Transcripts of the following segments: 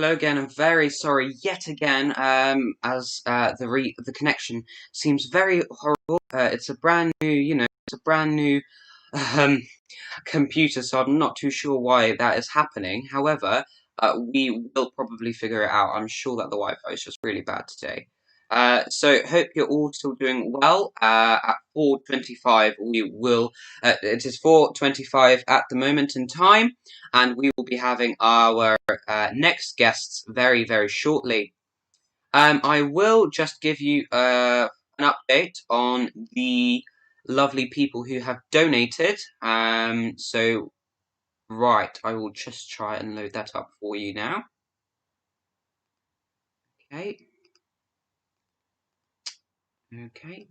Hello again. I'm very sorry yet again. As the connection seems very horrible. It's a brand new, it's a brand new um computer, so I'm not too sure why that is happening. However, we will probably figure it out. I'm sure that the Wi-Fi is just really bad today. So hope you're all still doing well. At 4:25, we will. It is 4:25 at the moment in time, and we will be having our next guests very, very shortly. I will just give you an update on the lovely people who have donated. Right, I will just try and load that up for you now. Okay. Okay.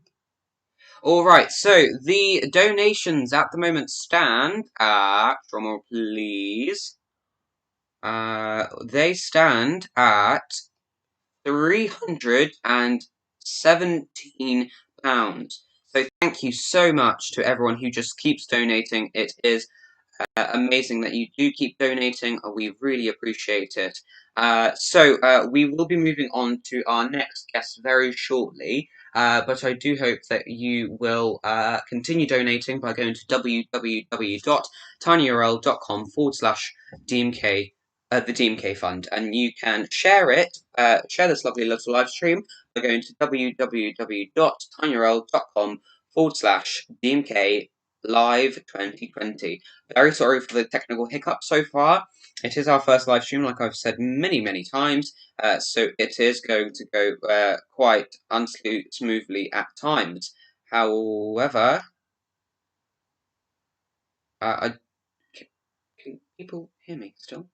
All right, so the donations at the moment stand at, drumroll please, they stand at £317. So thank you so much to everyone who just keeps donating. It is amazing that you do keep donating. We really appreciate it. We will be moving on to our next guest very shortly. But I do hope that you will continue donating by going to www.tinyurl.com/DMK, the DMK Fund, and you can share this lovely little live stream by going to www.tinyurl.com/DMK Live 2020. Very sorry for the technical hiccup so far. It is our first live stream, like I've said many, many times, so it is going to go quite smoothly at times. However, can people hear me still?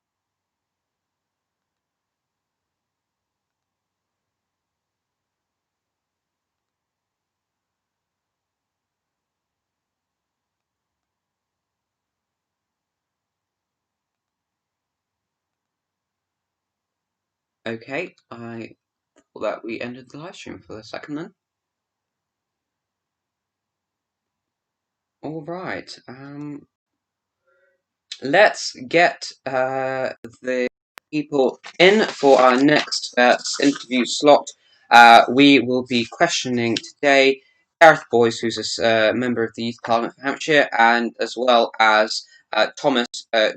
Okay, I thought that we ended the live stream for a second then. All right. Let's get the people in for our next interview slot. We will be questioning today Gareth Boyce, who's a member of the Youth Parliament for Hampshire, and as well as Thomas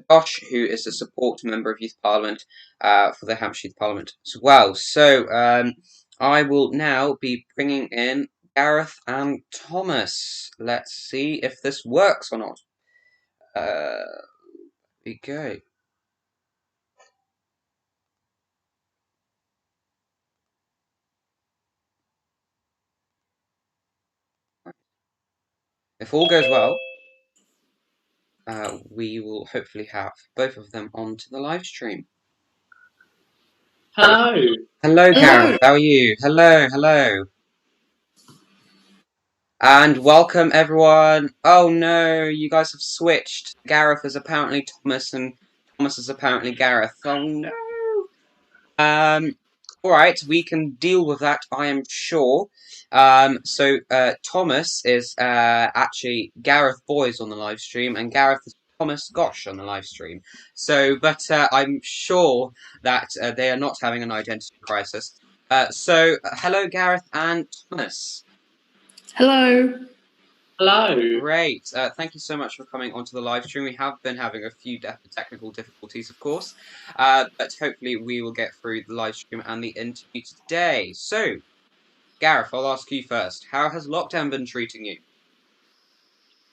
Gosh, who is a support member of Youth Parliament for the Hampshire Youth Parliament as well. So I will now be bringing in Gareth and Thomas. Let's see if this works or not. We go. If all goes well, we will hopefully have both of them onto the live stream. Hello. Hello, Gareth. How are you? Hello. And welcome, everyone. Oh no, you guys have switched. Gareth is apparently Thomas, and Thomas is apparently Gareth. Oh no. Alright, we can deal with that, I am sure. Thomas is actually Gareth Boys on the live stream, and Gareth is Thomas Gosh on the live stream. I'm sure that they are not having an identity crisis. Hello, Gareth and Thomas. Hello. Hello. Great. Thank you so much for coming onto the live stream. We have been having a few technical difficulties, of course, but hopefully we will get through the live stream and the interview today. So, Gareth, I'll ask you first. How has lockdown been treating you?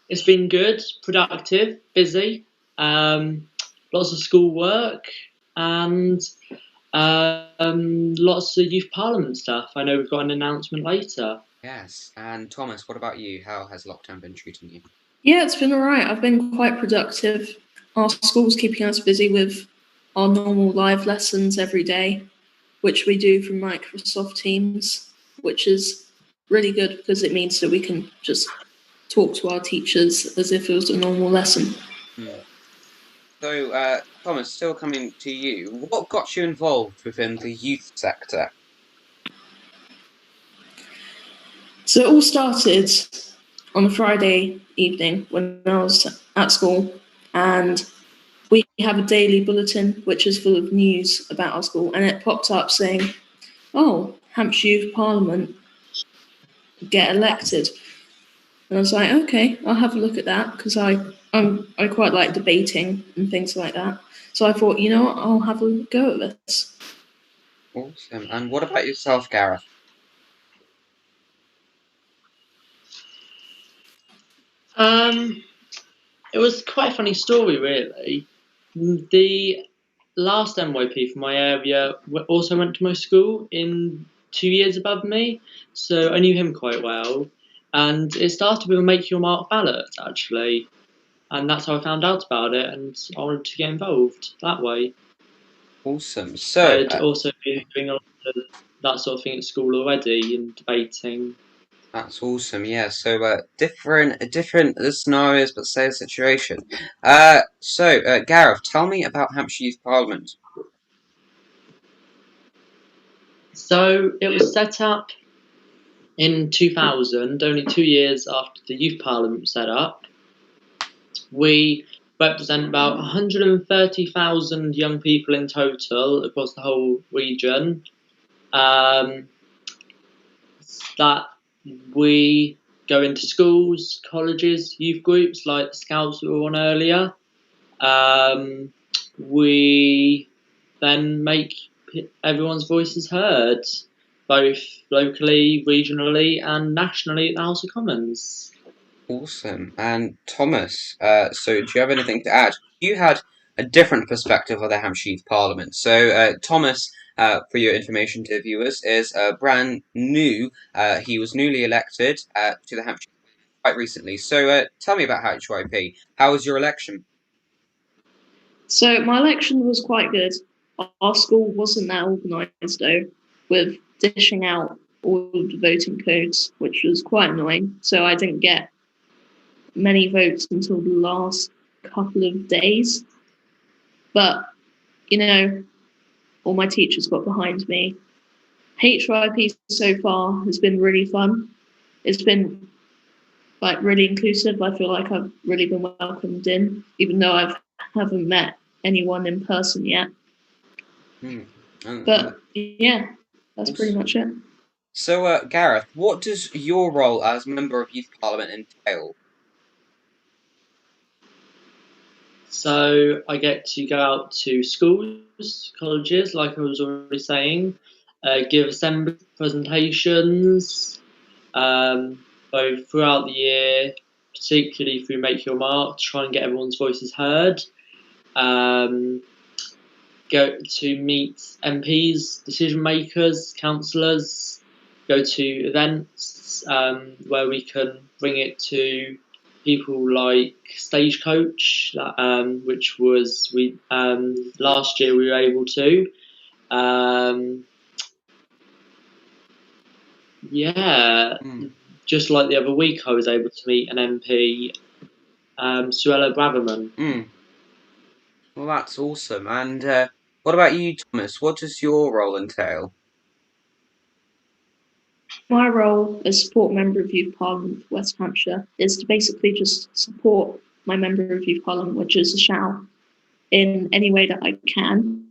It's been good, productive, busy, lots of schoolwork, and lots of youth parliament stuff. I know we've got an announcement later. Yes. And Thomas, what about you? How has lockdown been treating you? Yeah, it's been all right. I've been quite productive. Our school's keeping us busy with our normal live lessons every day, which we do from Microsoft Teams, which is really good because it means that we can just talk to our teachers as if it was a normal lesson. So, Thomas, still coming to you. What got you involved within the youth sector? So it all started on a Friday evening when I was at school, and we have a daily bulletin which is full of news about our school, and it popped up saying, "Oh, Hampshire Youth Parliament get elected," and I was like, "Okay, I'll have a look at that," because I quite like debating and things like that. So I thought, you know what, I'll have a go at this. Awesome. And what about yourself, Gareth? It was quite a funny story, really. The last MYP from my area also went to my school in 2 years above me, so I knew him quite well. And it started with a Make Your Mark ballot, actually, and that's how I found out about it, and I wanted to get involved that way. Awesome. So, I'd also been doing a lot of that sort of thing at school already and debating. that's awesome. Yeah. So, different scenarios, but same situation. Gareth, tell me about Hampshire Youth Parliament. So it was set up in 2000, only 2 years after the Youth Parliament was set up. We represent about 130,000 young people in total across the whole region. Um, that we go into schools, colleges, youth groups like the Scouts we were on earlier. We then make everyone's voices heard, both locally, regionally, and nationally at the House of Commons. Awesome. And Thomas, so do you have anything to add? You had a different perspective of the Hampshire Youth Parliament. So, Thomas, for your information to viewers, is brand new. He was newly elected to the Hampshire quite recently. So, tell me about HYP. How was your election? So my election was quite good. Our school wasn't that organised though, with dishing out all of the voting codes, which was quite annoying. So I didn't get many votes until the last couple of days. But, you know, all my teachers got behind me. HYP so far has been really fun. It's been like really inclusive. I feel like I've really been welcomed in, even though I haven't met anyone in person yet. Hmm. But yeah, that's pretty Awesome. much it. So, Gareth, what does your role as member of Youth Parliament entail? So I get to go out to schools, colleges, like I was already saying, give assembly presentations, both throughout the year, particularly through Make Your Mark, to try and get everyone's voices heard. Go to meet MPs, decision makers, councillors, go to events where we can bring it to people like Stagecoach, which was we last year we were able to. Yeah, Hmm. just like the other week, I was able to meet an MP, Suella Braverman. Hmm. Well, that's awesome. And what about you, Thomas? What does your role entail? My role as support member of Youth Parliament for West Hampshire is to basically just support my member of Youth Parliament, which is a Shao, in any way that I can.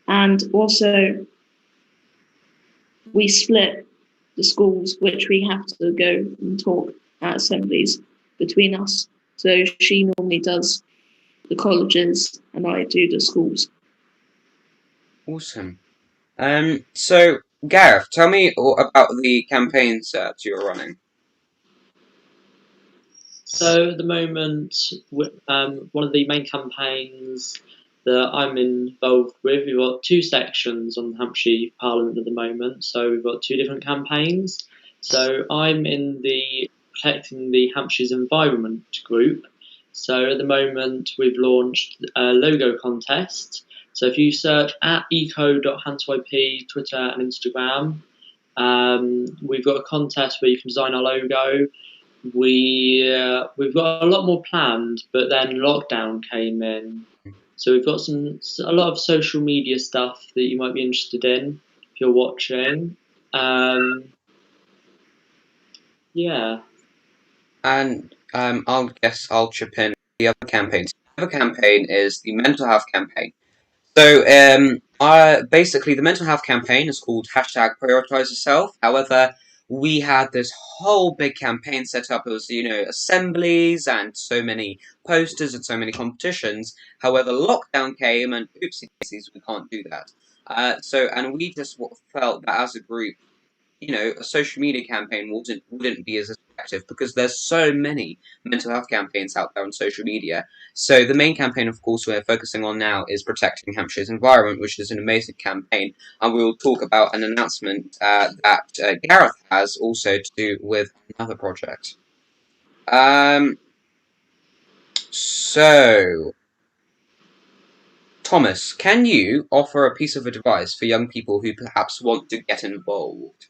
And also, we split the schools, which we have to go and talk at assemblies between us. So she normally does the colleges and I do the schools. Awesome. So Gareth, tell me about the campaigns that you're running. So at the moment, one of the main campaigns that I'm involved with, we've got two sections on the Hampshire Parliament at the moment. So we've got two different campaigns. So I'm in the Protecting the Hampshire's Environment group. So at the moment, we've launched a logo contest. So if you search at eco.hansyp, Twitter and Instagram, we've got a contest where you can design our logo. We've got a lot more planned, but then lockdown came in, so we've got a lot of social media stuff that you might be interested in if you're watching. Yeah. And I'll chip in the other campaigns. other campaign is the mental health campaign. So, basically, the mental health campaign is called #Prioritize Yourself. However, we had this whole big campaign set up. It was, assemblies and so many posters and so many competitions. However, lockdown came and oopsie daisies, we can't do that. And we just felt that as a group, a social media campaign wouldn't be as effective because there's so many mental health campaigns out there on social media. So the main campaign, of course, we're focusing on now is protecting Hampshire's environment, which is an amazing campaign, and we will talk about an announcement that Gareth has also to do with another project. So, Thomas, can you offer a piece of advice for young people who perhaps want to get involved?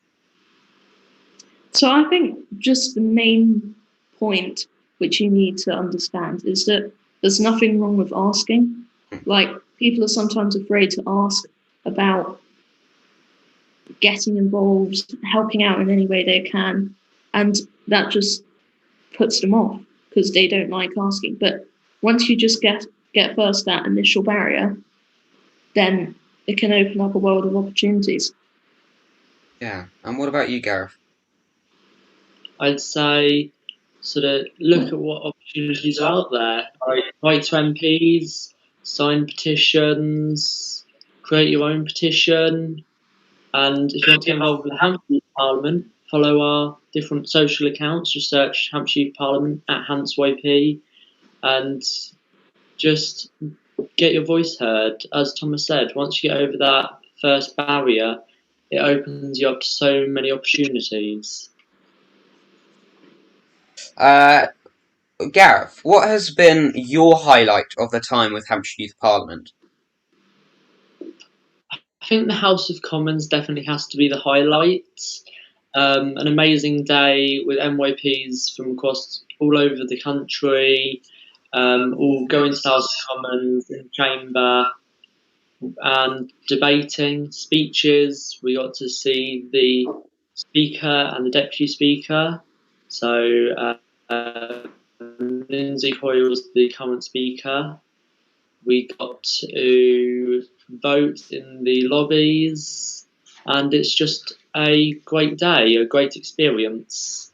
So I think just the main point which you need to understand is that there's nothing wrong with asking. Like, people are sometimes afraid to ask about getting involved, helping out in any way they can, and that just puts them off because they don't like asking. But once you just get past that initial barrier, then it can open up a world of opportunities. Yeah, and what about you, Gareth? I'd say sort of look at what opportunities are out there. Write to MPs, sign petitions, create your own petition, and if you want to get involved with the Hampshire Youth Parliament, follow our different social accounts. Just search Hampshire Youth Parliament at HantsYP, and just get your voice heard. As Thomas said, once you get over that first barrier, it opens you up to so many opportunities. Gareth, what has been your highlight of the time with Hampshire Youth Parliament? I think the House of Commons definitely has to be the highlight. An amazing day with MYPs from across all over the country, all going to the House of Commons in the chamber and debating speeches. We got to see the Speaker and the Deputy Speaker. So Lindsay Hoyle was the current Speaker. We got to vote in the lobbies, and it's just a great day, a great experience.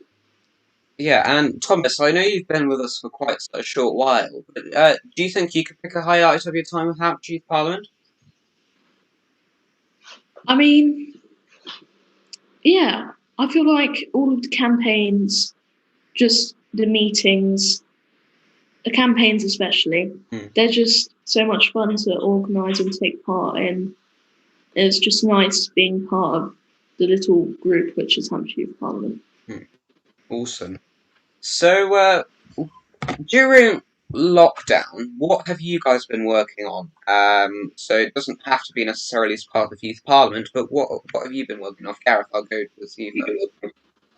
Yeah, and Thomas, I know you've been with us for quite a short while, but do you think you could pick a highlight of your time with Hampshire Youth Parliament? I mean, yeah, I feel like all of the campaigns, just the meetings, the campaigns especially, they're just so much fun to organise and take part in. It's just nice being part of the little group which is Hampshire Youth Parliament. Awesome. So, during lockdown, what have you guys been working on? So it doesn't have to be necessarily as part of Youth Parliament, but what have you been working on? Gareth, I'll go with you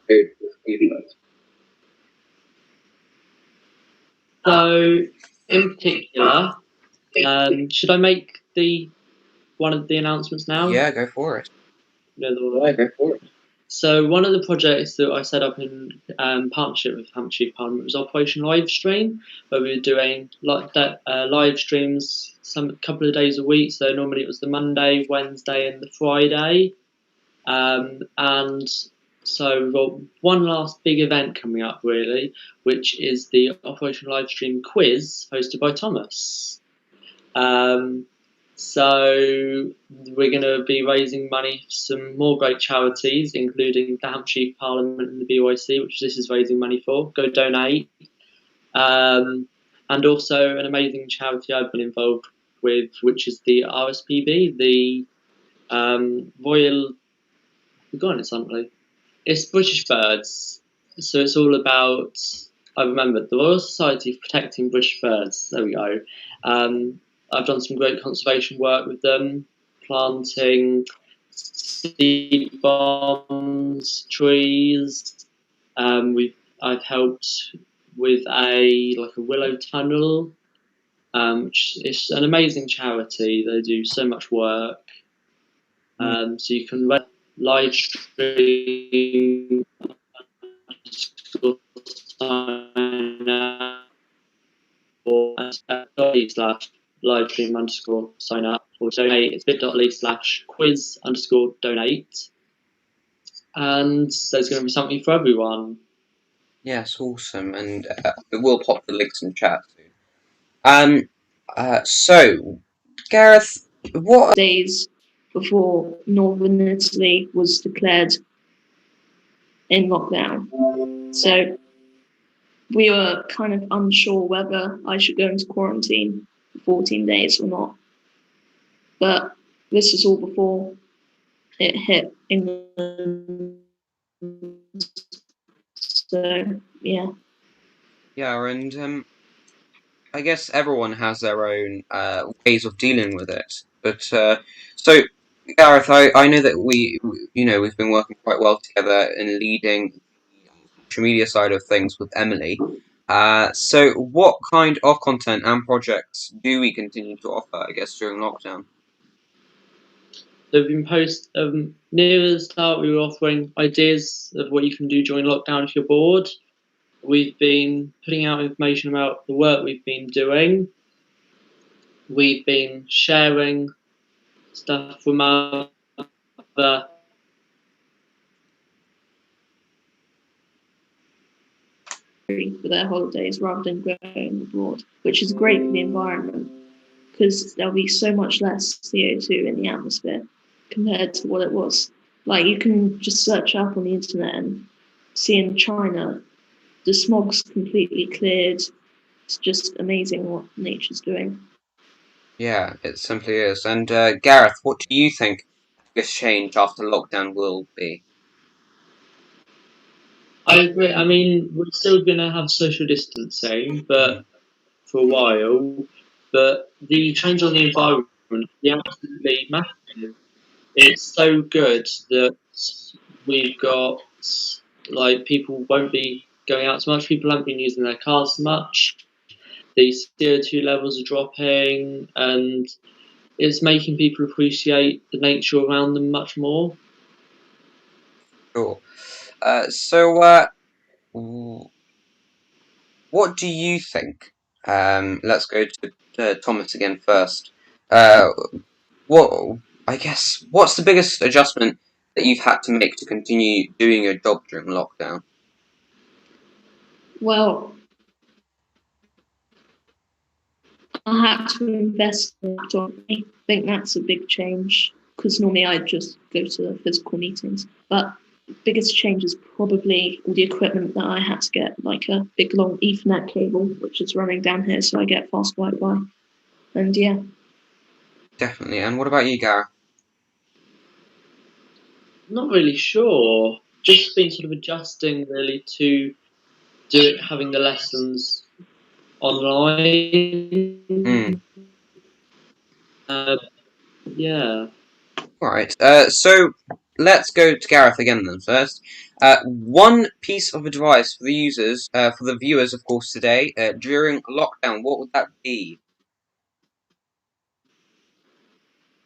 first. So, in particular, should I make one of the announcements now? Yeah, go for it. So one of the projects that I set up in partnership with Hampshire Youth Parliament was Operation Livestream, where we were doing live streams some couple of days a week. So normally it was the Monday, Wednesday, and the Friday. And so we've got one last big event coming up, really, which is the Operation Livestream quiz hosted by Thomas. So we're going to be raising money for some more great charities, including the Hampshire Youth Parliament and the BYC, which this is raising money for. Go donate. And also an amazing charity I've been involved with, which is the RSPB, the Royal... I've forgotten it suddenly. It's British Birds. So it's all about... I remembered, the Royal Society for Protecting British Birds. There we go. I've done some great conservation work with them, planting seed bombs, trees. I've helped with a willow tunnel, which is an amazing charity. They do so much work. So you can live stream. /livestream_sign up or donate. It's bit.ly/quiz_donate. And there's going to be something for everyone. Yes, awesome, and we'll pop the links in chat soon. So, Gareth, what days before Northern Italy was declared in lockdown. So we were kind of unsure whether I should go into quarantine for 14 days or not. But this is all before it hit England. So, yeah. Yeah, and I guess everyone has their own ways of dealing with it. But so, Gareth, I know that we've been working quite well together in leading the social media side of things with Emily. So what kind of content and projects do we continue to offer, I guess, during lockdown? They've been near the start. We were offering ideas of what you can do during lockdown if you're bored. We've been putting out information about the work we've been doing. We've been sharing stuff from other for their holidays rather than going abroad, which is great for the environment because there'll be so much less CO2 in the atmosphere compared to what it was. Like you can just search up on the internet and see in China, the smog's completely cleared. It's just amazing what nature's doing. Yeah, it simply is. And Gareth, what do you think this change after lockdown will be? I agree. I mean, we're still going to have social distancing, but for a while. But the change on the environment will be absolutely massive. It's so good that we've got people won't be going out so much. People haven't been using their cars so much. The CO2 levels are dropping, and it's making people appreciate the nature around them much more. Sure. So, what do you think? Let's go to Thomas again first. What's the biggest adjustment that you've had to make to continue doing your job during lockdown? Well, I had to invest in a laptop. I think that's a big change because normally I just go to physical meetings. But the biggest change is probably all the equipment that I had to get, like a big long Ethernet cable, which is running down here, so I get fast Wi-Fi. And yeah. Definitely. And what about you, Gareth? Not really sure. Just been sort of adjusting really to having the lessons online. Yeah. Alright, so let's go to Gareth again then first. One piece of advice for the users, for the viewers of course today, during lockdown, what would that be?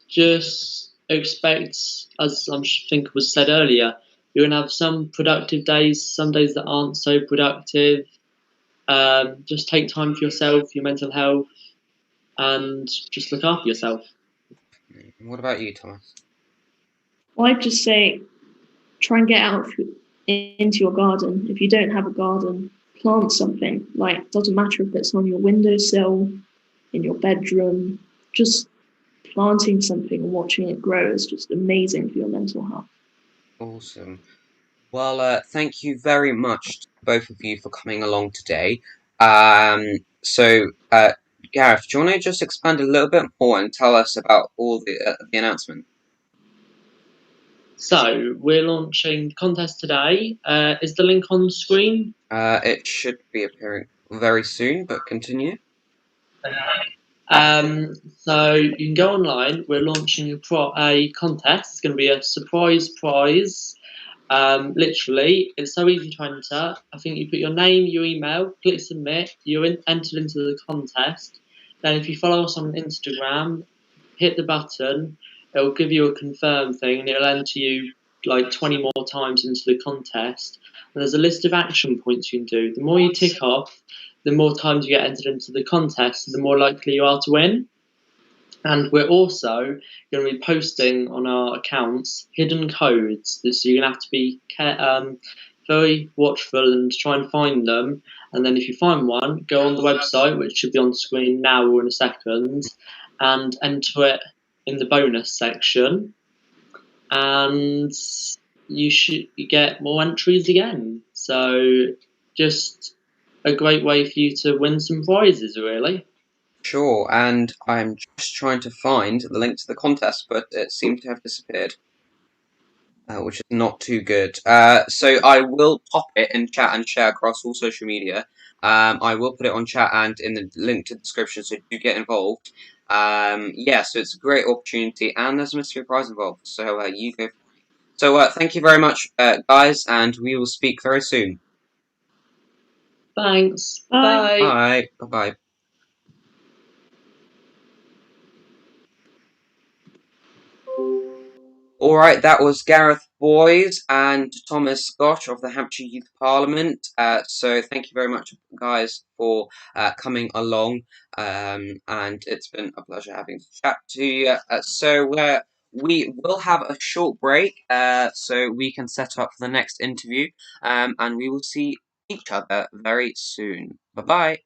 Just expect, as I think was said earlier, you're going to have some productive days, some days that aren't so productive. Just take time for yourself, your mental health, and just look after yourself. What about you, Thomas? Well, I'd just say try and get out into your garden. If you don't have a garden, plant something. Like, doesn't matter if it's on your windowsill, in your bedroom, just planting something and watching it grow is just amazing for your mental health. Awesome. Well, thank you very much to both of you for coming along today. So, Gareth, do you want to just expand a little bit more and tell us about all the announcement? So we're launching the contest today. Is the link on the screen? It should be appearing very soon, but continue. So you can go online. We're launching a contest. It's going to be a surprise prize. Literally, it's so easy to enter. I think you put your name, your email, click submit. You're entered into the contest. Then, if you follow us on Instagram, hit the button. It'll give you a confirm thing, and it'll enter you like 20 more times into the contest. And there's a list of action points you can do. The more you tick off, the more times you get entered into the contest, the more likely you are to win. And we're also going to be posting on our accounts hidden codes. So you're going to have to be very watchful and try and find them. And then if you find one, go on the website, which should be on screen now or in a second, and enter it in the bonus section. And you should get more entries again. So just a great way for you to win some prizes, really. Sure, and I'm just trying to find the link to the contest, but it seems to have disappeared, which is not too good. So I will pop it in chat and share across all social media. I will put it on chat and in the link to the description, so do get involved. Yeah, so it's a great opportunity, and there's a mystery prize involved, so you go. So thank you very much, guys, and we will speak very soon. Thanks. Bye. Bye. Bye-bye. Alright, that was Gareth Boys and Thomas Scott of the Hampshire Youth Parliament. So thank you very much, guys, for coming along. And it's been a pleasure having to chat to you. So we will have a short break so we can set up for the next interview. And we will see each other very soon. Bye-bye.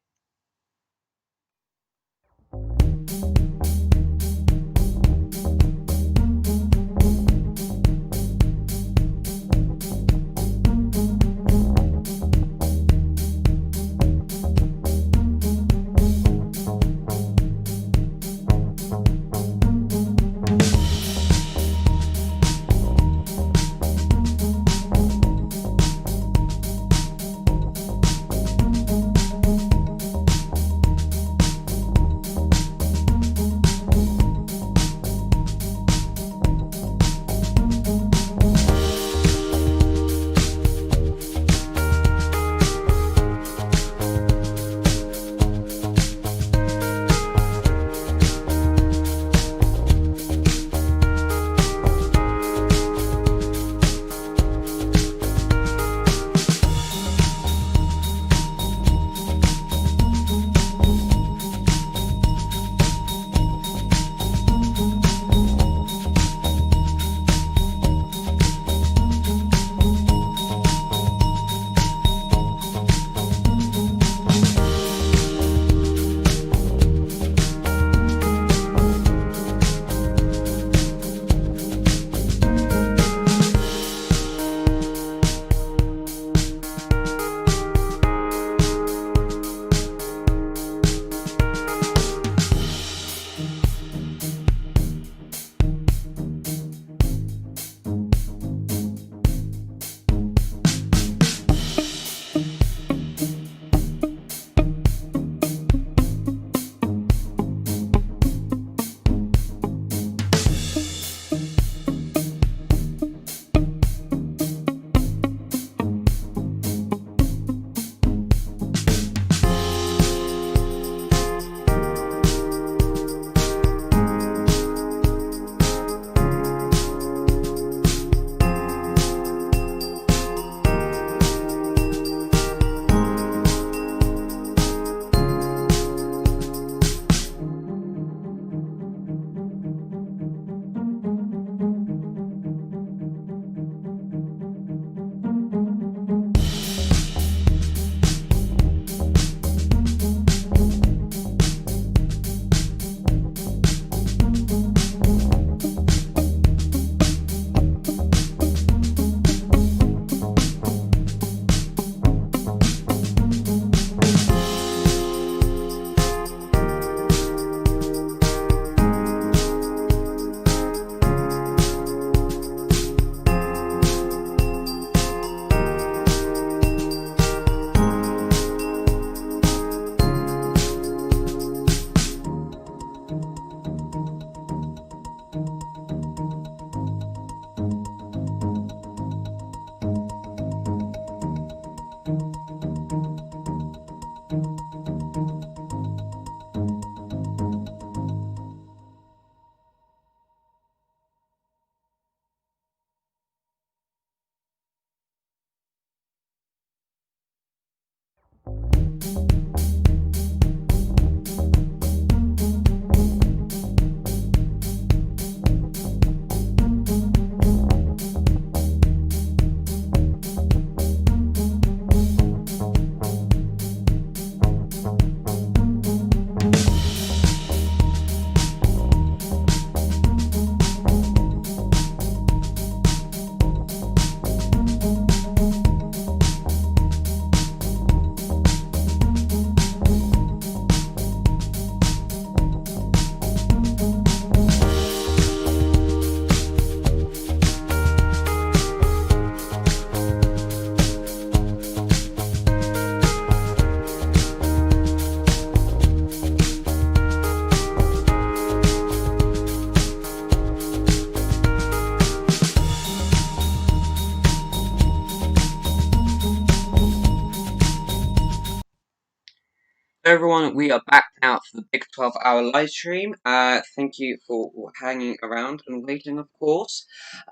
everyone, we are back now for the big 12-hour live stream. Thank you for hanging around and waiting, of course.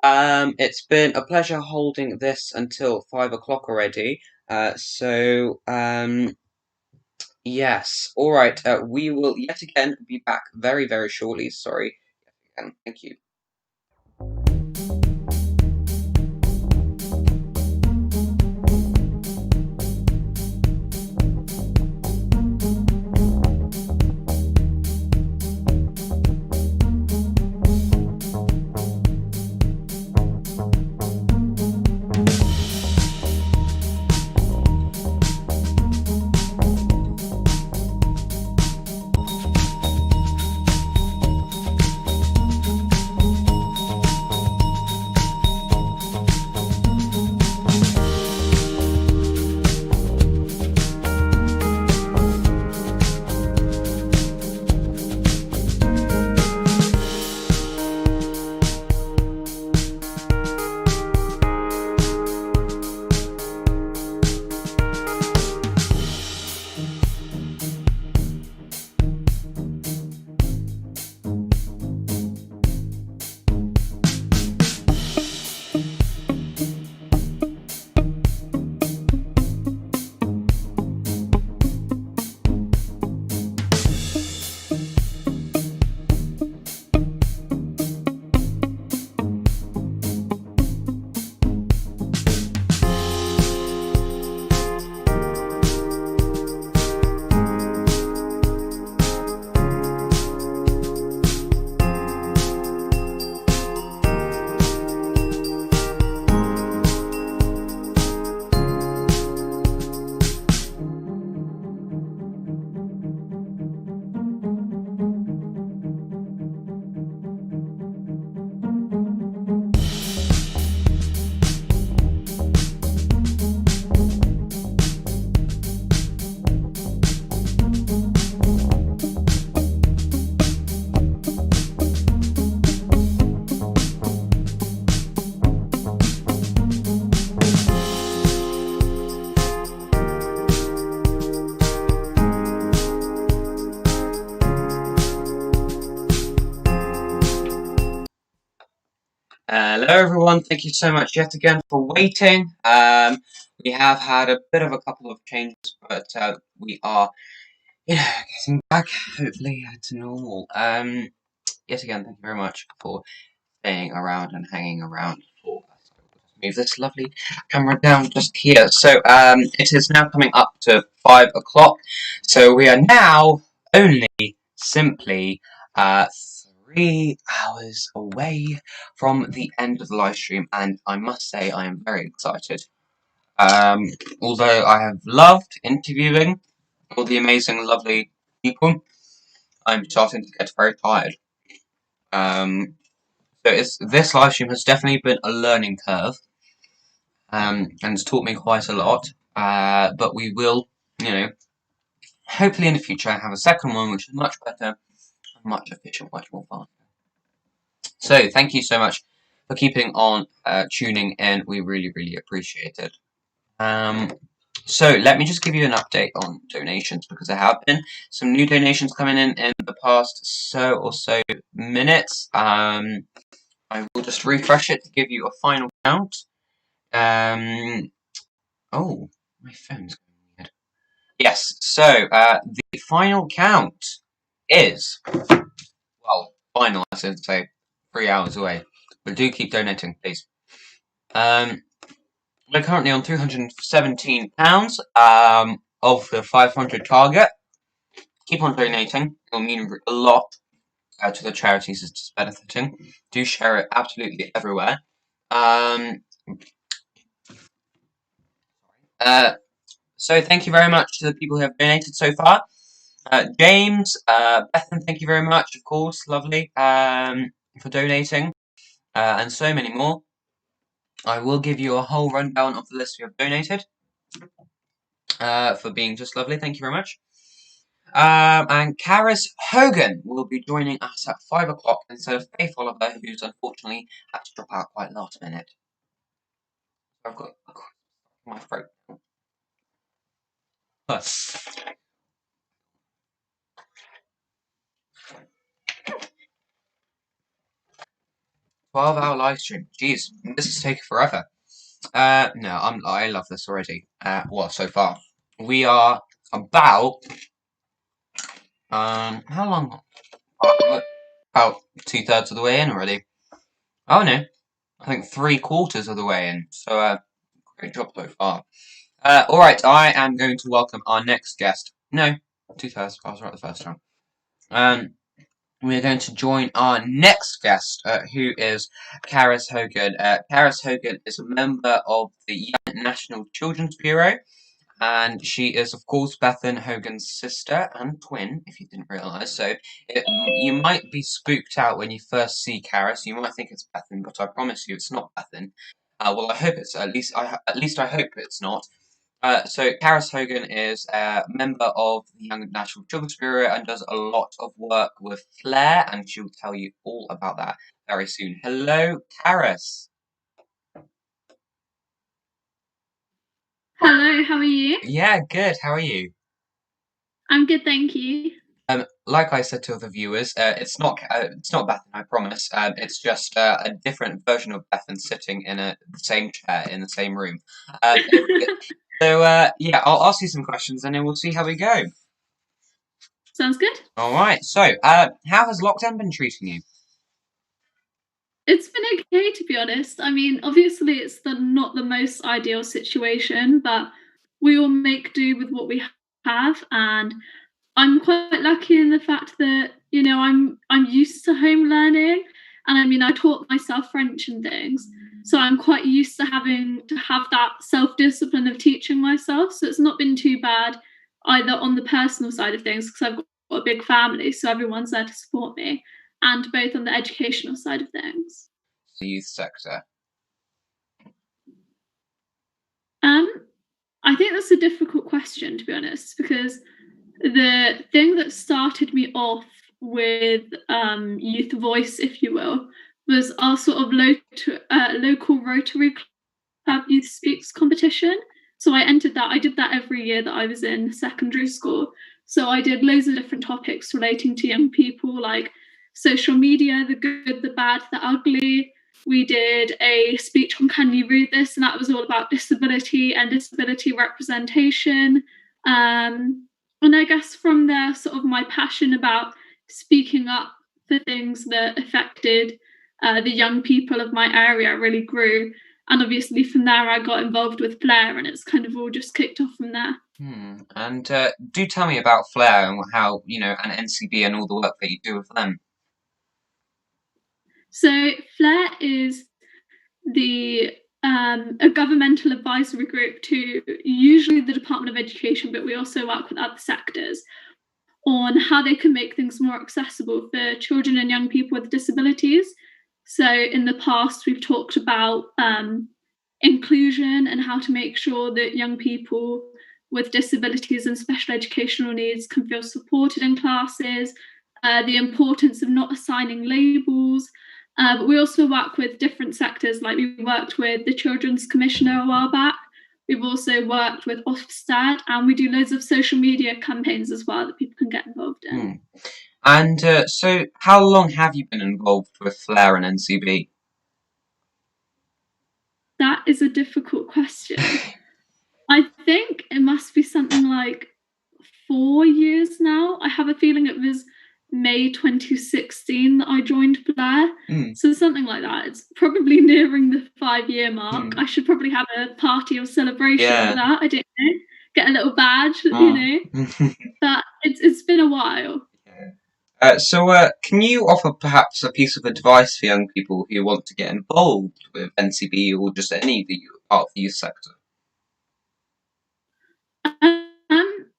It's been a pleasure holding this until 5 o'clock already. Yes. Alright, we will yet again be back very, very shortly. Sorry. Again, thank you. Hello everyone, thank you so much yet again for waiting. We have had a bit of a couple of changes, but we are getting back, hopefully, to normal. Yet again, thank you very much for staying around and hanging around for us. Move this lovely camera down just here. So it is now coming up to 5 o'clock. So we are now only simply 3 hours away from the end of the live stream, and I must say I am very excited. Although I have loved interviewing all the amazing, lovely people, I'm starting to get very tired. So this live stream has definitely been a learning curve, and it's taught me quite a lot. But we will, hopefully in the future have a second one which is much better, much efficient, much more fun. So thank you so much for keeping on tuning in. We really, really appreciate it. So let me just give you an update on donations, because there have been some new donations coming in the past so minutes. I will just refresh it to give you a final count. Oh, my phone's going weird. Yes, so the final count is, well, final, I should say, 3 hours away. But do keep donating, please. We're currently on £317 of the 500 target. Keep on donating. It'll mean a lot to the charities it's benefiting. Do share it absolutely everywhere. So thank you very much to the people who have donated so far. James, Bethan, thank you very much, of course, lovely, for donating, and so many more. I will give you a whole rundown of the list who have donated, for being just lovely, thank you very much. And Karis Hogan will be joining us at 5 o'clock instead of Faith Oliver, who's unfortunately had to drop out quite last minute. I've got my throat. 12-hour live stream. Jeez, this is taking forever. No, I love this already. So far? We are about how long? About 2/3 of the way in already. Oh no, I think 3/4 of the way in. So great job so far. Alright, I am going to welcome our next guest. No, 2/3. I was right the first time. We're going to join our next guest, who is Karis Hogan. Karis Hogan is a member of the Young National Children's Bureau, and she is, of course, Bethan Hogan's sister and twin, if you didn't realise. So you might be spooked out when you first see Karis. You might think it's Bethan, but I promise you it's not Bethan. Well, I hope it's at least I hope it's not. So Karis Hogan is a member of the Young National Children's Bureau and does a lot of work with Flair, and she'll tell you all about that very soon. Hello, Karis. Hello, how are you? Yeah, good. How are you? I'm good, thank you. Like I said to the viewers, it's not Bethan, I promise. It's just a different version of Bethan sitting in the same chair in the same room. Yeah, I'll ask you some questions and then we'll see how we go. Sounds good. All right. So, how has lockdown been treating you? It's been okay, to be honest. I mean, obviously, it's not the most ideal situation, but we all make do with what we have, and I'm quite lucky in the fact that I'm used to home learning, and I mean I taught myself French and things, so I'm quite used to having to have that self-discipline of teaching myself. So it's not been too bad either on the personal side of things because I've got a big family, so everyone's there to support me, and both on the educational side of things. The youth sector. I think that's a difficult question, to be honest, because the thing that started me off with youth voice, if you will, was our sort of local Rotary Club Youth Speaks competition. So I entered that. I did that every year that I was in secondary school. So I did loads of different topics relating to young people, like social media, the good, the bad, the ugly. We did a speech on Can You Read This? And that was all about disability and disability representation. And I guess from there, sort of my passion about speaking up for things that affected the young people of my area really grew. And obviously from there, I got involved with Flair, and it's kind of all just kicked off from there. And do tell me about Flair and how, and NCB and all the work that you do with them. So Flair is a governmental advisory group to usually the Department of Education, but we also work with other sectors on how they can make things more accessible for children and young people with disabilities. So in the past, we've talked about inclusion and how to make sure that young people with disabilities and special educational needs can feel supported in classes, the importance of not assigning labels. But we also work with different sectors, like we worked with the Children's Commissioner a while back. We've also worked with Ofsted, and we do loads of social media campaigns as well that people can get involved in. And so how long have you been involved with Flair and NCB? That is a difficult question. I think it must be something like 4 years now. I have a feeling it was May 2016 that I joined Flair. So something like that. It's probably nearing the 5-year mark. I should probably have a party or celebration for that. I don't know. Get a little badge, But it's been a while. So can you offer perhaps a piece of advice for young people who want to get involved with NCB or just any of the part of the youth sector?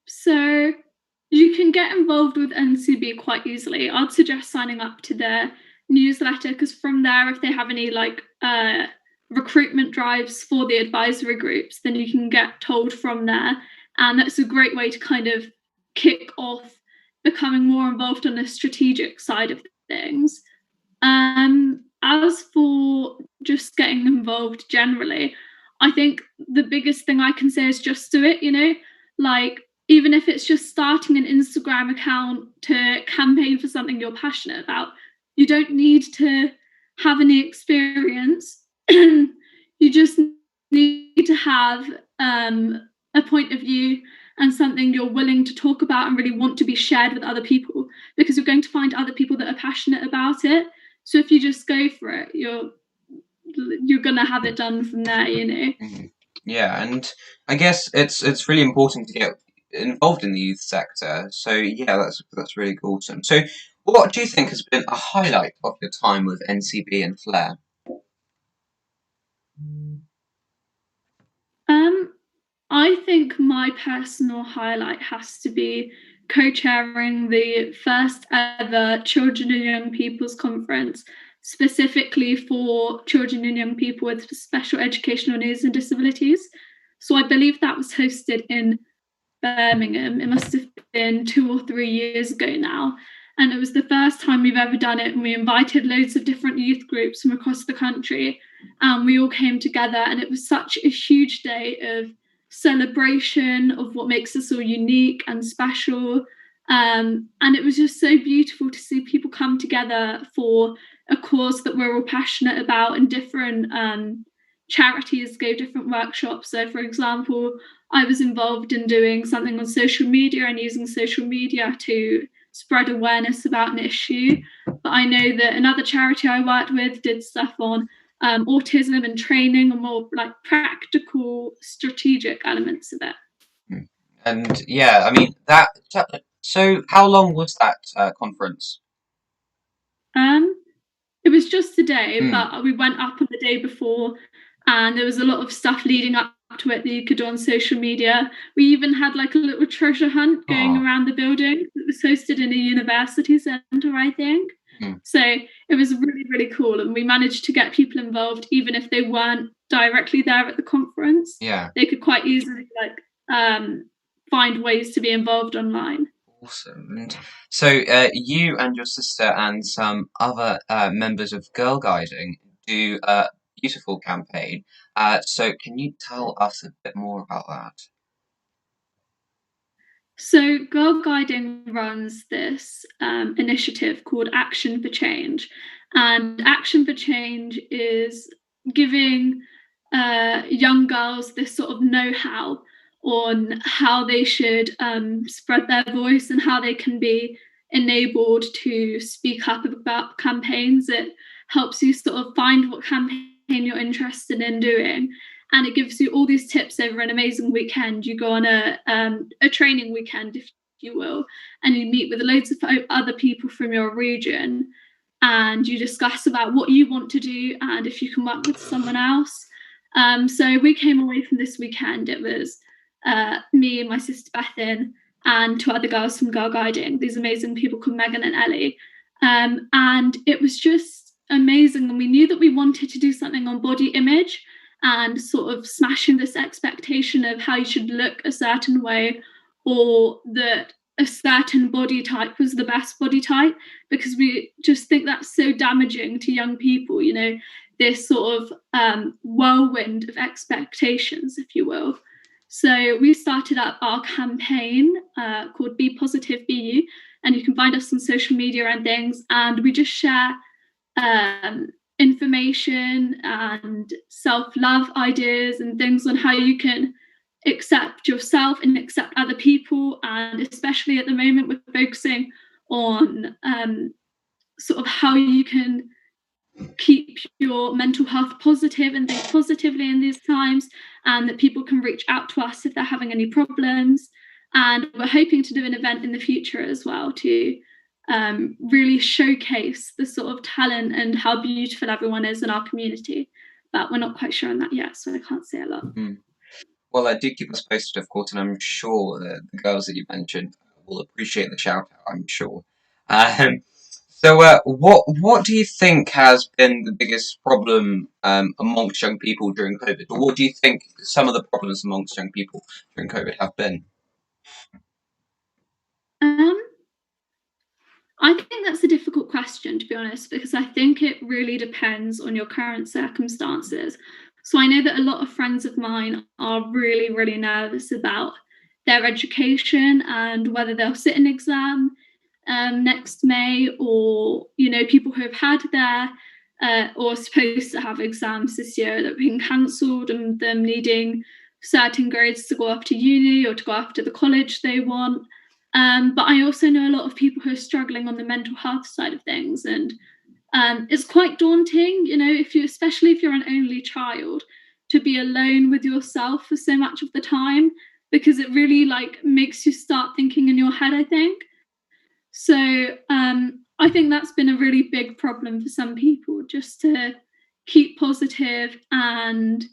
So you can get involved with NCB quite easily. I'd suggest signing up to their newsletter, because from there, if they have any recruitment drives for the advisory groups, then you can get told from there. And that's a great way to kind of kick off becoming more involved on the strategic side of things. As for just getting involved generally, I think the biggest thing I can say is just do it, even if it's just starting an Instagram account to campaign for something you're passionate about. You don't need to have any experience, you just need to have a point of view and something you're willing to talk about and really want to be shared with other people, because you're going to find other people that are passionate about it. So if you just go for it, you're gonna have it done from there, you know. Mhm. Yeah, and I guess it's really important to get involved in the youth sector. So yeah, that's really awesome. So what do you think has been a highlight of your time with NCB and Flair? Um, I think my personal highlight has to be co-chairing the first ever Children and Young People's Conference, specifically for children and young people with special educational needs and disabilities. So I believe that was hosted in Birmingham. It must have been 2 or 3 years ago now. And it was the first time we've ever done it. And we invited loads of different youth groups from across the country. And we all came together. And it was such a huge day of celebration of what makes us all unique and special. And it was just so beautiful to see people come together for a cause that we're all passionate about, and different charities gave different workshops. So, for example, I was involved in doing something on social media and using social media to spread awareness about an issue. But I know that another charity I worked with did stuff on autism and training, and more like practical, strategic elements of it. And yeah, I mean that. So how long was that conference? Um, It was just a day, Mm. but we went up on the day before, and there was a lot of stuff leading up to it that you could do on social media. We even had like a little treasure hunt going Oh. around the building. It was hosted in a university centre, I think. Mm. So it was really, really cool, and we managed to get people involved, even if they weren't directly there at the conference. Yeah. They could quite easily find ways to be involved online. Awesome. And so you and your sister and some other members of Girl Guiding do a beautiful campaign. So can you tell us a bit more about that? So, Girl Guiding runs this initiative called Action for Change. And Action for Change is giving young girls this sort of know how on how they should spread their voice and how they can be enabled to speak up about campaigns. It helps you sort of find what campaign you're interested in doing, and it gives you all these tips over an amazing weekend. You go on a training weekend, if you will, and you meet with loads of other people from your region, and you discuss about what you want to do and if you can work with someone else. So we came away from this weekend. It was me and my sister Bethan and two other girls from Girl Guiding, these amazing people called Megan and Ellie. And it was just amazing. And we knew that we wanted to do something on body image and sort of smashing this expectation of how you should look a certain way, or that a certain body type was the best body type, because we just think that's so damaging to young people, you know, this sort of whirlwind of expectations, if you will. So we started up our campaign called Be Positive, Be You, and you can find us on social media and things, and we just share information and self-love ideas and things on how you can accept yourself and accept other people. And especially at the moment, we're focusing on sort of how you can keep your mental health positive and think positively in these times, and that people can reach out to us if they're having any problems. And we're hoping to do an event in the future as well to really showcase the sort of talent and how beautiful everyone is in our community. But we're not quite sure on that yet, so I can't say a lot. Mm. Well, do keep us posted, of course, and I'm sure the girls that you mentioned will appreciate the shout out. I'm sure. So, what do you think has been the biggest problem amongst young people during COVID, or what do you think some of the problems amongst young people during COVID have been? Um, I think that's a difficult question, to be honest, because I think it really depends on your current circumstances. So I know that a lot of friends of mine are really, really nervous about their education and whether they'll sit an exam next May, or, you know, people who have had their or supposed to have exams this year that are being cancelled, and them needing certain grades to go up to uni or to go after the college they want. But I also know a lot of people who are struggling on the mental health side of things, and it's quite daunting, especially if you're an only child, to be alone with yourself for so much of the time, because it really makes you start thinking in your head, I think. So I think that's been a really big problem for some people, just to keep positive and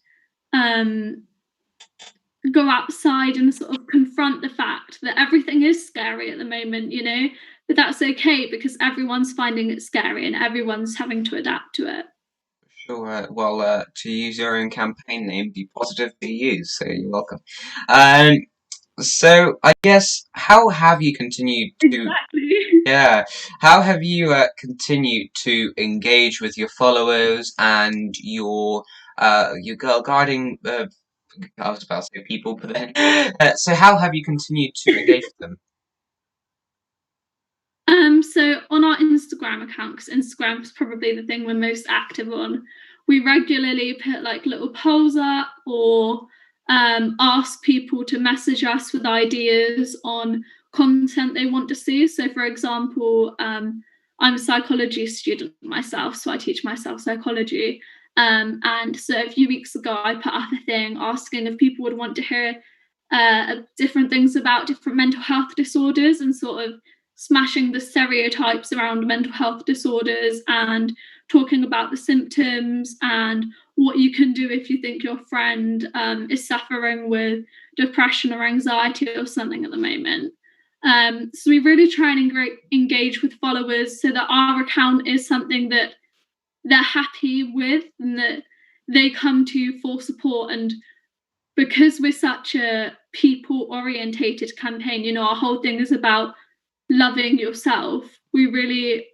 go outside and sort of confront the fact that everything is scary at the moment, but that's okay because everyone's finding it scary and everyone's having to adapt to it. Sure. Well, to use your own campaign name, be positive, be you. So you're welcome. So I guess, how have you continued to? Exactly. Yeah. How have you continued to engage with your followers and your guarding? I was about to say people, but then. So how have you continued to engage with them? So on our Instagram account, because Instagram is probably the thing we're most active on, we regularly put little polls up, or ask people to message us with ideas on content they want to see. So for example, I'm a psychology student myself, so I teach myself psychology. And so a few weeks ago, I put up a thing asking if people would want to hear different things about different mental health disorders, and sort of smashing the stereotypes around mental health disorders and talking about the symptoms and what you can do if you think your friend is suffering with depression or anxiety or something at the moment. So we really try and engage with followers so that our account is something that they're happy with and that they come to for support. And because we're such a people orientated campaign, our whole thing is about loving yourself. We really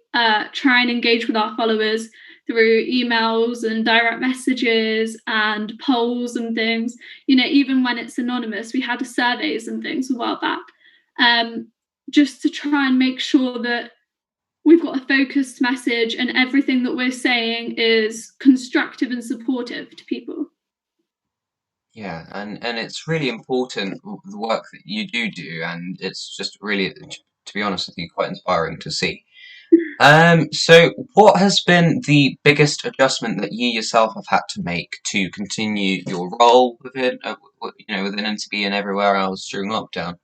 try and engage with our followers through emails and direct messages and polls and things. Even when it's anonymous, we had surveys and things a while back, just to try and make sure that we've got a focused message and everything that we're saying is constructive and supportive to people. Yeah, and it's really important, the work that you do, and it's just really, to be honest with you, quite inspiring to see. So what has been the biggest adjustment that you yourself have had to make to continue your role within, within NCB and everywhere else during lockdown?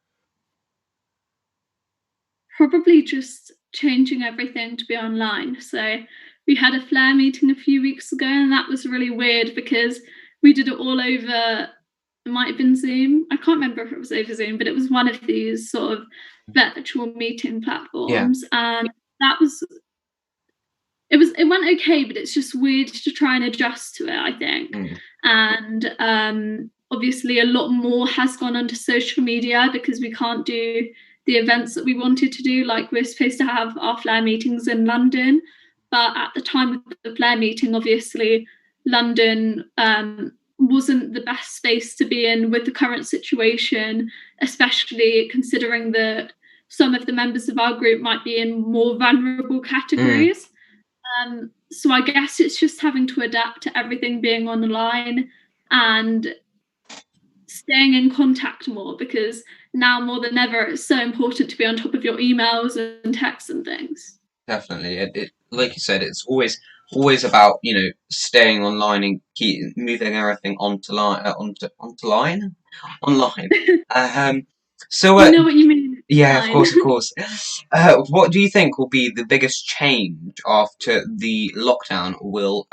Probably just changing everything to be online. So we had a Flare meeting a few weeks ago, and that was really weird because we did it all over, it might have been Zoom. I can't remember if it was over Zoom, but it was one of these sort of virtual meeting platforms. And that was, it went okay, but it's just weird to try and adjust to it, I think. And obviously a lot more has gone onto social media because we can't do the events that we wanted to do. We're supposed to have our Flare meetings in London, but at the time of the Flare meeting, obviously London wasn't the best space to be in with the current situation, especially considering that some of the members of our group might be in more vulnerable categories. So I guess it's just having to adapt to everything being online and staying in contact more, because now more than ever it's so important to be on top of your emails and texts and things. Definitely, it like you said, it's always about staying online and moving everything onto line online. So I know what you mean. yeah, of course. What do you think will be the biggest change after the lockdown will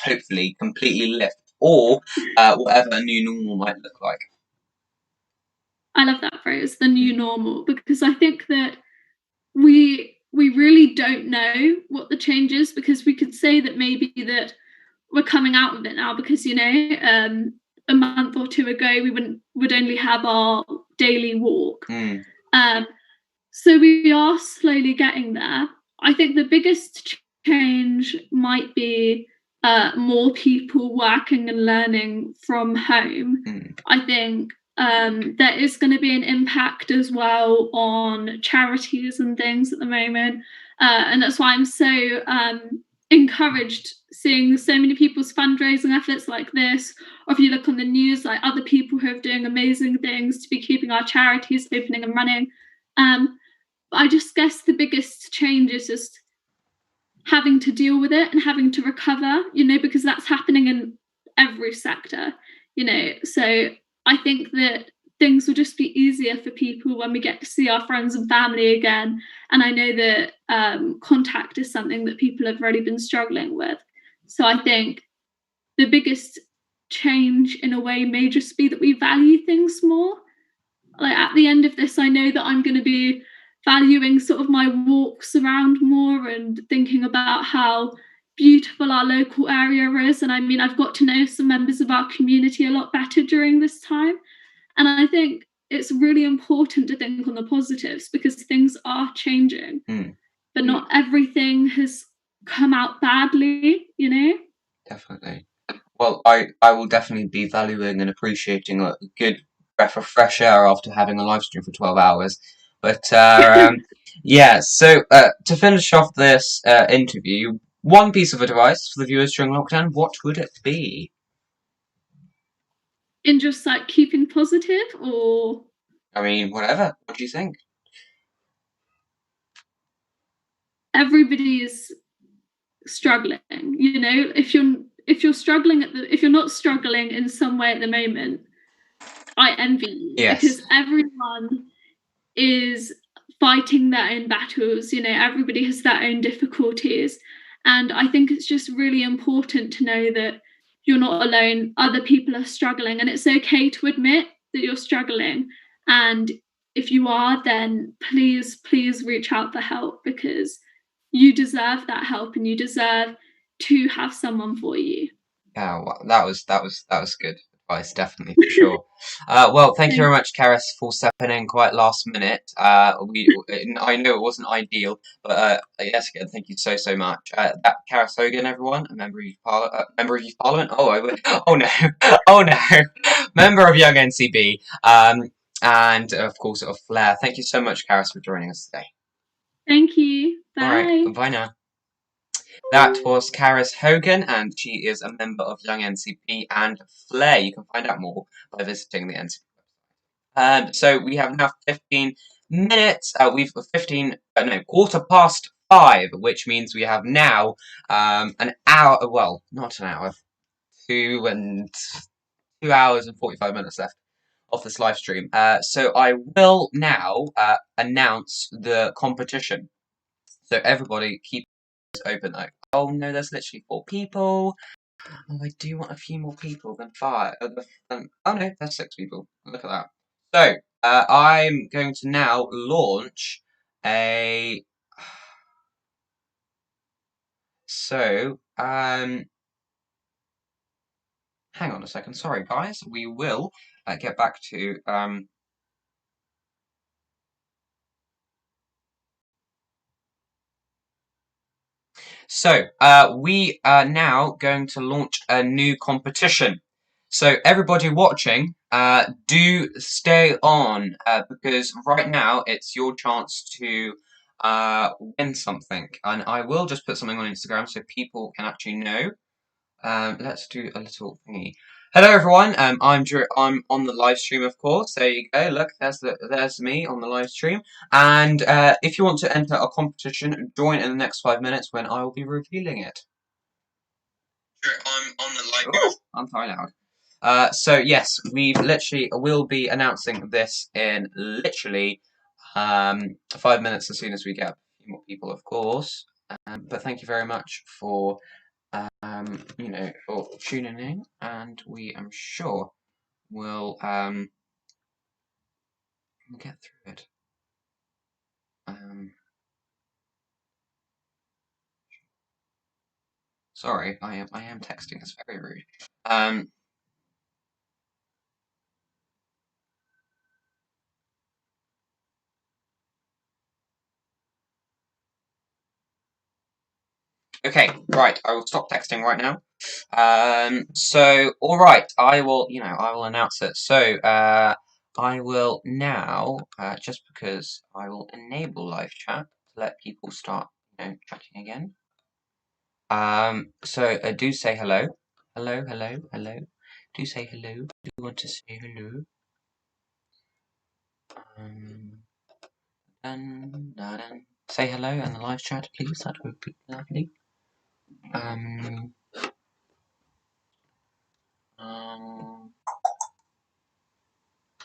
hopefully completely lift, or whatever a new normal might look like? I love that phrase, the new normal, because I think that we really don't know what the change is, because we could say that maybe that we're coming out of it now, because a month or two ago we would only have our daily walk. So we are slowly getting there. I think the biggest change might be more people working and learning from home. I think there is going to be an impact as well on charities and things at the moment. And that's why I'm so encouraged seeing so many people's fundraising efforts like this, or if you look on the news, like other people who are doing amazing things to be keeping our charities opening and running. But I just guess the biggest change is just having to deal with it and having to recover, because that's happening in every sector, So I think that things will just be easier for people when we get to see our friends and family again. And I know that contact is something that people have already been struggling with. So I think the biggest change in a way may just be that we value things more. Like at the end of this, I know that I'm going to be valuing sort of my walks around more and thinking about how beautiful our local area is. And I mean, I've got to know some members of our community a lot better during this time. And I think it's really important to think on the positives because things are changing, but not everything has come out badly, Definitely. Well, I will definitely be valuing and appreciating a good breath of fresh air after having a live stream for 12 hours. But yeah, so to finish off this interview, one piece of advice for the viewers during lockdown, what would it be? In just like keeping positive, or I mean, whatever. What do you think? Everybody is struggling, if you're struggling if you're not struggling in some way at the moment, I envy you. Yes. Because everyone is fighting their own battles, everybody has their own difficulties, and I think it's just really important to know that you're not alone. Other people are struggling, and it's okay to admit that you're struggling, and if you are, then please reach out for help, because you deserve that help and you deserve to have someone for you. Yeah, well, that was good advice, definitely, for sure. Well, thank you very much, Karis, for stepping in quite last minute. I know it wasn't ideal, but yes, again, thank you so much. That Karis Hogan, everyone, a member of Youth Parliament. Oh no, oh no, member of Young NCB. And of course of Flair. Thank you so much, Karis, for joining us today. Thank you. Bye. All right, bye now. That was Karis Hogan, and she is a member of Young NCP and Flair. You can find out more by visiting the NCP website. So we have now 15 minutes. We've got 5:15, which means we have now an hour. Well, not an hour, 2 hours and 45 minutes left of this live stream. So I will now announce the competition. So everybody keep open though. Oh no, there's literally 4 people. Oh, I do want a few more people than 5. Oh no, there's 6 people. Look at that. So I'm going to now launch a. So hang on a second. Sorry, guys. We will get back to So, we are now going to launch a new competition. So, everybody watching, do stay on, because right now it's your chance to win something. And I will just put something on Instagram so people can actually know. Let's do a little thingy. Hello everyone. I'm Drew. I'm on the live stream, of course. There you go. Look, there's me on the live stream. And if you want to enter a competition, join in the next 5 minutes when I will be revealing it. I'm on the live. Ooh, I'm very loud. So yes, we'll be announcing this in literally 5 minutes as soon as we get a few more people, of course. But thank you very much for. For tuning in, and we, I'm sure, will get through it. Sorry, I am texting. It's very rude. Okay, right. I will stop texting right now. So, all right. I will announce it. So, I will now, just because I will enable live chat to let people start, chatting again. So do say hello. Hello, hello, hello. Do say hello. Do you want to say hello? Dun, dun, dun. Say hello in the live chat, please. That would be lovely.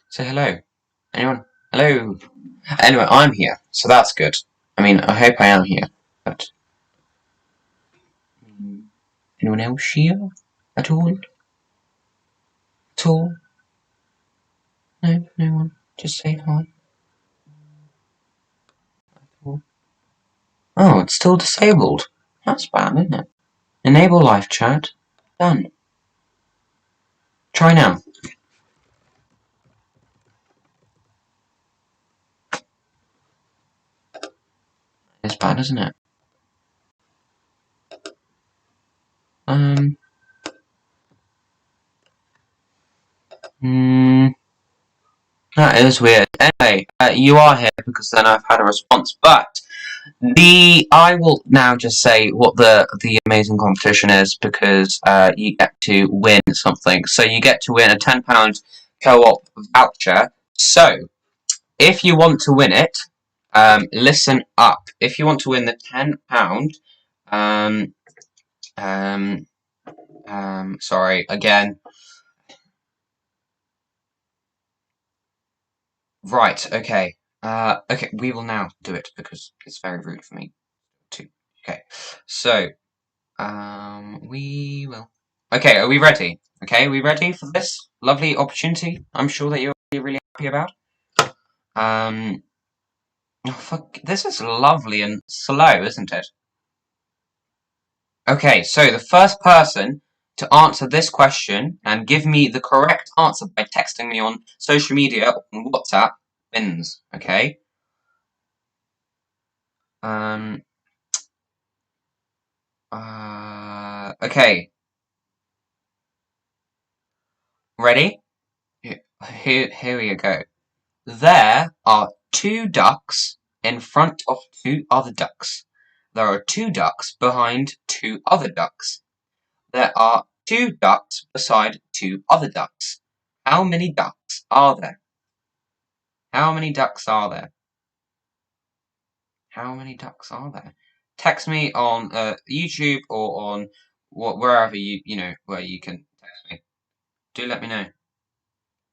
Say hello. Anyone? Hello. Anyway, I'm here, so that's good. I mean, I hope I am here, but anyone else here at all? At all? No, no one. Just say hi. Oh, it's still disabled. That's bad, isn't it? Enable live chat. Done. Try now. It's bad, isn't it? That is weird. Anyway, you are here because then I've had a response, but I will now just say what the amazing competition is because you get to win something. So you get to win a £10 co-op voucher. So if you want to win it, listen up. If you want to win the £10, sorry again. Right. Okay. Okay. We will now do it because it's very rude for me to. Okay. So. We will. Okay, are we ready? Okay, are we ready for this lovely opportunity? I'm sure that you're really happy about. Oh, fuck, this is lovely and slow, isn't it? Okay, so the first person to answer this question and give me the correct answer by texting me on social media on WhatsApp wins. Okay. Okay. Ready? Here we go. There are two ducks in front of two other ducks. There are two ducks behind two other ducks. There are two ducks beside two other ducks. How many ducks are there? How many ducks are there? How many ducks are there? Text me on YouTube or on wherever you know where you can text me. Do let me know.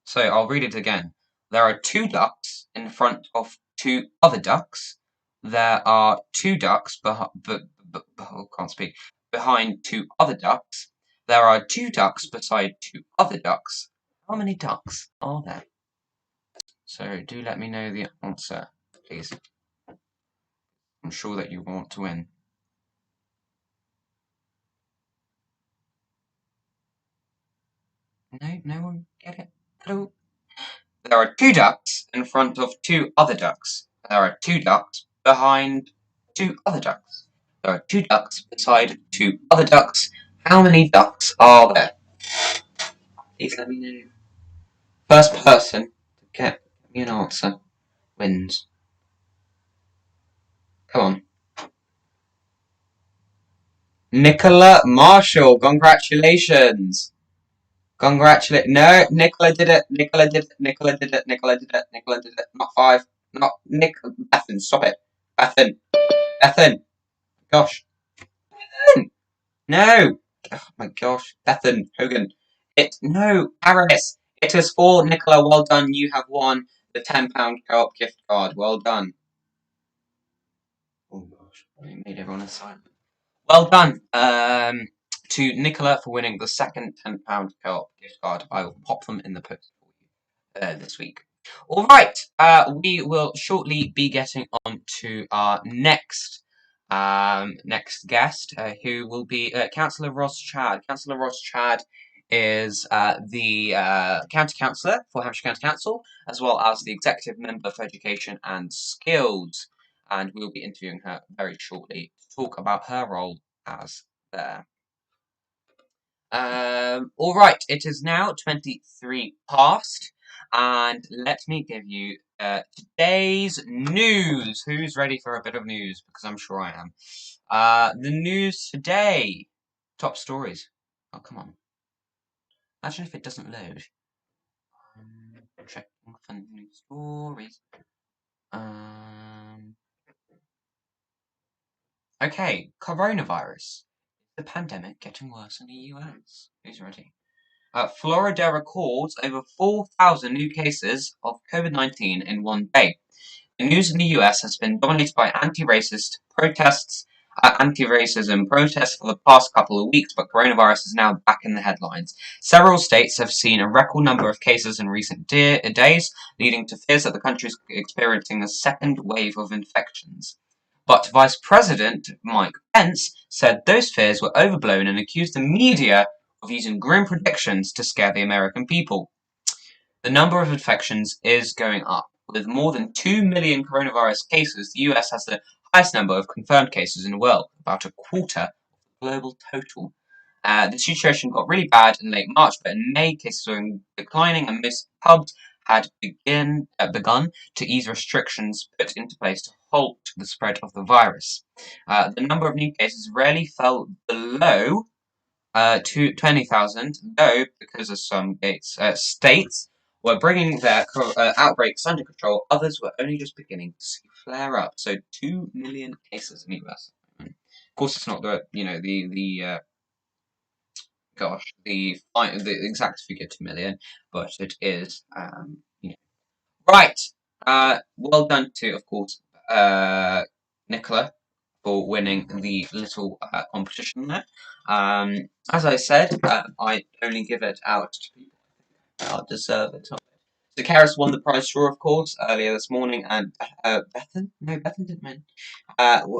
So I'll read it again. There are two ducks in front of two other ducks. There are two ducks can't speak. Behind two other ducks. There are two ducks beside two other ducks. How many ducks are there? So do let me know the answer, please. I'm sure that you want to win. No, no one get it? Hello? There are two ducks in front of two other ducks. There are two ducks behind two other ducks. There are two ducks beside two other ducks. How many ducks are there? Please let me know. First person to get me an answer wins. Come on. Nicola Marshall, congratulations. No, Nicola did it. Nicola did it. Nicola did it. Nicola did it. Nicola did it. Not five. Not Nick. Bethan, stop it. Bethan. Bethan. Gosh. Bethan. No. Oh my gosh. Bethan. Hogan. No. Paris. It is for Nicola. Well done. You have won the £10 co-op gift card. Well done. Oh gosh. I made everyone silent. Well done. To Nicola for winning the second £10 co-op gift card. I will pop them in the post for you this week. All right, we will shortly be getting on to our next guest, who will be Councillor Ross Chad. Councillor Ross Chad is the county councillor for Hampshire County Council, as well as the executive member for education and skills, and we'll be interviewing her very shortly to talk about her role as there. All right, it is now 23 past, and let me give you today's news. Who's ready for a bit of news? Because I'm sure I am. The news today. Top stories. Oh, come on. Imagine if it doesn't load. Checking for news stories. Okay, coronavirus. The pandemic getting worse in the US. Who's ready? Florida records over 4,000 new cases of COVID-19 in one day. The news in the US has been dominated by anti-racism protests for the past couple of weeks, but coronavirus is now back in the headlines. Several states have seen a record number of cases in recent days, leading to fears that the country is experiencing a second wave of infections. But Vice President Mike Pence said those fears were overblown and accused the media of using grim predictions to scare the American people. The number of infections is going up. With more than 2 million coronavirus cases, the US has the highest number of confirmed cases in the world, about a quarter of the global total. The situation got really bad in late March, but in May, cases were declining and most pubs had begun to ease restrictions put into place to halt the spread of the virus. The number of new cases rarely fell below 20,000, though, because of some states were bringing their outbreaks under control, others were only just beginning to see flare up. So 2 million cases in the US. Of course, it's not the exact figure 2 million, but it is right. Well done to, of course, Nicola for winning the little competition there. As I said, I only give it out to people that deserve it. So Karis won the prize draw, of course, earlier this morning, and Bethan didn't win.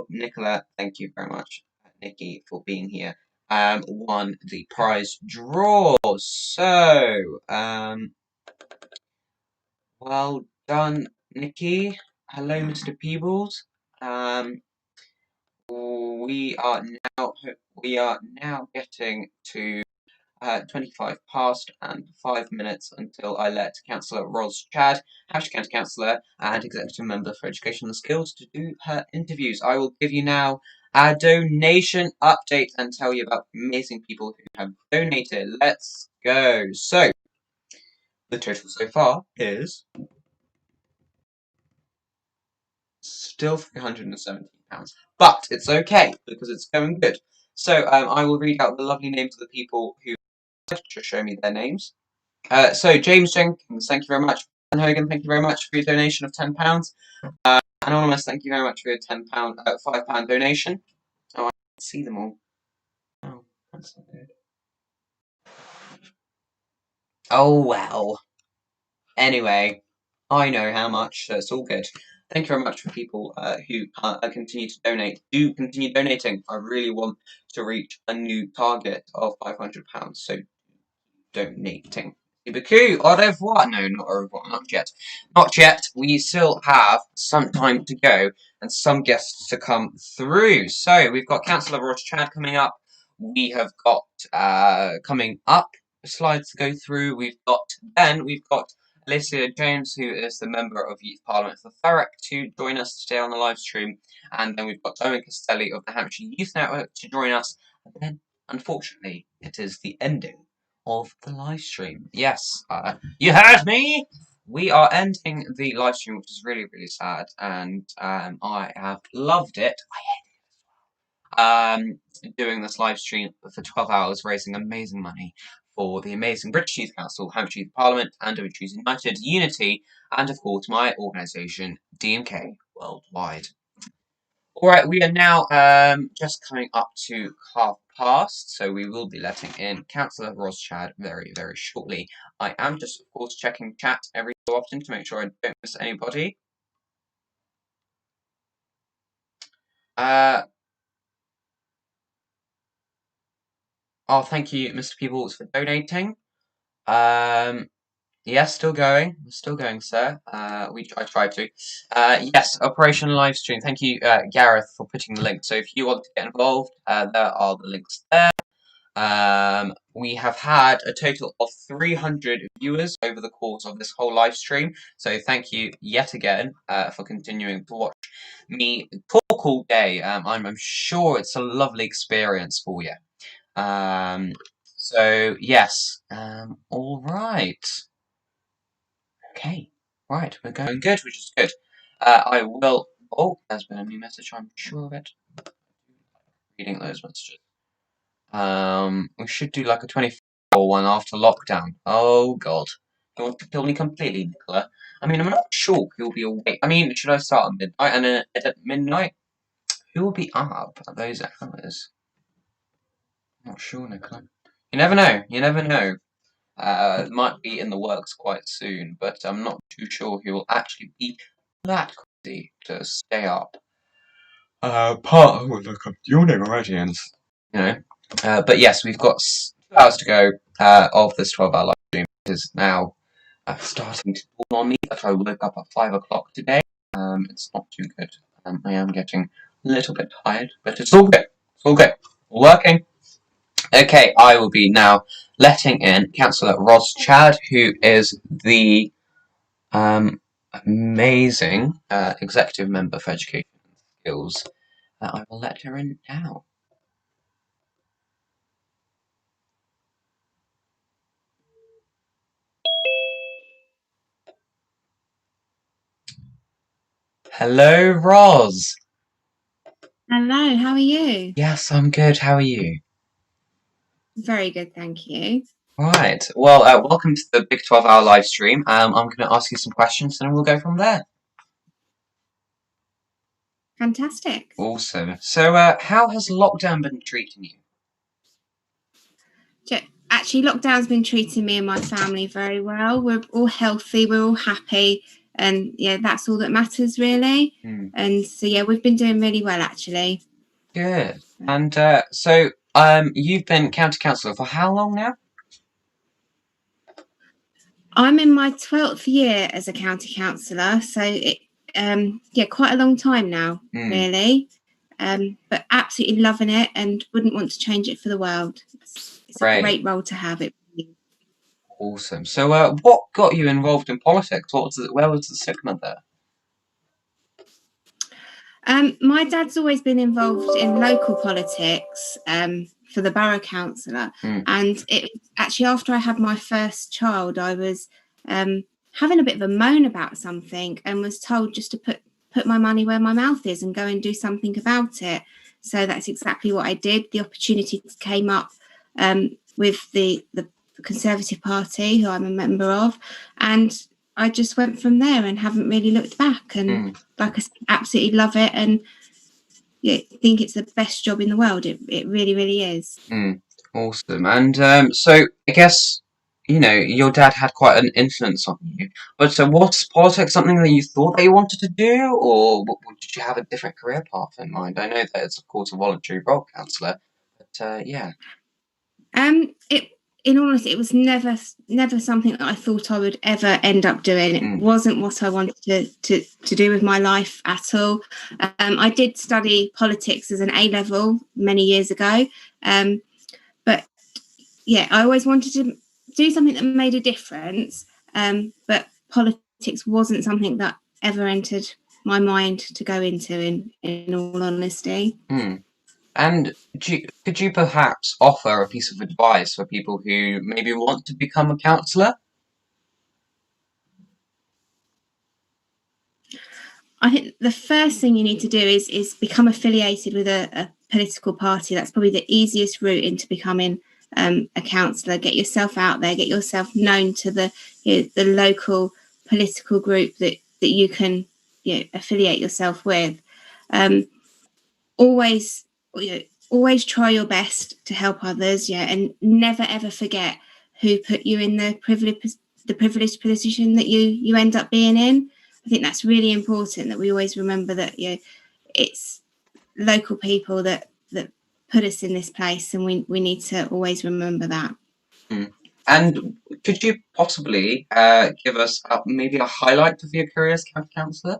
Nicola, thank you very much, Nikki, for being here. Won the prize draw. So, well done, Nikki. Hello, Mr. Peebles. We are now getting to 25 past and 5 minutes until I let Councillor Ros Chad, Hampshire County Councillor and Executive Member for Education and Skills, to do her interviews. I will give you now a donation update and tell you about amazing people who have donated. Let's go. So, the total so far is still £317. But it's okay, because it's going good. So, I will read out the lovely names of the people who to show me their names. So James Jenkins, thank you very much. And Hogan, thank you very much for your donation of £10. Anonymous, thank you very much for your £5 donation. Oh, I can't see them all. Oh, that's not good. Oh well. Anyway, I know how much, so it's all good. Thank you very much for people who continue to donate. Do continue donating. I really want to reach a new target of £500. So donating. Beaucoup, au revoir. No, not au revoir, not yet. Not yet. We still have some time to go and some guests to come through. So we've got Councillor Roger Chad coming up. We have got coming up slides to go through. We've got Alicia James, who is the Member of Youth Parliament for Thurrock, to join us today on the live stream. And then we've got Owen Castelli of the Hampshire Youth Network to join us. And then, unfortunately, it is the ending of the live stream. Yes, you heard me! We are ending the live stream, which is really, really sad, and I have loved it. I hate it. Doing this live stream for 12 hours, raising amazing money for the amazing British Youth Council, Hampshire Youth Parliament, and Overchoose United, Unity, and of course my organisation, DMK Worldwide. Alright, we are now just coming up to 12:30, so we will be letting in Councillor Ros Chad very, very shortly. I am just, of course, checking chat every so often to make sure I don't miss anybody. Oh, thank you, Mr. Peebles, for donating. Yes, still going, sir. I tried to. Yes, Operation Livestream. Thank you, Gareth, for putting the link. So if you want to get involved, there are the links there. We have had a total of 300 viewers over the course of this whole live stream. So thank you yet again for continuing to watch me talk all day. I'm sure it's a lovely experience for you. So yes. All right. Okay. Right. We're going good, which is good. I will. Oh, there's been a new message. I'm sure of it. Reading those messages. We should do like a 24 one after lockdown. Oh god. You want to kill me completely, Nicola? I mean, I'm not sure who'll be awake. I mean, should I start at midnight and then end at midnight? Who will be up at those hours? I'm not sure, Nicola. You never know. You never know. It might be in the works quite soon, but I'm not too sure who will actually be that crazy to stay up. Oh, look, I'm yawning already, and you know. But yes, we've got 2 hours to go of this 12-hour live stream. It is now starting to dawn on me that I woke up at 5 o'clock today. It's not too good. I am getting a little bit tired, but it's all good. It's all good. Working. Okay, I will be now letting in Councillor Ros Chad, who is the amazing executive member for education and skills. I will let her in now. Hello, Ros. Hello, how are you? Yes, I'm good. How are you? Very good, thank you. Right. Well, welcome to the Big 12-hour live stream. I'm going to ask you some questions and we'll go from there. Fantastic. Awesome. So, how has lockdown been treating you? Actually, lockdown's been treating me and my family very well. We're all healthy, we're all happy, and yeah, that's all that matters really. And so yeah, we've been doing really well actually. Good. And so, you've been county councillor for how long now? I'm in my 12th year as a county councillor, so it yeah, quite a long time now, really. But absolutely loving it and wouldn't want to change it for the world. It's a great role to have. It. Awesome. So, what got you involved in politics? Where was the stigma there? My dad's always been involved in local politics for the borough councillor, and it actually after I had my first child, I was having a bit of a moan about something and was told just to put my money where my mouth is and go and do something about it. So that's exactly what I did. The opportunity came up with the Conservative Party, who I'm a member of, and I just went from there and haven't really looked back. And like I said, absolutely love it, and yeah, think it's the best job in the world. It really, really is. Awesome. And so I guess your dad had quite an influence on you. But so was politics something that you thought that you wanted to do, or did you have a different career path in mind? I know that it's of course a voluntary role, councillor, but yeah. In all honesty, it was never something that I thought I would ever end up doing. It wasn't what I wanted to do with my life at all. I did study politics as an A-level many years ago, but yeah, I always wanted to do something that made a difference. But politics wasn't something that ever entered my mind to go into. In all honesty. And could you perhaps offer a piece of advice for people who maybe want to become a councillor? I think the first thing you need to do is become affiliated with a political party. That's probably the easiest route into becoming a councillor. Get yourself out there, get yourself known to the local political group that you can affiliate yourself with. Always try your best to help others, and never ever forget who put you in the privileged position that you end up being in. I think that's really important, that we always remember that it's local people that put us in this place, and we need to always remember that. And could you possibly give us maybe a highlight of your career as county councillor?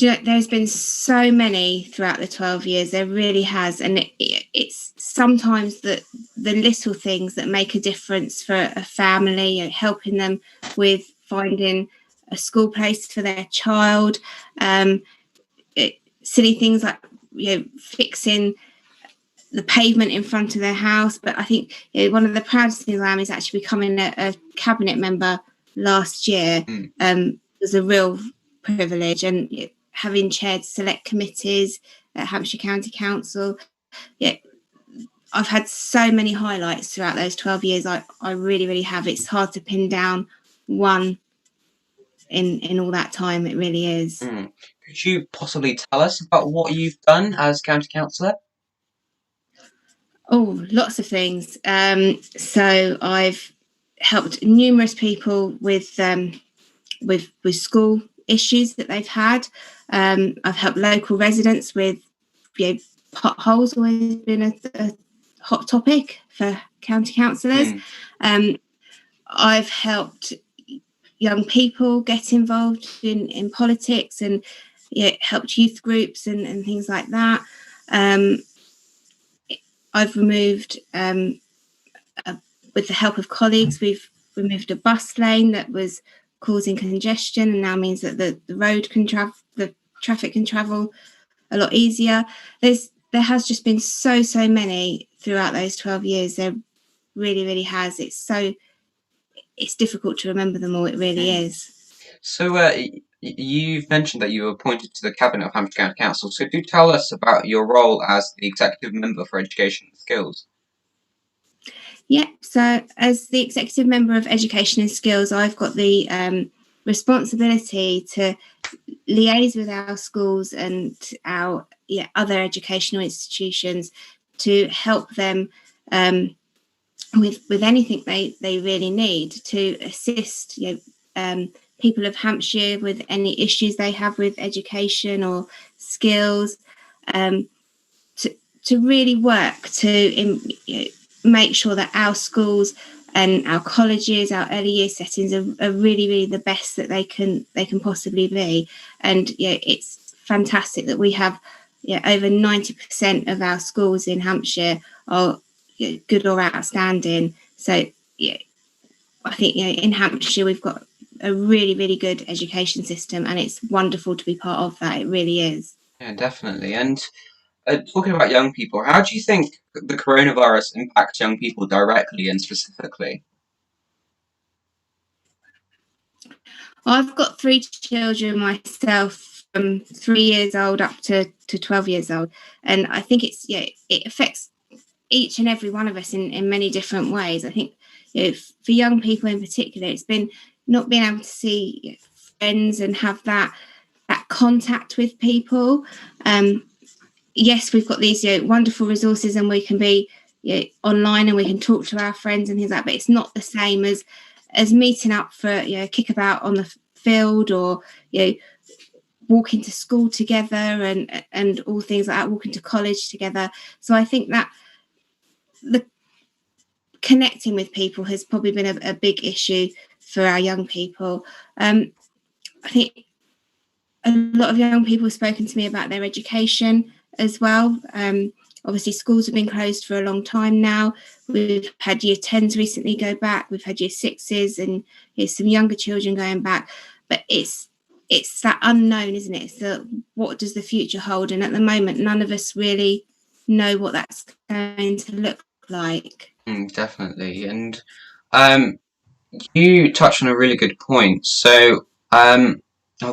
There's been so many throughout the 12 years. There really has, and it's sometimes the little things that make a difference for a family, helping them with finding a school place for their child. Silly things like fixing the pavement in front of their house. But I think one of the proudest things I am is actually becoming a cabinet member last year. Was a real privilege, and having chaired select committees at Hampshire County Council, I've had so many highlights throughout those 12 years. I really, really have. It's hard to pin down one in all that time. It really is. Could you possibly tell us about what you've done as county councillor? Oh, lots of things. So I've helped numerous people with school issues that they've had. I've helped local residents with potholes, always been a hot topic for county councillors. I've helped young people get involved in politics, and helped youth groups and things like that. I've removed, with the help of colleagues, we've removed a bus lane that was causing congestion, and now means that the traffic can travel a lot easier. There has just been so many throughout those 12 years. There really, really has. It's difficult to remember them all. It really is. So you've mentioned that you were appointed to the cabinet of Hampshire County Council. So do tell us about your role as the executive member for Education and Skills. Yeah, so as the executive member of Education and Skills, I've got the responsibility to liaise with our schools and our other educational institutions to help them with anything they really need, to assist people of Hampshire with any issues they have with education or skills, to really work to make sure that our schools and our colleges, our early year settings are really, really the best that they can possibly be. And it's fantastic that we have over 90% of our schools in Hampshire are good or outstanding. So I think in Hampshire we've got a really, really good education system, and it's wonderful to be part of that. It really is. Yeah, definitely. And talking about young people, how do you think the coronavirus impacts young people directly and specifically? I've got 3 children myself, from 3 years old up to 12 years old, and I think it affects each and every one of us in many different ways. I think for young people in particular, it's been not being able to see friends and have that contact with people. Yes, we've got these wonderful resources, and we can be online and we can talk to our friends and things like that, but it's not the same as meeting up for a kickabout on the field, or walking to school together and all things like that, walking to college together. So I think that the connecting with people has probably been a big issue for our young people. I think a lot of young people have spoken to me about their education as well. Obviously, schools have been closed for a long time now. We've had year 10s recently go back. We've had year 6s, and some younger children going back. But it's that unknown, isn't it? So what does the future hold? And at the moment, none of us really know what that's going to look like. Definitely. And you touched on a really good point. So, oh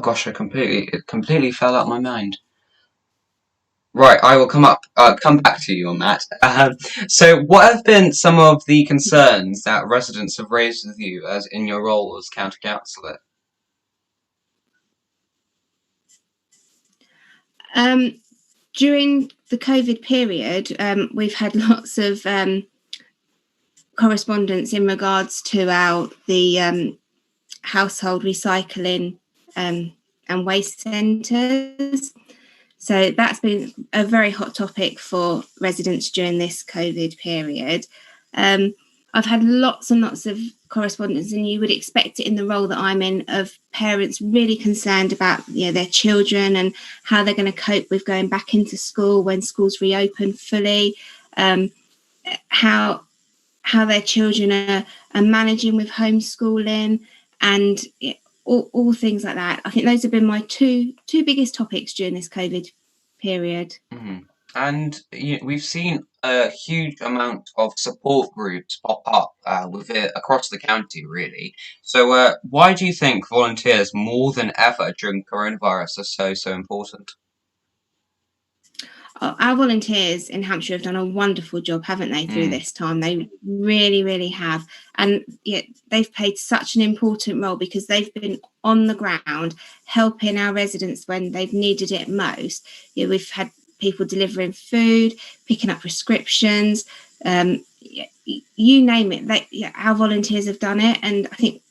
gosh, it completely fell out of my mind. Right, I will come back to you on that. So what have been some of the concerns that residents have raised with you as in your role as county councillor? During the COVID period, we've had lots of correspondence in regards to the household recycling and waste centres. So that's been a very hot topic for residents during this COVID period. I've had lots and lots of correspondence, and you would expect it in the role that I'm in, of parents really concerned about their children and how they're going to cope with going back into school when schools reopen fully, how their children are managing with homeschooling, and all things like that. I think those have been my two biggest topics during this COVID period. Mm-hmm. And we've seen a huge amount of support groups pop up with it across the county, really. So why do you think volunteers more than ever during coronavirus are so important? Our volunteers in Hampshire have done a wonderful job, haven't they, through this time? They really, really have. And they've played such an important role because they've been on the ground helping our residents when they've needed it most. We've had people delivering food, picking up prescriptions, you name it. Our volunteers have done it, and I think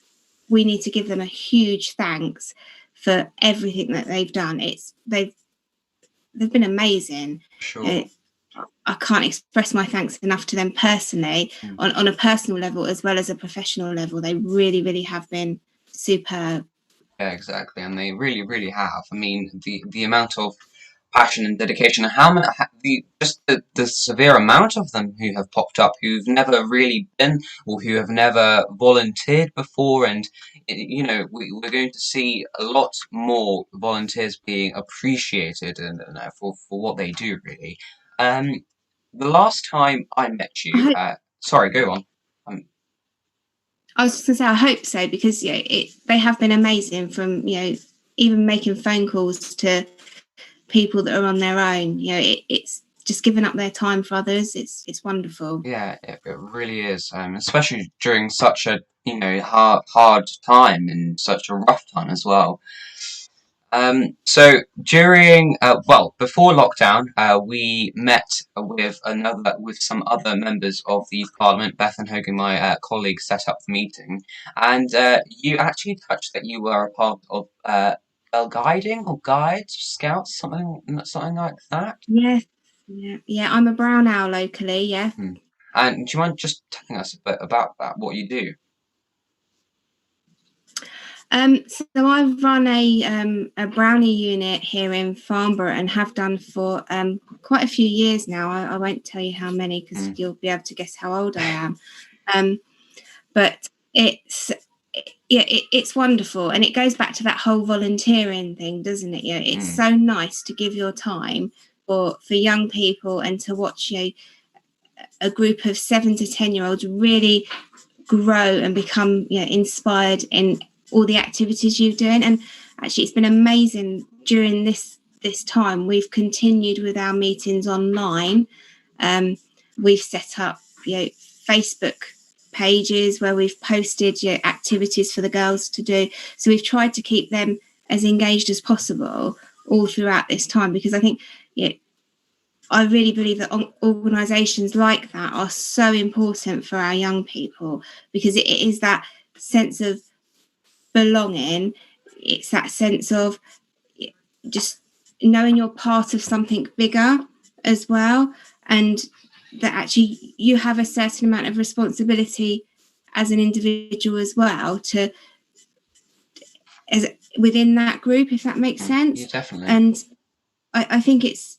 we need to give them a huge thanks for everything that they've done. They've been amazing. Sure. I can't express my thanks enough to them personally, on a personal level as well as a professional level. They really, really have been superb. Yeah, exactly, and they really, really have. I mean, the amount of passion and dedication, and how many, the severe amount of them who have popped up, who've never really been, or who have never volunteered before, and we're going to see a lot more volunteers being appreciated and for what they do, really. The last time I met you, sorry, go on. I was just going to say, I hope so, because they have been amazing, from even making phone calls to people that are on their own. It's just giving up their time for others. It's wonderful. Yeah, it really is, especially during such a hard time and such a rough time as well. So during before lockdown, we met with some other members of the Youth Parliament. Beth and Hogan, my colleagues, set up the meeting, and you actually touched that you were a part of Girl Guiding or Guides, Scouts, something like that. Yes, yeah. I'm a brown owl locally. Yeah. And do you mind just telling us a bit about that? What you do? So I run a brownie unit here in Farnborough, and have done for quite a few years now. I won't tell you how many, because you'll be able to guess how old I am. But it's wonderful, and it goes back to that whole volunteering thing, doesn't it? It's so nice to give your time for young people, and to watch a group of 7 to 10-year-olds really grow and become inspired in all the activities you're doing. And actually, it's been amazing during this time. We've continued with our meetings online. We've set up Facebook pages where we've posted activities for the girls to do. So we've tried to keep them as engaged as possible all throughout this time, because I think I really believe that organisations like that are so important for our young people, because it is that sense of belonging. It's that sense of just knowing you're part of something bigger as well, and that actually you have a certain amount of responsibility as an individual as well, as within that group, if that makes sense. Yeah, definitely. And I think it's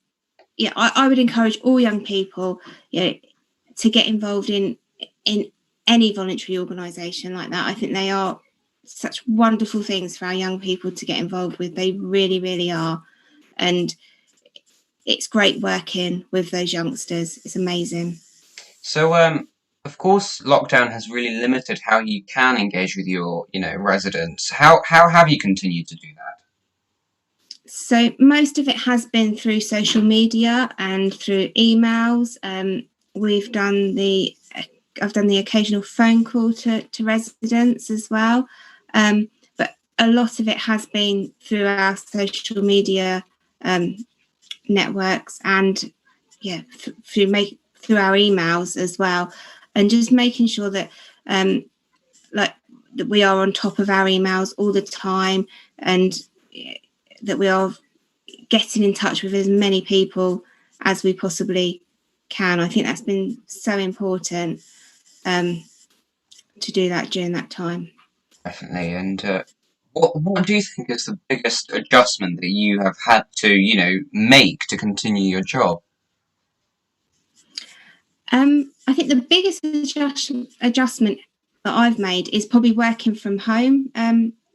I would encourage all young people to get involved in any voluntary organisation like that. I think they are such wonderful things for our young people to get involved with. They really, really are. And it's great working with those youngsters. It's amazing. So, of course, lockdown has really limited how you can engage with your, residents. How have you continued to do that? So most of it has been through social media and through emails. I've done the occasional phone call to residents as well. But a lot of it has been through our social media networks, and through our emails as well, and just making sure that that we are on top of our emails all the time, and that we are getting in touch with as many people as we possibly can. I think that's been so important. do that during that time. Definitely. And what do you think is the biggest adjustment that you have had to, make to continue your job? I think the biggest adjustment that I've made is probably working from home.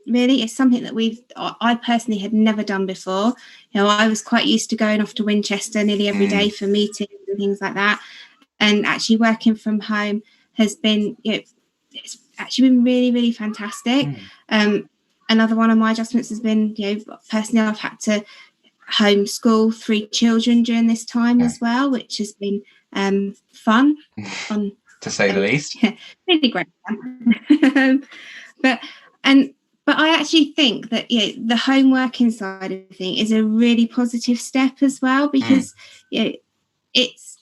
Really, it's something that I personally had never done before. I was quite used to going off to Winchester nearly every day for meetings and things like that. And actually working from home has been, it's actually been really, really fantastic. Another one of my adjustments has been, personally, I've had to homeschool 3 children during this time as well, which has been fun, to say the least. Really great. But I actually think that the home working side of the thing is a really positive step as well, because it's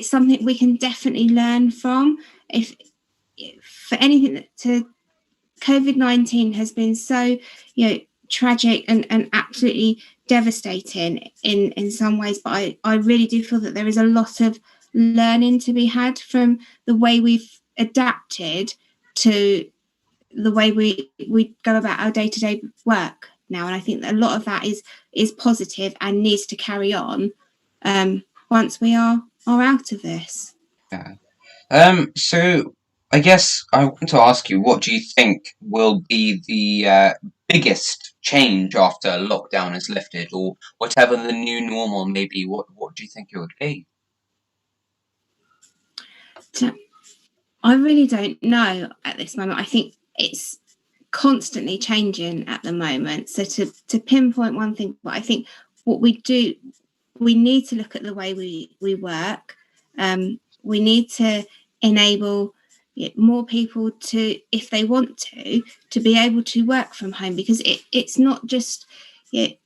something we can definitely learn from. If for anything to COVID-19 has been so tragic and absolutely devastating in some ways, but I really do feel that there is a lot of learning to be had from the way we've adapted to the way we go about our day-to-day work now. And I think that a lot of that is positive and needs to carry on once we are out of this. So I guess I want to ask you, what do you think will be the biggest change after lockdown is lifted, or whatever the new normal may be? What do you think it would be? I really don't know at this moment. I think it's constantly changing at the moment. So to pinpoint one thing, but I think what we need to look at the way we work. We need to enable more people to, if they want to be able to work from home, because it's not just it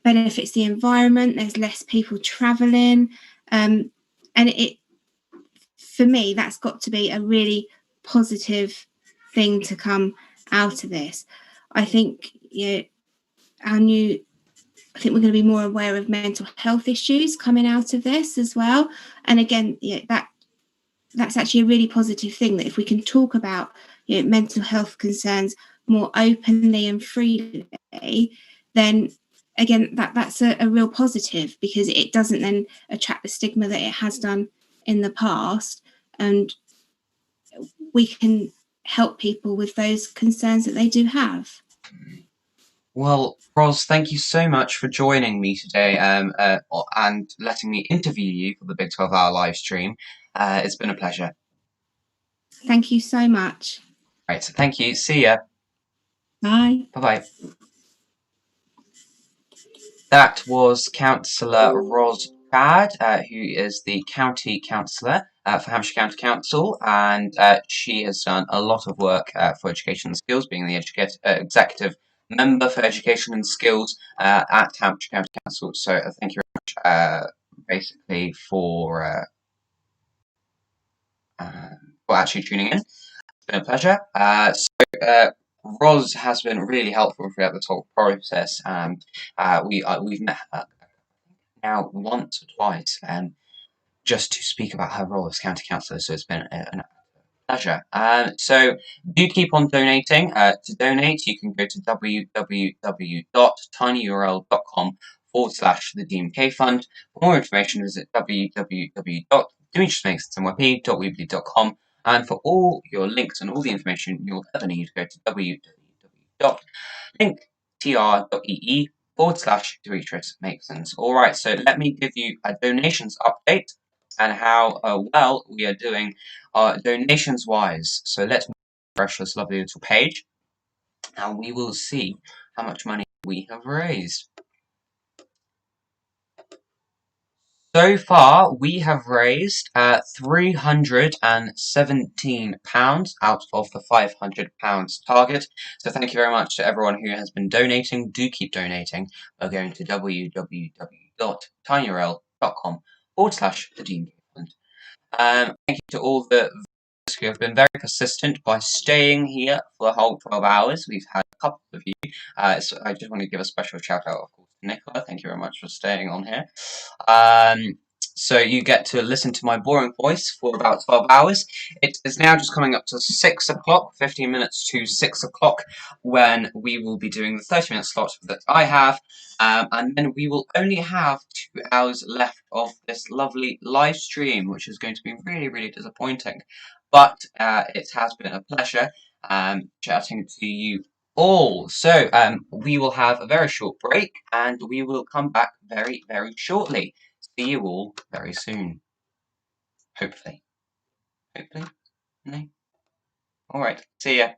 benefits the environment. There's less people traveling, and it, for me, that's got to be a really positive thing to come out of this. I think I think we're going to be more aware of mental health issues coming out of this as well. And again, that's actually a really positive thing, that if we can talk about mental health concerns more openly and freely, then again that's a real positive, because it doesn't then attract the stigma that it has done in the past, and we can help people with those concerns that they do have. Well, Ros, thank you so much for joining me today and letting me interview you for the Big 12-hour live stream. It's been a pleasure. Thank you so much. Right, so thank you. See ya. Bye. Bye-bye. That was Councillor Ros Chad, who is the County Councillor for Hampshire County Council, and she has done a lot of work for Education and Skills, being the executive member for Education and Skills at Hampshire County Council. So thank you very much, basically, for actually tuning in. It's been a pleasure. Ros has been really helpful throughout the whole process. We've met her now once or twice, just to speak about her role as county councillor. So it's been a pleasure. So do keep on donating. To donate, you can go to www.tinyurl.com/the DMK Fund. For more information, visit www.demetriusmasonsnyp.weebly.com. And for all your links and all the information you'll ever need, go to www.linktr.ee/Demetrius Masons. Alright, so let me give you a donations update and how well we are doing donations wise. So let's refresh this lovely little page and we will see how much money we have raised. So far, we have raised £317 out of the £500 target. So thank you very much to everyone who has been donating. Do keep donating by going to www.tinyurl.com/the DMK Fund. Thank you to all the viewers who have been very persistent by staying here for the whole 12 hours. We've had a couple of you. So I just want to give a special shout out, of course, to Nicola. Thank you very much for staying on here. So you get to listen to my boring voice for about 12 hours. It is now just coming up to 6 o'clock, 15 minutes to 6 o'clock, when we will be doing the 30-minute slot that I have. And then we will only have 2 hours left of this lovely live stream, which is going to be really, really disappointing. But it has been a pleasure chatting to you all. So we will have a very short break, and we will come back very, very shortly. See you all very soon. Hopefully. Hopefully? No? Alright, see ya.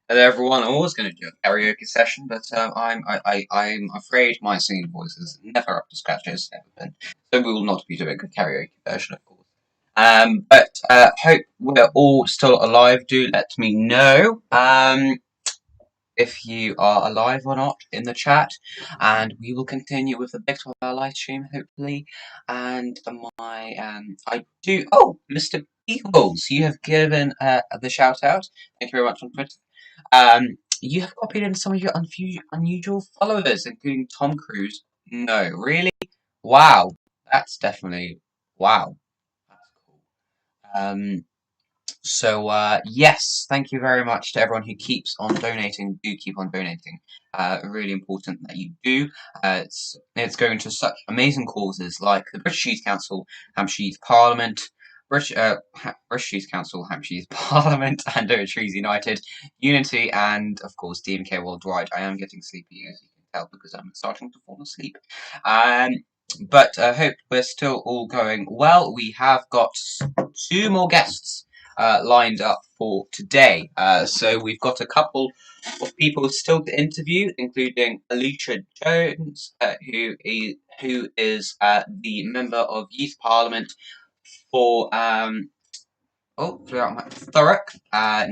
Hello everyone, I was going to do a karaoke session, but I'm afraid my singing voice is never up to scratch, it's never been. So we will not be doing a karaoke version, of course. But hope we're all still alive. Do let me know if you are alive or not in the chat, and we will continue with the next of our live stream, hopefully. And I do. Oh, Mr. Eagles, you have given the shout out. Thank you very much on Twitter. You have copied in some of your unusual followers, including Tom Cruise. No, really? Wow, that's definitely wow. That's cool. So yes, thank you very much to everyone who keeps on donating. Do keep on donating. Really important that you do. It's going to such amazing causes like the British Youth Council, Hampshire Youth Parliament, British Youth Council, Hampshire Youth Parliament, and Trees United, Unity, and of course DMK Worldwide. I am getting sleepy, as you can tell, because I'm starting to fall asleep. But I hope we're still all going well. We have got 2 more guests lined up for today. So we've got a couple of people still to interview, including Alicia Jones, who is the member of Youth Parliament for throughout Thurrock,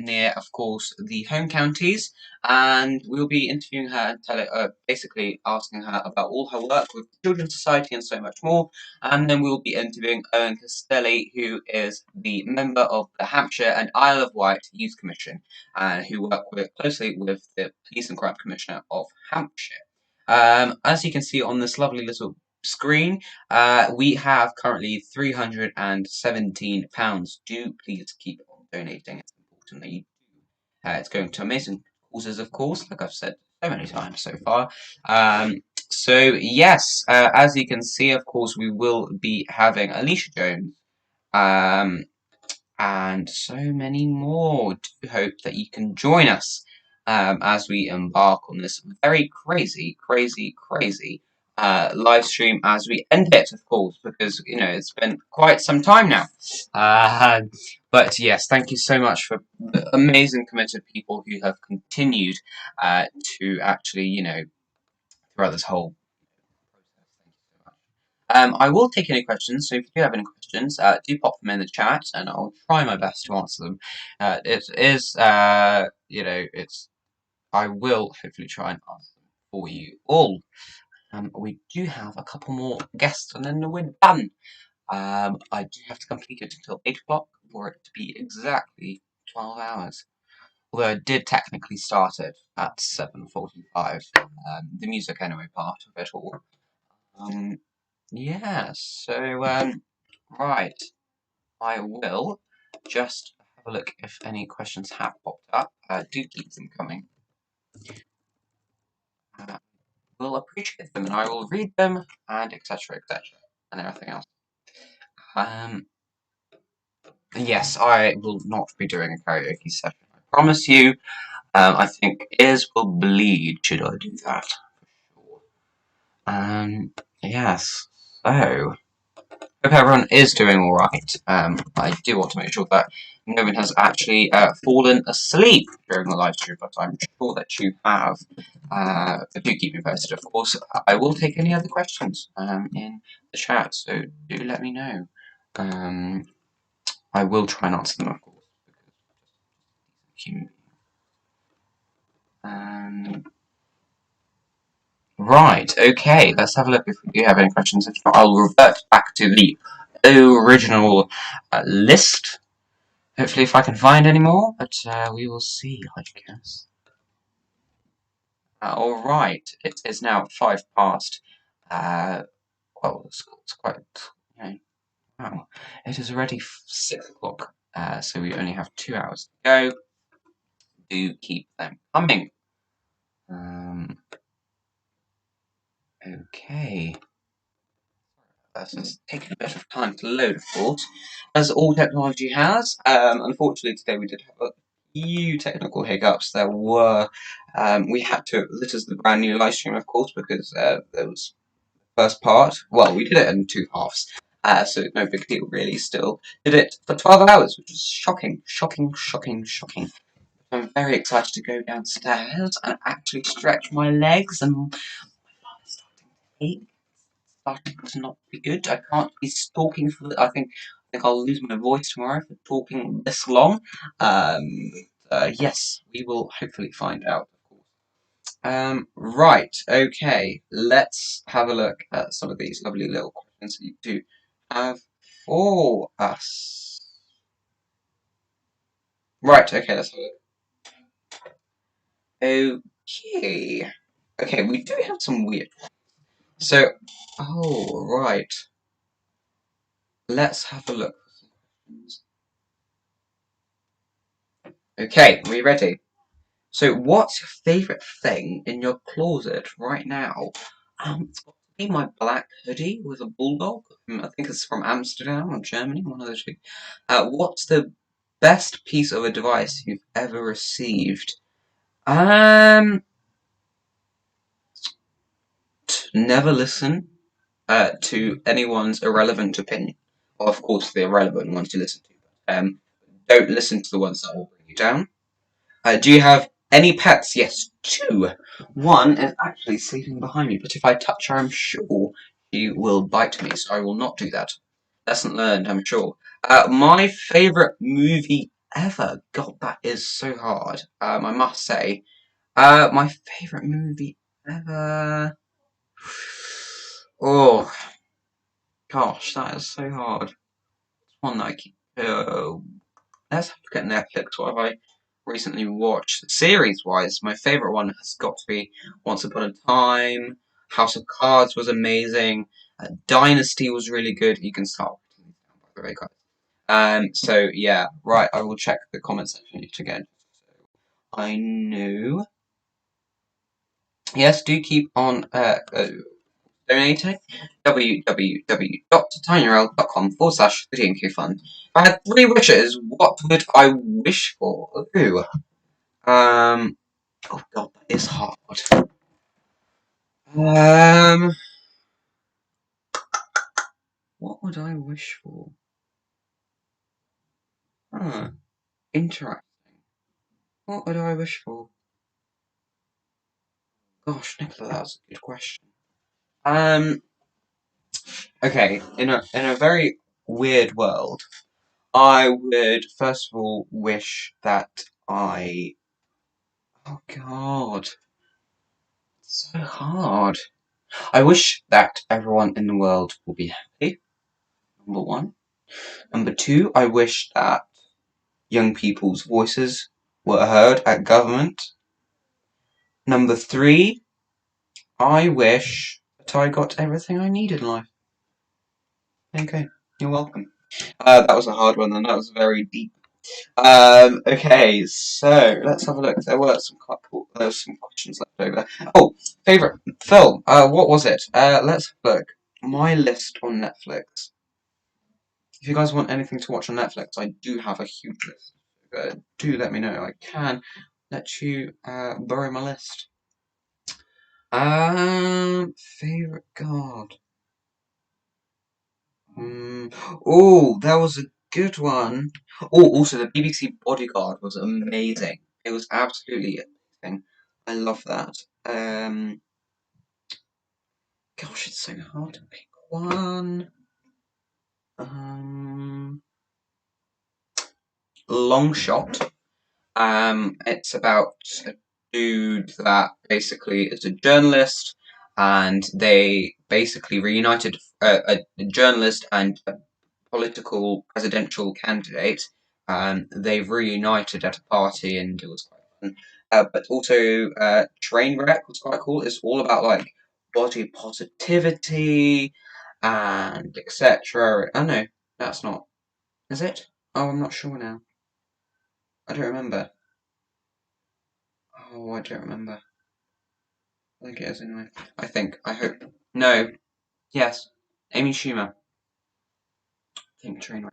near, of course, the home counties, and we'll be interviewing her and basically asking her about all her work with Children's Society and so much more. And then we'll be interviewing Owen Castelli, who is the member of the Hampshire and Isle of Wight Youth Commission, and who work closely with the Police and Crime Commissioner of Hampshire. As you can see on this lovely little screen, we have currently £317. Do please keep on donating. It's important that you do. It's going to amazing causes, of course, like I've said so many times so far. So yes, as you can see, of course, we will be having Alicia Jones, and so many more. Do hope that you can join us as we embark on this very crazy live stream as we end it, of course, because it's been quite some time now. But yes, thank you so much for the amazing committed people who have continued to actually throughout this whole process. I will take any questions, so if you do have any questions, do pop them in the chat, and I'll try my best to answer them. I will hopefully try and answer them for you all. We do have a couple more guests, and then we're done. I do have to complete it until 8 o'clock for it to be exactly 12 hours. Although I did technically start it at 7:45. The music anyway part of it all. Yeah, so, right. I will just have a look if any questions have popped up. Do keep them coming. Will appreciate them, and I will read them, and etc., and everything else. Yes, I will not be doing a karaoke session, I promise you. I think ears will bleed should I do that, for sure. Yes, so, hope everyone is doing alright. I do want to make sure that no one has actually fallen asleep during the live stream, but I'm sure that you have. Do keep me posted, of course. I will take any other questions in the chat, so do let me know. I will try and answer them, of course, right, okay, let's have a look if we do have any questions. If not, I'll revert back to the original list. Hopefully if I can find any more, but we will see, I guess. Alright, it is now 5 past. Well, it's quite, wow. It is already 6 o'clock, so we only have 2 hours to go. Do keep them coming. Okay. That's just taking a bit of time to load, of course, as all technology has. Unfortunately, today we did have a few technical hiccups. There were, this is the brand new live stream, of course, because there was the first part. Well, we did it in 2 halves, so no big deal, really. Still did it for 12 hours, which is shocking. I'm very excited to go downstairs and actually stretch my legs, and my butt is starting to ache. Starting to not be good. I can't be talking for. I think I'll lose my voice tomorrow for talking this long. Yes, we will hopefully find out, of course. Right. Okay. Let's have a look at some of these lovely little questions that you do have for us. Right. Okay. Let's have a look. Okay. Okay. We do have some weird ones. So, right. Let's have a look. Okay, are we ready? So, what's your favourite thing in your closet right now? It's got to be my black hoodie with a bulldog. I think it's from Amsterdam or Germany, one of the two. What's the best piece of advice you've ever received? Never listen to anyone's irrelevant opinion. Well, of course, the irrelevant ones to listen to. Don't listen to the ones that will bring you down. Do you have any pets? Yes, 2. One is actually sleeping behind me, but if I touch her, I'm sure she will bite me, so I will not do that. Lesson learned, I'm sure. My favourite movie ever. God, that is so hard. I must say. My favourite movie ever. Oh, gosh, that is so hard. It's one that I keep. Let's have a look at Netflix. What have I recently watched? Series-wise, my favourite one has got to be Once Upon a Time. House of Cards was amazing. Dynasty was really good. You can start writing these down, by the way, guys. So yeah, right. I will check the comment section again. I know. Yes, do keep on donating. www.tinyurl.com/the If I had 3 wishes, what would I wish for? Ooh. Oh god, that is hard. What would I wish for? Interesting. What would I wish for? Gosh, Nicola, that's a good question. Okay, in a very weird world, I would first of all wish that I. Oh god, it's so hard. I wish that everyone in the world will be happy. Number 1. Number 2, I wish that young people's voices were heard at government. Number 3, I wish that I got everything I need in life. Okay, you're welcome. That was a hard one, and that was very deep. Okay, so let's have a look. There were some questions left over. Oh, favorite film. What was it? Let's have a look. My list on Netflix. If you guys want anything to watch on Netflix, I do have a huge list. Do let me know. I can let you borrow my list. Favorite God. Oh, that was a good one. Oh, also the BBC Bodyguard was amazing. It was absolutely amazing. I love that. Gosh, it's so hard to pick one. Long Shot. It's about a dude that basically is a journalist, and they basically reunited a journalist and a political presidential candidate. They've reunited at a party, and it was quite fun. But also, Trainwreck was quite cool. It's all about like body positivity and etc. Oh no, that's not. Is it? Oh, I'm not sure now. I don't remember. Oh, I don't remember. I think it is anyway. I think. I hope. No. Yes. Amy Schumer. I think Trainwreck.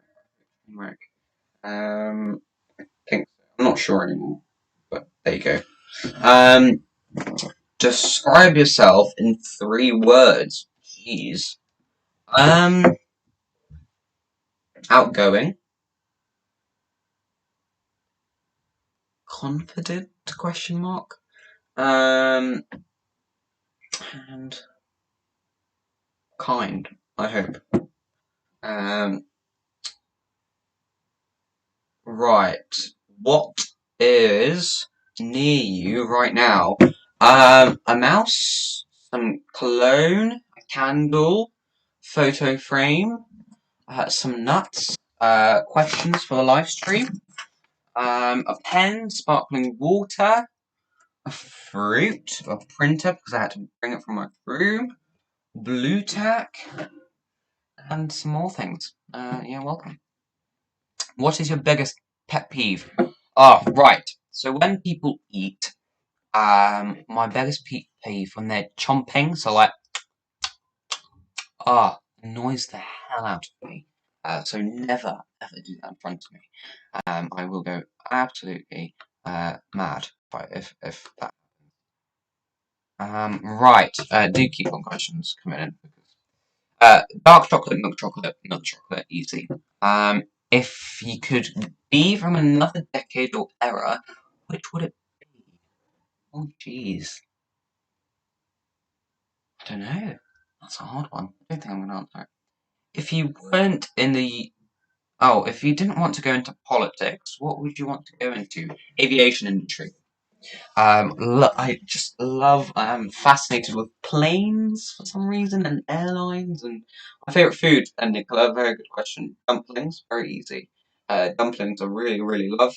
I think so. I'm not sure anymore. But there you go. Describe yourself in 3 words. Jeez. Outgoing. Confident? Question mark. And kind. I hope. Right. What is near you right now? A mouse, some cologne, a candle, photo frame, some nuts, questions for the live stream, a pen, sparkling water, a fruit, a printer because I had to bring it from my room, blue tack, and some more things. Yeah, welcome. What is your biggest pet peeve? Oh, right. So when people eat, my biggest pet peeve when they're chomping, so like, annoys the hell out of me. So never ever do that in front of me. I will go absolutely mad if that. Right. Do keep on questions coming in. Dark chocolate, milk chocolate, easy. If you could be from another decade or era, which would it be? Oh, jeez. I don't know. That's a hard one. I don't think I'm going to answer it. If you weren't in the Oh, if you didn't want to go into politics, what would you want to go into? Aviation industry. I just love. I'm fascinated with planes for some reason and airlines. And my favorite food. And Nicola, very good question. Dumplings, very easy. Dumplings I really, really love.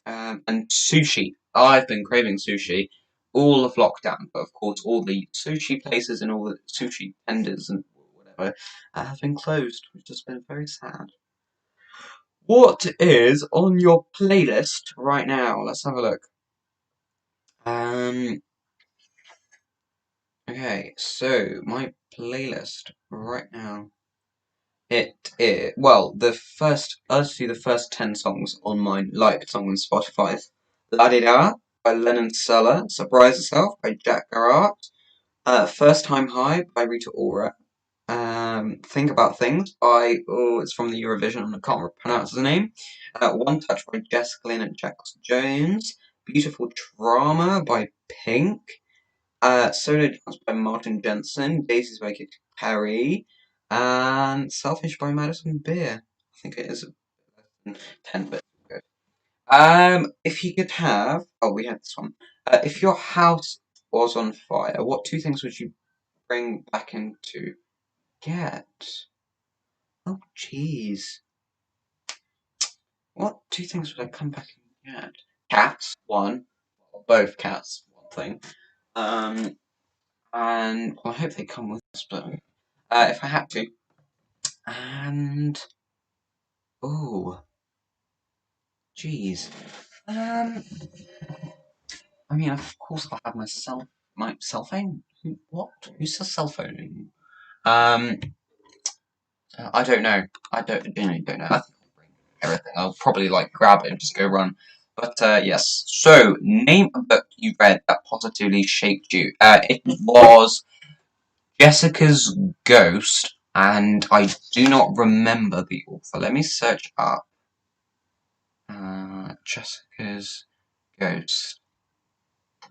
And sushi. I've been craving sushi all of lockdown, but of course, all the sushi places and all the sushi vendors and whatever have been closed, which has been very sad. What is on your playlist right now? Let's have a look. Okay, so my playlist right now. Let's do the first 10 songs on my liked song on Spotify. La Di Da by Lennon Sulla, Surprise Yourself by Jack Garrett, First Time High by Rita Ora, Think About Things by, it's from the Eurovision and I can't pronounce the name, One Touch by Jessica Lynn and Jack Jones, Beautiful Drama by Pink, Solo Dance by Martin Jensen, Daisies by Katy Perry, and Selfish by Madison Beer. I think it is 10, but good. If you could have, we had this one. If your house was on fire, what two things would you bring back into get? Oh, jeez. What two things would I come back and get? Cats, one. Well, both cats, one thing. And well, I hope they come with us, but if I had to. And oh, jeez. I mean, of course, I'll have my cell phone. What? Who says cell phone anymore? I don't know. I genuinely don't know. I think I'll bring everything. I'll probably like grab it and just go run. But yes. So, name a book you read that positively shaped you. It was Jessica's Ghost, and I do not remember the author. Let me search up Jessica's Ghost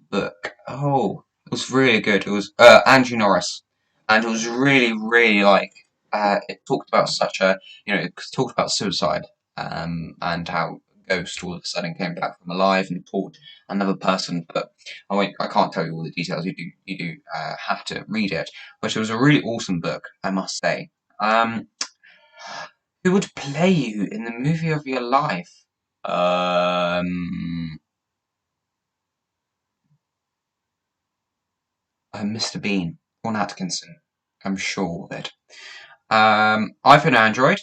book. Oh, it was really good. It was Andrew Norris, and it was really, really like it talked about it talked about suicide, and how Ghost all of a sudden came back from alive and taught another person. But I can't tell you all the details. You do have to read it. But it was a really awesome book, I must say. Who would play you in the movie of your life? Mr. Bean, Ron Atkinson. I'm sure of it. iPhone, Android.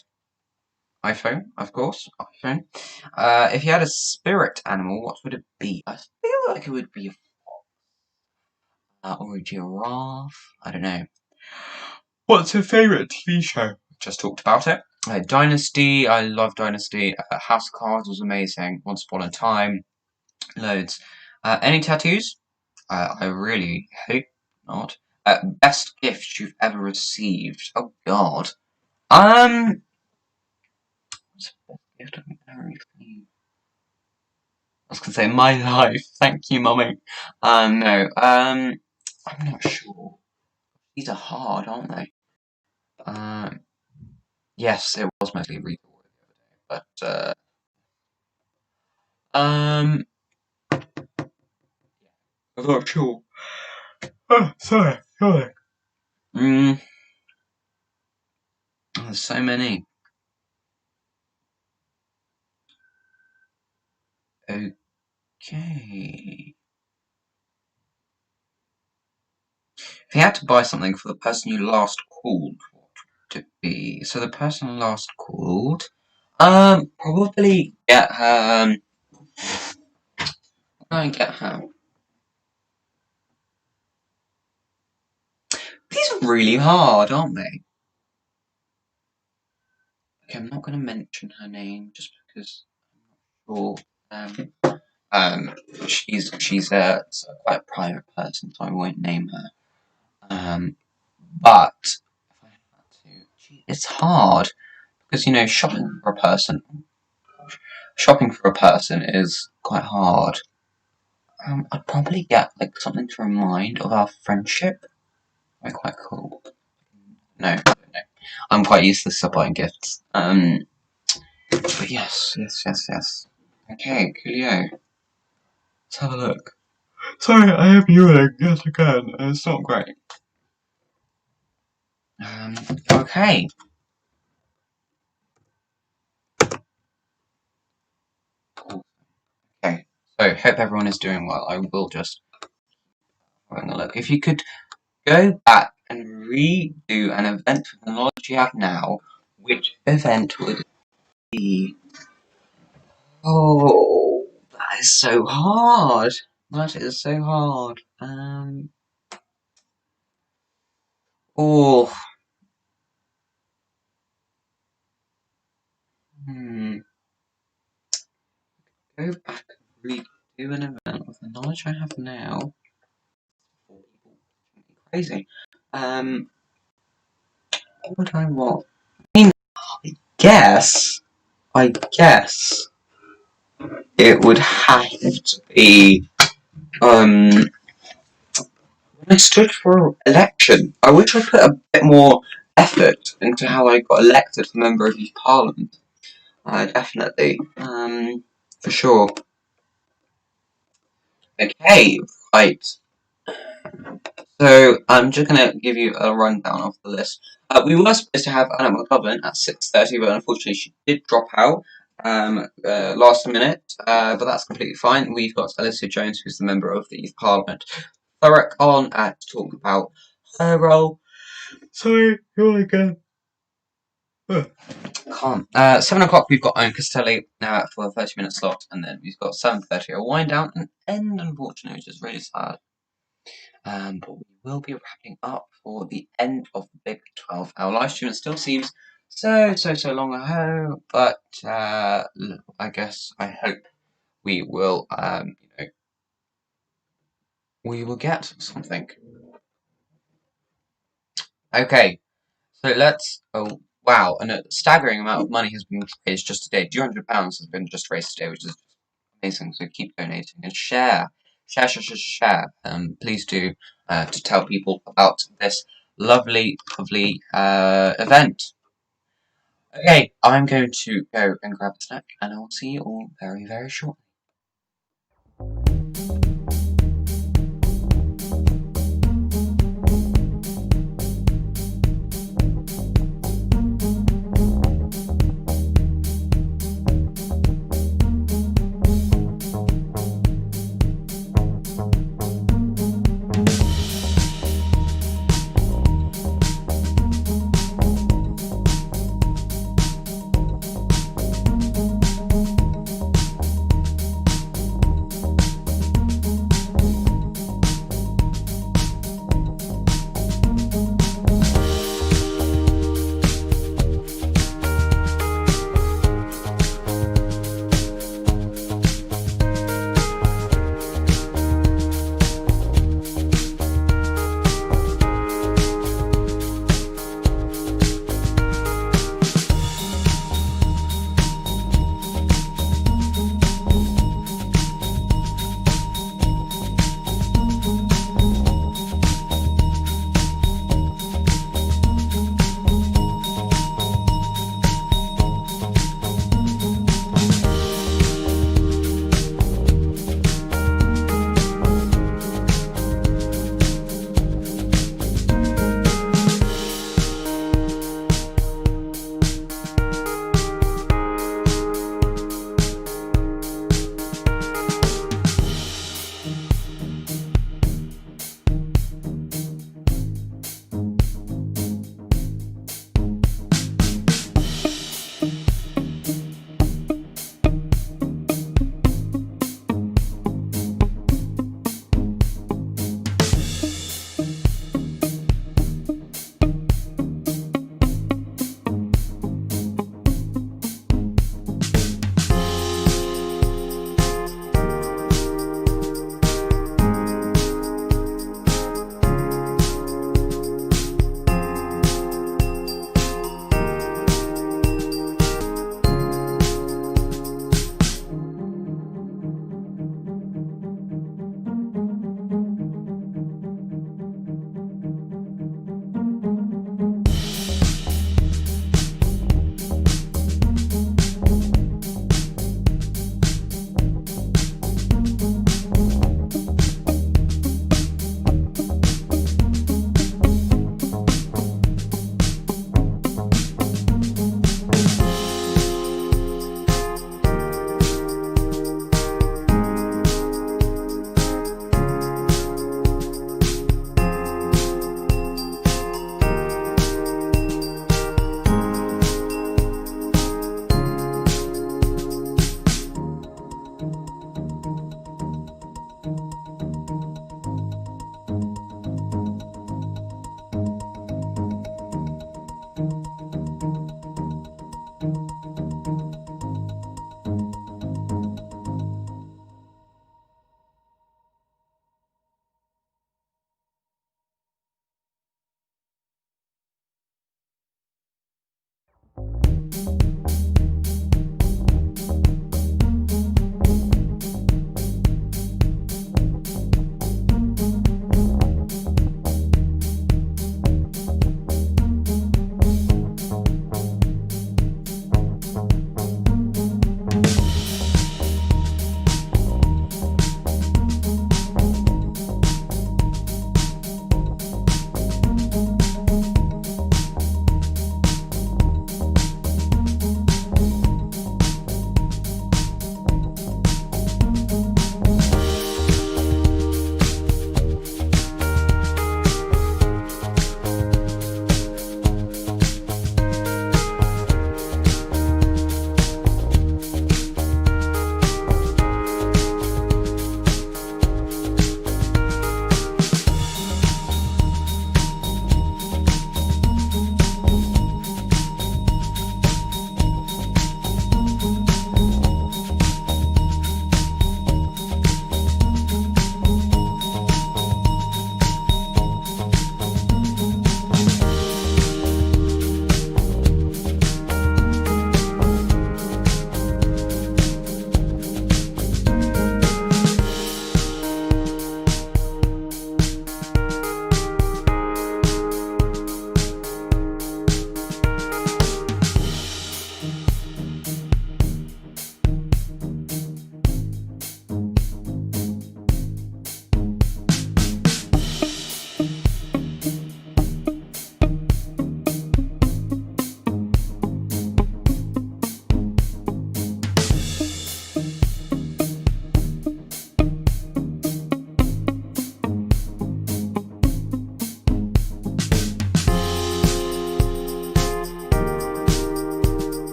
iPhone, of course. iPhone. If you had a spirit animal, what would it be? I feel like it would be a fox or a giraffe. I don't know. What's your favourite TV show? Just talked about it. Dynasty. I love Dynasty. House of Cards was amazing. Once Upon a Time. Loads. Any tattoos? I really hope not. Best gift you've ever received? Oh God. What's the best gift I've ever received? I was gonna say my life. Thank you, mummy. No. I'm not sure. These are hard, aren't they? Yes, it was mostly read the other day, but I'm not sure. Oh, sorry. There's so many. Okay. If you had to buy something for the person you last called, what would it be? So the person last called, probably get her. Get her. These are really hard, aren't they? Okay, I'm not going to mention her name just because I'm not sure. She's quite a private person, so I won't name her. But if I had to, it's hard because shopping for a person is quite hard. I'd probably get like something to remind of our friendship. Quite cool. No, I'm quite useless at buying gifts. But yes. Okay, coolio. Let's have a look. Sorry, I am yawning yet again. It's not great. Okay. Okay. So, hope everyone is doing well. I will just having a look. If you could go back and redo an event with the knowledge you have now, which event would it be? Oh, that is so hard. That is so hard. Oh. Go back and redo an event with the knowledge I have now. Crazy. What would I want? I mean, I guess it would have to be, when I stood for election. I wish I put a bit more effort into how I got elected a member of Youth Parliament. Definitely. For sure. Okay, right. So I'm just going to give you a rundown of the list. We were supposed to have Anna McLaughlin at 6:30, but unfortunately she did drop out last minute. But that's completely fine. We've got Alicia Jones, who's the member of the Youth Parliament. Thurrock on to talk about her role. Sorry, you're again. Calm. 7 o'clock we've got Owen Castelli for a 30-minute slot, and then we've got 7:30 a wind down and end, unfortunately, which is really sad. But we will be wrapping up for the end of the Big 12. Our live stream still seems so long ago, but I hope we will, we will get something. Okay, so let's. Oh wow! And a staggering amount of money has been raised just today. £200 has been just raised today, which is amazing. So keep donating and share. Please do to tell people about this lovely event. Okay, I'm going to go and grab a snack, and I will see you all very shortly.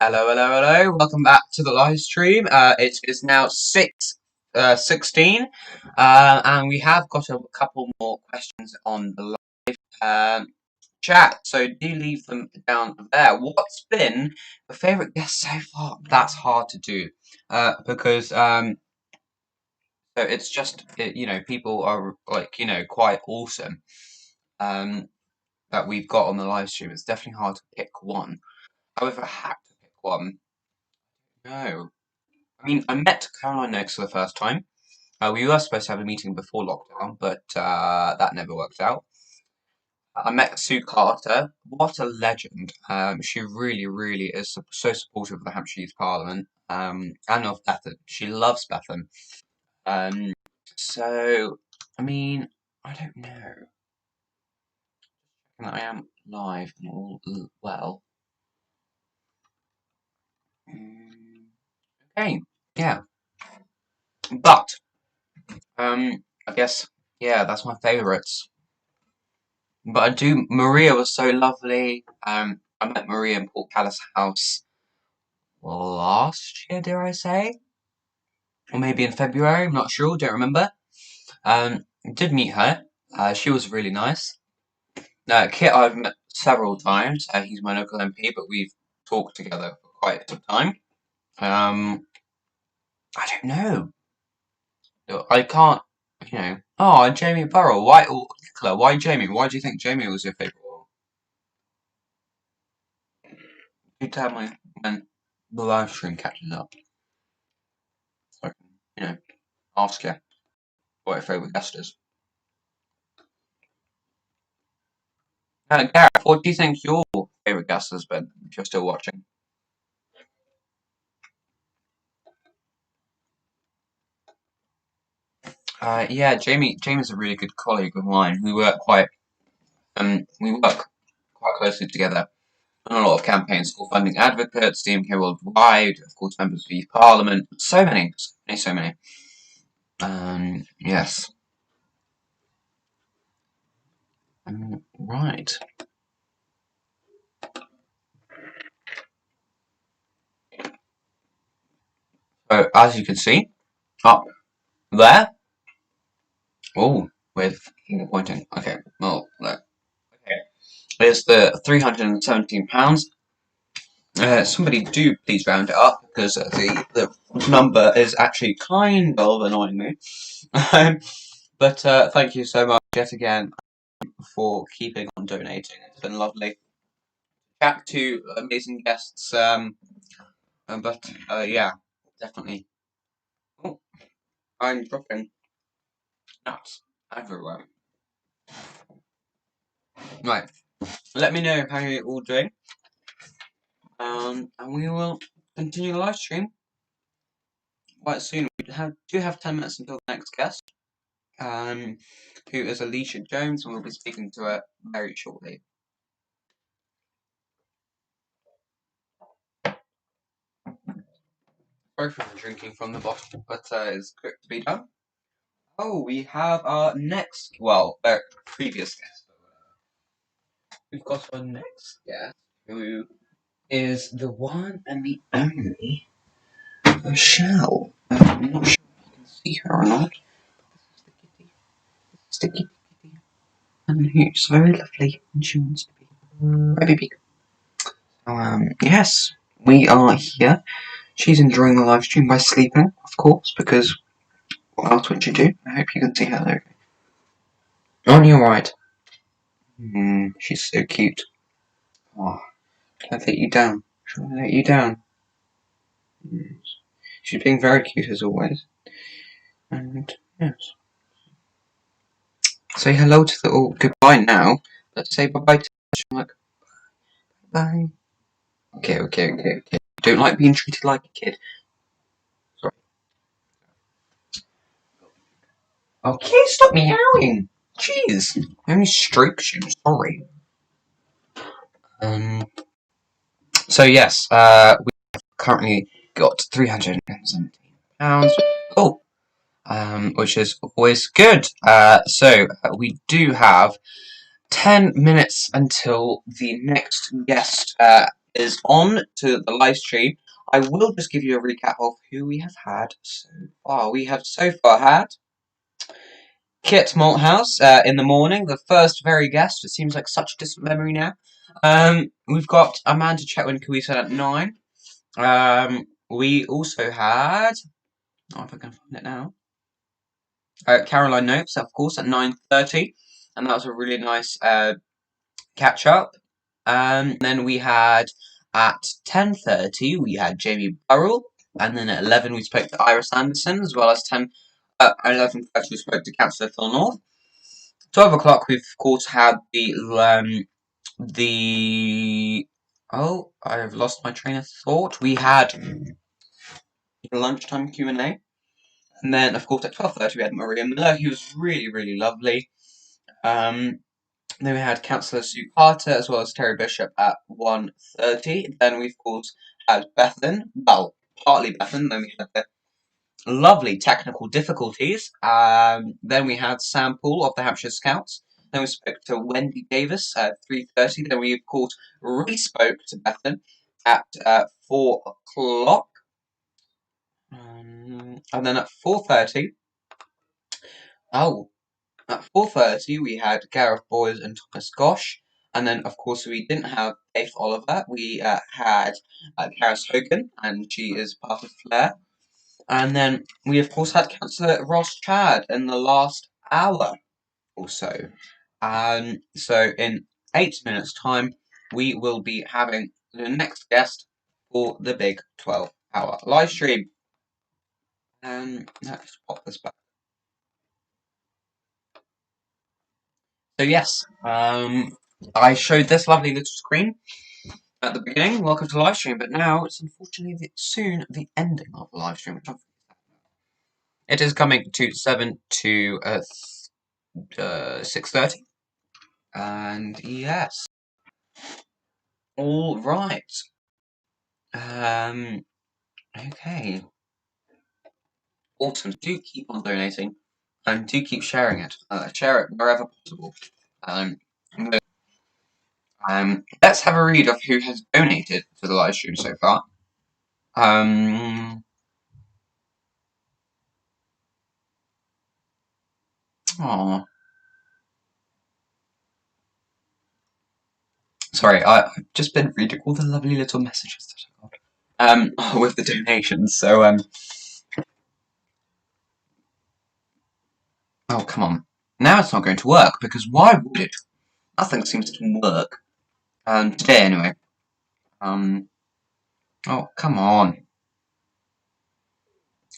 Hello, hello, hello. Welcome back to the live stream. It is now 6:16, and we have got a couple more questions on the live chat, so do leave them down there. What's been your favourite guest so far? That's hard to do, because so it's just, you know, people are like, you know, quite awesome, that we've got on the live stream. It's definitely hard to pick one. However, I had to pick one. No. I mean, I met Caroline Noakes for the first time. We were supposed to have a meeting before lockdown, but that never worked out. I met Sue Carter. What a legend. She really, really is so supportive of the Hampshire Youth Parliament, and of Betham. She loves Betham. So, I mean, I don't know. I am live and all well. Okay, yeah. But, I guess, yeah, that's my favourites. But Maria was so lovely. I met Maria in Port Palace House last year, dare I say? Or maybe in February, I'm not sure, don't remember. Did meet her. She was really nice. Kit I've met several times. He's my local MP, but we've talked together for quite some time. I don't know. I can't, you know. Oh, and Jamie Burrell. Why, Nicola, why Jamie? Why do you think Jamie was your favourite? You tell me when the live stream catches up. So I can, you know, ask you what your favourite guest is. Gareth, what do you think your favourite guest has been, if you're still watching? Yeah, Jamie's a really good colleague of mine. We work quite closely together on a lot of campaigns. School funding advocates, DMK Worldwide, of course, members of Youth Parliament. So many. Yes. Right. So, as you can see, up there. Oh, with finger pointing. Okay, well, there. Okay. There's the £317. Somebody do please round it up, because the number is actually kind of annoying me. But thank you so much yet again for keeping on donating. It's been lovely. Back to amazing guests. But yeah, definitely. Oh, I'm dropping nuts everywhere. Right, let me know how you're all doing. And we will continue the live stream quite soon. We do have 10 minutes until the next guest, who is Alicia Jones, and we'll be speaking to her very shortly. Sorry for drinking from the bottle, but it's quick to be done. Oh, we have our next, previous guest. We've got our next guest, who is the one and the only Michelle. I'm not sure if you can see her or not. This is the kitty. This is the kitty. And who's very lovely, and she wants to be very big. So, yes, we are here. She's enjoying the live stream by sleeping, of course, because what else would you do? I hope you can see her there. On your right. She's so cute. Oh, can I let you down? Shall I let you down? She's being very cute as always. And yes. Say hello to the goodbye now. Let's say bye bye to like bye. Okay. Don't like being treated like a kid. Sorry. Okay, stop meowing. Jeez. I only stroked you, sorry. So yes, we've currently got £317. Oh, which is always good. So we do have 10 minutes until the next guest is on to the live stream, I will just give you a recap of who we have had so far. We have so far had Kit Malthouse in the morning, the first very guest. It seems like such a distant memory now. We've got Amanda Chetwin-Cowisa at 9. We also had, oh, if I can find it now, Caroline Noakes, of course, at 9:30, and that was a really nice catch up. Then we had at 10:30 we had Jamie Burrell, and then at 11 we spoke to Iris Anderson, as well as 11:30 we spoke to Councillor Phil North. 12 o'clock we've of course had I've lost my train of thought. We had lunchtime Q&A. And then, of course, at 12:30 we had Maria Miller, who was really, really lovely. Then we had Councillor Sue Carter, as well as Terry Bishop at 1:30. Then we, of course, had Bethan. Well, partly Bethan. Then we had the lovely technical difficulties. Then we had Sam Poole of the Hampshire Scouts. Then we spoke to Wendy Davis at 3:30. Then we, of course, re-spoke to Bethan at 4 o'clock. And then at 4:30, at 4:30 we had Gareth Boyes and Thomas Gosh. And then, of course, we didn't have Faith Oliver. We had Karis Hogan, and she is part of Flair. And then we, of course, had Councillor Ross Chad in the last hour or so. So in 8 minutes' time, we will be having the next guest for the big 12-hour live stream. Let's pop this back. So yes, I showed this lovely little screen at the beginning. Welcome to the live stream, but now it's unfortunately soon the ending of the live stream, which I'm it is coming to 7 to 6:30, and yes, all right. Okay, awesome. Do keep on donating, and do keep sharing it. Share it wherever possible. Let's have a read of who has donated to the live stream so far. Aww. Sorry, I've just been reading all the lovely little messages that I got with the donations, so oh, come on. Now it's not going to work, because why would it? Nothing seems to work. Today anyway. Oh, come on.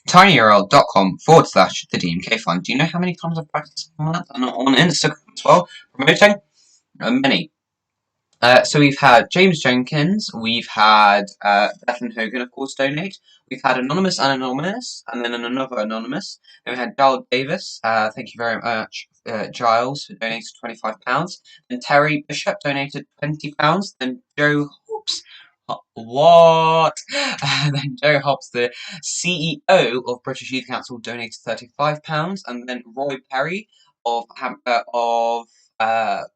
tinyurl.com/the DMK Fund. Do you know how many times I've practiced on that? And on Instagram as well, promoting? Many. So we've had James Jenkins, we've had Bethan Hogan, of course, donate. We've had Anonymous and Anonymous, and then another Anonymous. Then we had Giles Davis, thank you very much, Giles, who donated £25. Then Terry Bishop donated £20. Then Joe Hobbs, what? Then Joe Hobbs, the CEO of British Youth Council, donated £35. And then Roy Perry of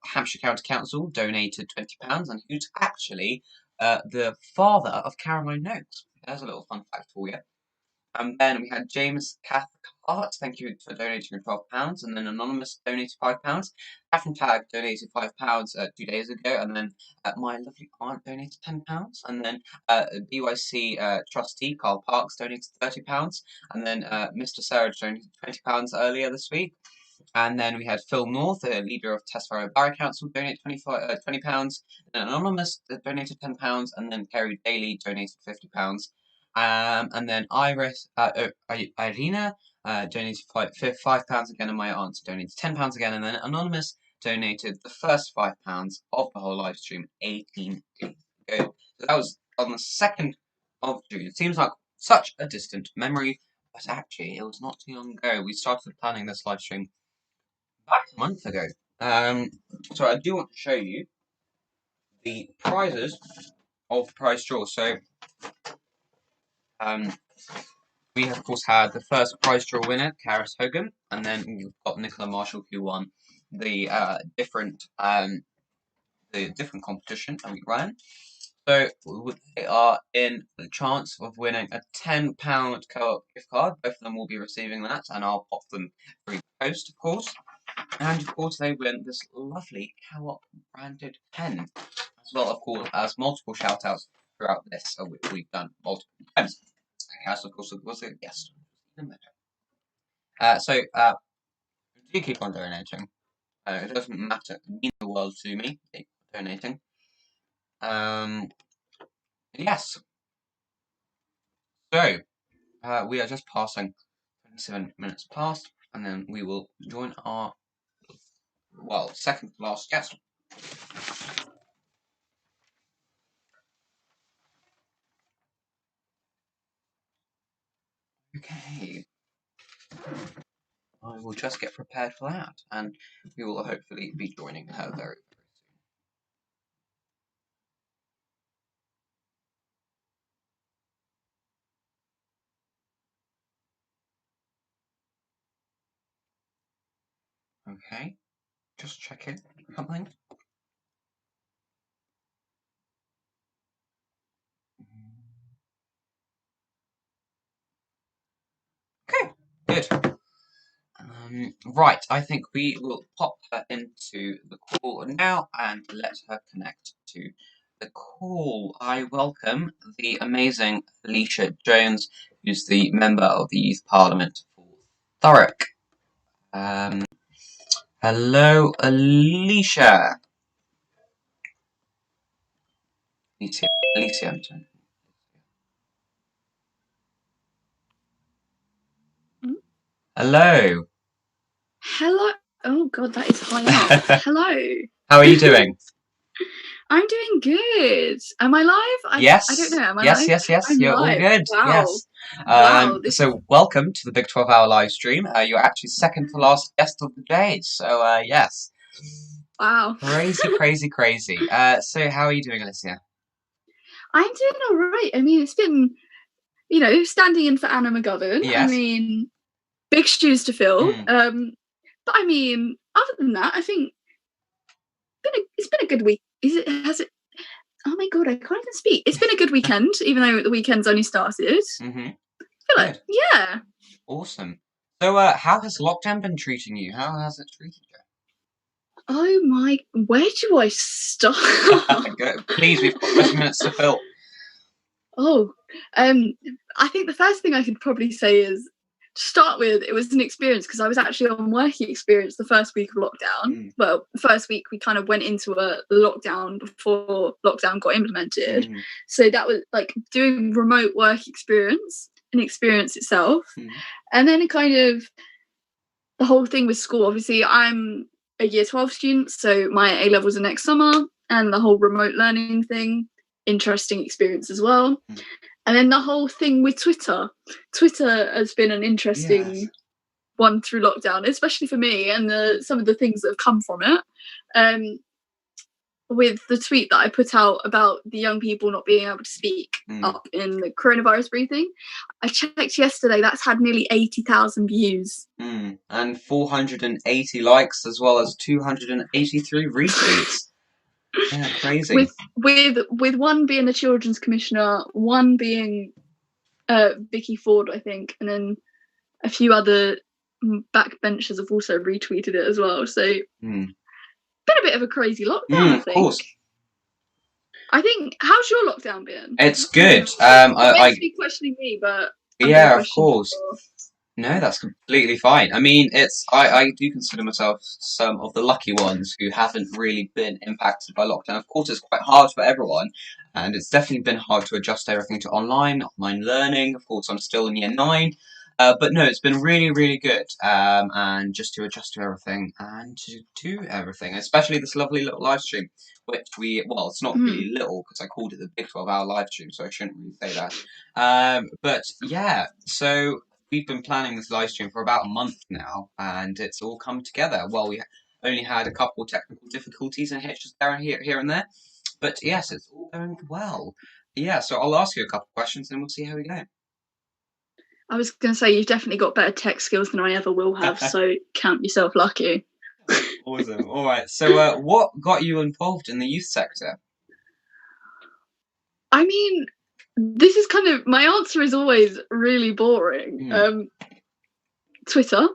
Hampshire County Council donated £20, and who's actually the father of Caroline Noakes. There's a little fun fact for you. And then we had James Cathcart, thank you for donating £12, and then Anonymous donated £5. Catherine Tagg donated £5 2 days ago, and then my lovely aunt donated £10, and then BYC trustee Carl Parks donated £30, and then Mr. Sarge donated £20 earlier this week. And then we had Phil North, the leader of Tesfaroe Borough Council, donate £20. And Anonymous donated £10, and then Kerry Daly donated £50. And then Irina donated £5 again, and my aunt donated £10 again, and then Anonymous donated the first £5 of the whole live stream 18 days ago. So that was on the 2nd of June. It seems like such a distant memory, but actually it was not too long ago. We started planning this live stream back a month ago. So I do want to show you the prizes of the prize draw. So we have, of course, had the first prize draw winner, Karis Hogan, and then we've got Nicola Marshall, who won the different competition that we ran. So they are in the chance of winning a £10 co-op gift card. Both of them will be receiving that, and I'll pop them through the post, of course. And of course, they win this lovely co-op branded pen, as well, of course, as multiple shout-outs throughout this, which we've done multiple times. As of course, was a guest. So do keep on donating. It doesn't matter. It means the world to me. Keep donating. Yes. So we are just passing 27 minutes past, and then we will join our second to last guest. Okay. I will just get prepared for that, and we will hopefully be joining her very, very soon. Okay, just checking something. Okay, good. Right, I think we will pop her into the call now and let her connect to the call. I welcome the amazing Alicia Jones, who's the member of the Youth Parliament for Thurrock. Hello, Alicia. Alicia, I'm sorry. Hello. Hello. Oh God, that is high up. Hello. How are you doing? I'm doing good. Am I live? Yes. I don't know. Am I yes, live? yes, yes. I'm You're live. all good. Wow. Yes. Wow. So welcome to the Big 12-hour live stream. You're actually second to last guest of the day. So yes. Wow. Crazy, crazy, crazy. So how are you doing, Alicia? I'm doing all right. I mean, it's been, standing in for Anna McGovern. Yes. I mean, big shoes to fill. But I mean, other than that, I think it's been a good week. Has it? Oh my God, I can't even speak. It's been a good weekend, even though the weekend's only started. Mm-hmm. I feel like, yeah. Awesome. So how has lockdown been treating you? How has it treated you? Oh my, where do I start? Please, we've got 20 minutes to fill. Oh, I think the first thing I could probably say is, to start with, it was an experience because I was actually on working experience the first week of lockdown. Well, the first week we kind of went into a lockdown before lockdown got implemented. So that was like doing remote work experience, an experience itself. And then kind of the whole thing with school. Obviously, I'm a year 12 student, so my A-levels are next summer, and the whole remote learning thing, interesting experience as well. And then the whole thing with Twitter. Twitter has been an interesting one through lockdown, especially for me, and some of the things that have come from it. With the tweet that I put out about the young people not being able to speak up in the coronavirus briefing, I checked yesterday, that's had nearly 80,000 views. And 480 likes, as well as 283 retweets. Yeah, crazy. With one being the Children's Commissioner, one being Vicky Ford, I think, and then a few other backbenchers have also retweeted it as well. So been a bit of a crazy lockdown, I think. Of course. I think, how's your lockdown been? It's good. I be questioning me, but yeah, of course. No, that's completely fine. I mean, I do consider myself some of the lucky ones who haven't really been impacted by lockdown. Of course, it's quite hard for everyone, and it's definitely been hard to adjust everything to online learning. Of course, I'm still in year 9. But no, it's been really, really good. And just to adjust to everything and to do everything, especially this lovely little live stream, which it's not really little because I called it the Big 12-hour live stream, so I shouldn't really say that. But yeah, so we've been planning this live stream for about a month now, and it's all come together. Well, we only had a couple of technical difficulties and hitches there and here and there, but yes, it's all going well. Yeah, so I'll ask you a couple of questions and we'll see how we go. I was going to say, you've definitely got better tech skills than I ever will have, so count yourself lucky. Awesome. All right. So what got you involved in the youth sector? I mean, this is kind of, my answer is always really boring. Twitter.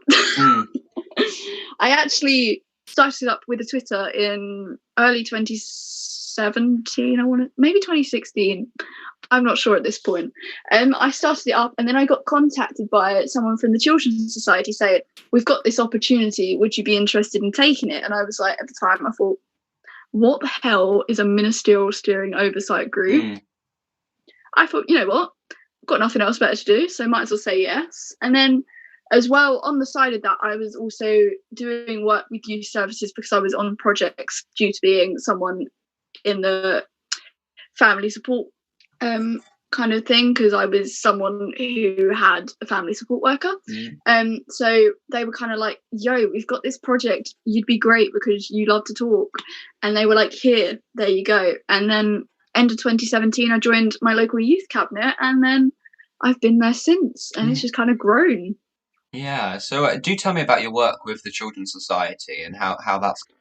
I actually started up with a Twitter in early 2017, maybe 2016. I'm not sure at this point. I started it up, and then I got contacted by someone from the Children's Society saying, we've got this opportunity, would you be interested in taking it? And I was like, at the time, I thought, what the hell is a ministerial steering oversight group? I thought, you know what, I've got nothing else better to do, so might as well say yes. And then as well, on the side of that, I was also doing work with youth services because I was on projects due to being someone in the family support kind of thing, because I was someone who had a family support worker. So they were kind of like, yo, we've got this project, you'd be great because you love to talk. And they were like, here, there you go. And then end of 2017, I joined my local youth cabinet, and then I've been there since, and it's just kind of grown. Yeah, so do tell me about your work with the Children's Society and how that's going.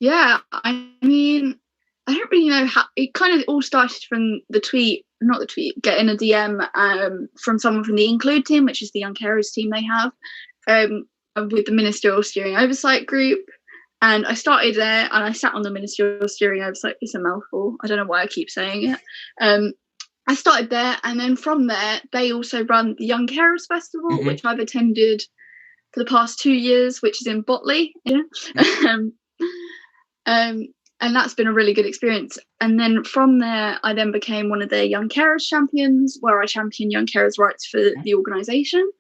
Yeah, I mean, I don't really know how it kind of all started from getting a DM from someone from the Include team, which is the young carers team they have, with the Ministerial Steering Oversight Group. And I started there, and I sat on the Ministerial Steering Oversight. It's a mouthful. I don't know why I keep saying it. I started there, and then from there, they also run the Young Carers Festival, which I've attended for the past 2 years, which is in Botley. Yeah. And that's been a really good experience. And then from there, I then became one of their Young Carers champions, where I champion young carers' rights for the organisation.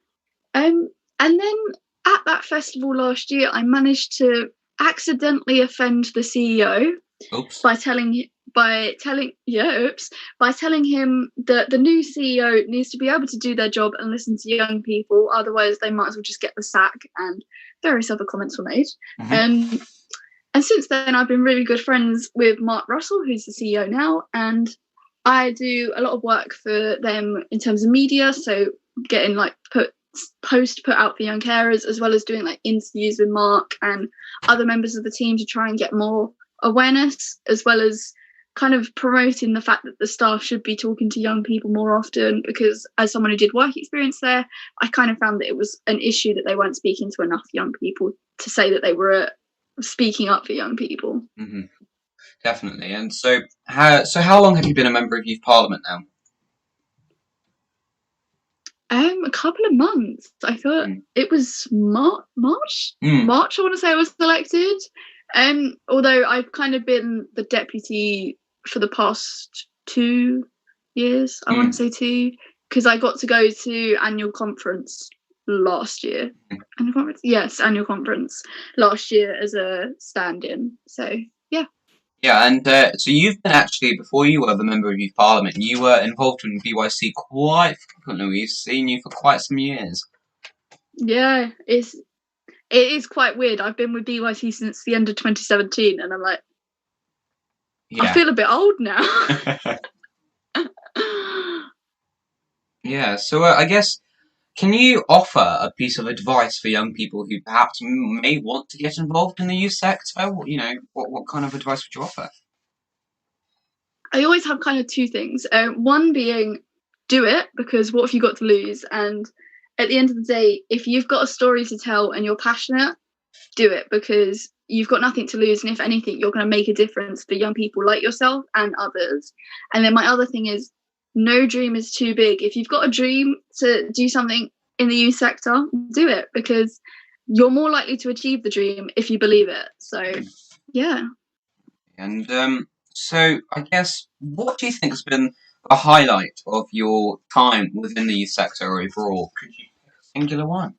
And then at that festival last year, I managed to accidentally offend the CEO by telling him that the new CEO needs to be able to do their job and listen to young people, otherwise they might as well just get the sack, and various other comments were made. And since then, I've been really good friends with Mark Russell, who's the CEO now, and I do a lot of work for them in terms of media, so getting like put out for young carers, as well as doing like interviews with Mark and other members of the team to try and get more awareness, as well as kind of promoting the fact that the staff should be talking to young people more often, because as someone who did work experience there, I kind of found that it was an issue that they weren't speaking to enough young people to say that they were speaking up for young people. Definitely. And so how long have you been a member of Youth Parliament now? A couple of months. I thought it was March. March, I want to say I was elected. Although I've kind of been the deputy for the past 2 years, I want to say 2, because I got to go to annual conference last year. Annual conference? Yes, annual conference last year as a stand-in. So yeah. Yeah, and so you've been actually, before you were the member of Youth Parliament, you were involved in BYC quite frequently. We've seen you for quite some years. Yeah, it is quite weird. I've been with BYC since the end of 2017, and I'm like, I feel a bit old now. Yeah, so I guess, can you offer a piece of advice for young people who perhaps may want to get involved in the youth sector? What kind of advice would you offer? I always have kind of 2 things. One being, do it, because what have you got to lose? And at the end of the day, if you've got a story to tell and you're passionate, do it, because you've got nothing to lose. And if anything, you're going to make a difference for young people like yourself and others. And then my other thing is, no dream is too big. If you've got a dream to do something in the youth sector, do it, because you're more likely to achieve the dream if you believe it. So, yeah. And so I guess, what do you think has been a highlight of your time within the youth sector overall? Could you pick a singular one?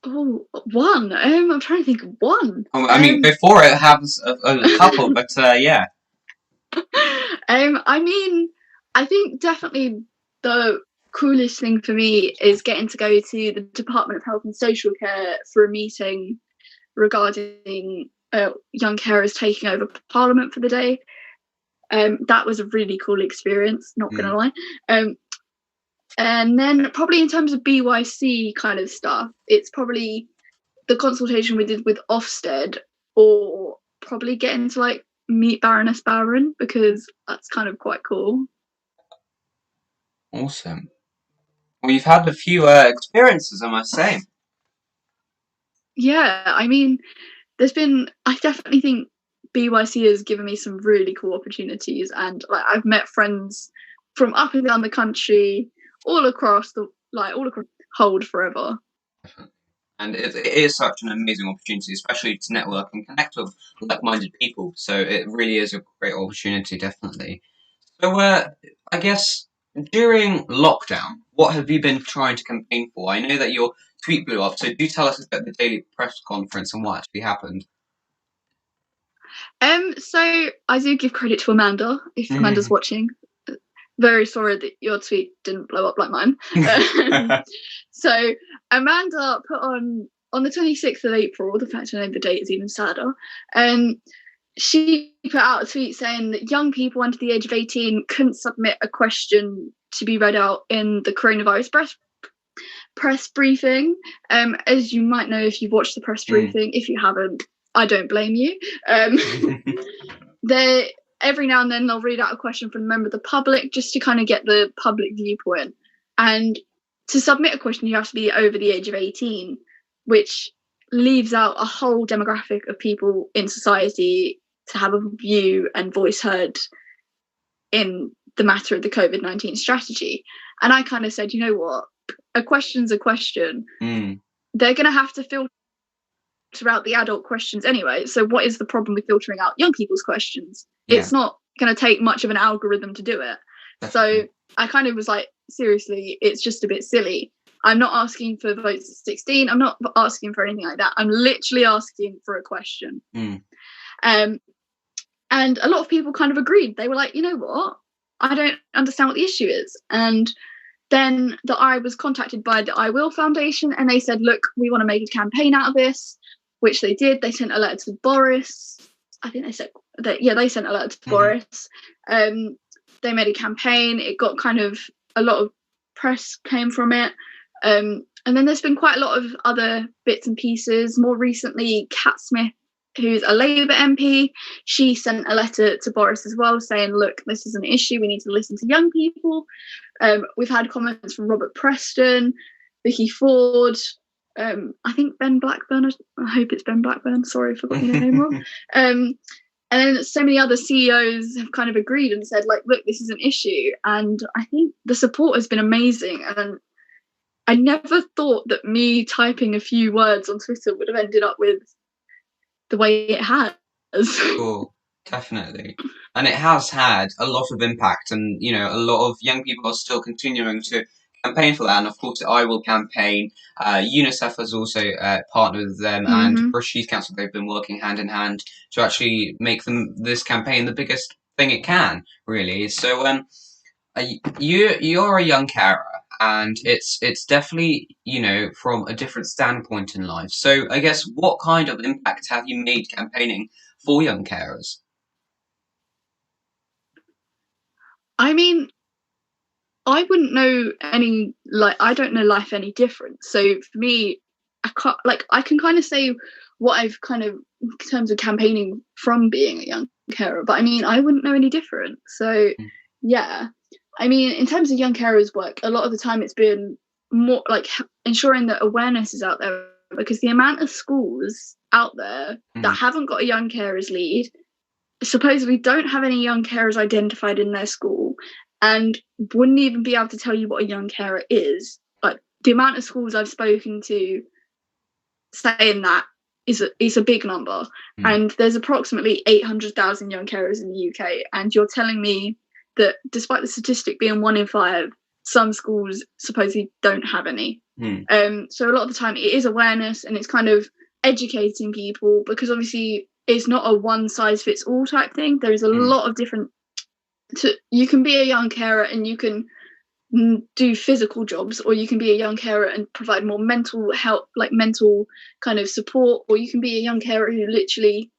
Oh, one. I'm trying to think of one. I mean, before it has a couple, but yeah. I mean, I think definitely the coolest thing for me is getting to go to the Department of Health and Social Care for a meeting regarding young carers taking over Parliament for the day. That was a really cool experience, not gonna lie. And then probably in terms of BYC kind of stuff, it's probably the consultation we did with Ofsted, or probably getting to like meet Baroness Baron, because that's kind of quite cool. Awesome. Well, you've had a few experiences, I must say. Yeah, I mean, I definitely think BYC has given me some really cool opportunities, and like I've met friends from up and down the country, all across Hold forever. And it is such an amazing opportunity, especially to network and connect with like-minded people. So it really is a great opportunity, definitely. So I guess during lockdown, what have you been trying to campaign for? I know that your tweet blew up, so do tell us about the daily press conference and what actually happened. So I do give credit to Amanda, if Amanda's watching. Very sorry that your tweet didn't blow up like mine. So Amanda put on the 26th of April, the fact I know the date is even sadder, she put out a tweet saying that young people under the age of 18 couldn't submit a question to be read out in the coronavirus press briefing. As you might know if you've watched the press briefing, if you haven't, I don't blame you. Every now and then they'll read out a question from a member of the public just to kind of get the public viewpoint. And to submit a question, you have to be over the age of 18, which leaves out a whole demographic of people in society to have a view and voice heard in the matter of the COVID-19 strategy. And I kind of said, you know what? A question's a question. They're going to have to filter out the adult questions anyway. So what is the problem with filtering out young people's questions? Yeah. It's not going to take much of an algorithm to do it. Definitely. So I kind of was like, seriously, it's just a bit silly. I'm not asking for votes at 16. I'm not asking for anything like that. I'm literally asking for a question. And a lot of people kind of agreed. They were like, you know what? I don't understand what the issue is. And then I was contacted by the I Will Foundation, and they said, look, we want to make a campaign out of this, which they did. They sent a letter to Boris. I think they said that, yeah, they sent a letter to Boris. They made a campaign. It got kind of a lot of press came from it. And then there's been quite a lot of other bits and pieces. More recently, Kat Smith, who's a Labour MP, she sent a letter to Boris as well saying, look, this is an issue. We need to listen to young people. We've had comments from Robert Preston, Vicky Ford, I think Ben Blackburn. I hope it's Ben Blackburn. Sorry if I got your name wrong. And then so many other CEOs have kind of agreed and said, like, look, this is an issue. And I think the support has been amazing. And I never thought that me typing a few words on Twitter would have ended up with the way it has. Cool, definitely. And it has had a lot of impact, and you know, a lot of young people are still continuing to campaign for that. And of course, I Will campaign. UNICEF has also partnered with them, and British Youth Council. They've been working hand in hand to actually make this campaign the biggest thing it can, really. So, you're a young carer, and it's definitely, you know, from a different standpoint in life. So, I guess, what kind of impact have you made campaigning for young carers? I mean, I wouldn't know I don't know life any different. So for me, I can kind of say what I've kind of, in terms of campaigning from being a young carer, but I mean, I wouldn't know any different. So yeah, I mean, in terms of young carers work, a lot of the time it's been more like ensuring that awareness is out there, because the amount of schools out there that haven't got a young carers lead, supposedly don't have any young carers identified in their school, and wouldn't even be able to tell you what a young carer is. Like, the amount of schools I've spoken to saying that is a big number. And there's approximately 800,000 young carers in the UK, and you're telling me that despite the statistic being 1 in 5, some schools supposedly don't have any. So a lot of the time it is awareness, and it's kind of educating people, because obviously it's not a one size fits all type thing. There is a lot of different you can be a young carer and you can do physical jobs, or you can be a young carer and provide more mental help, like mental kind of support, or you can be a young carer who literally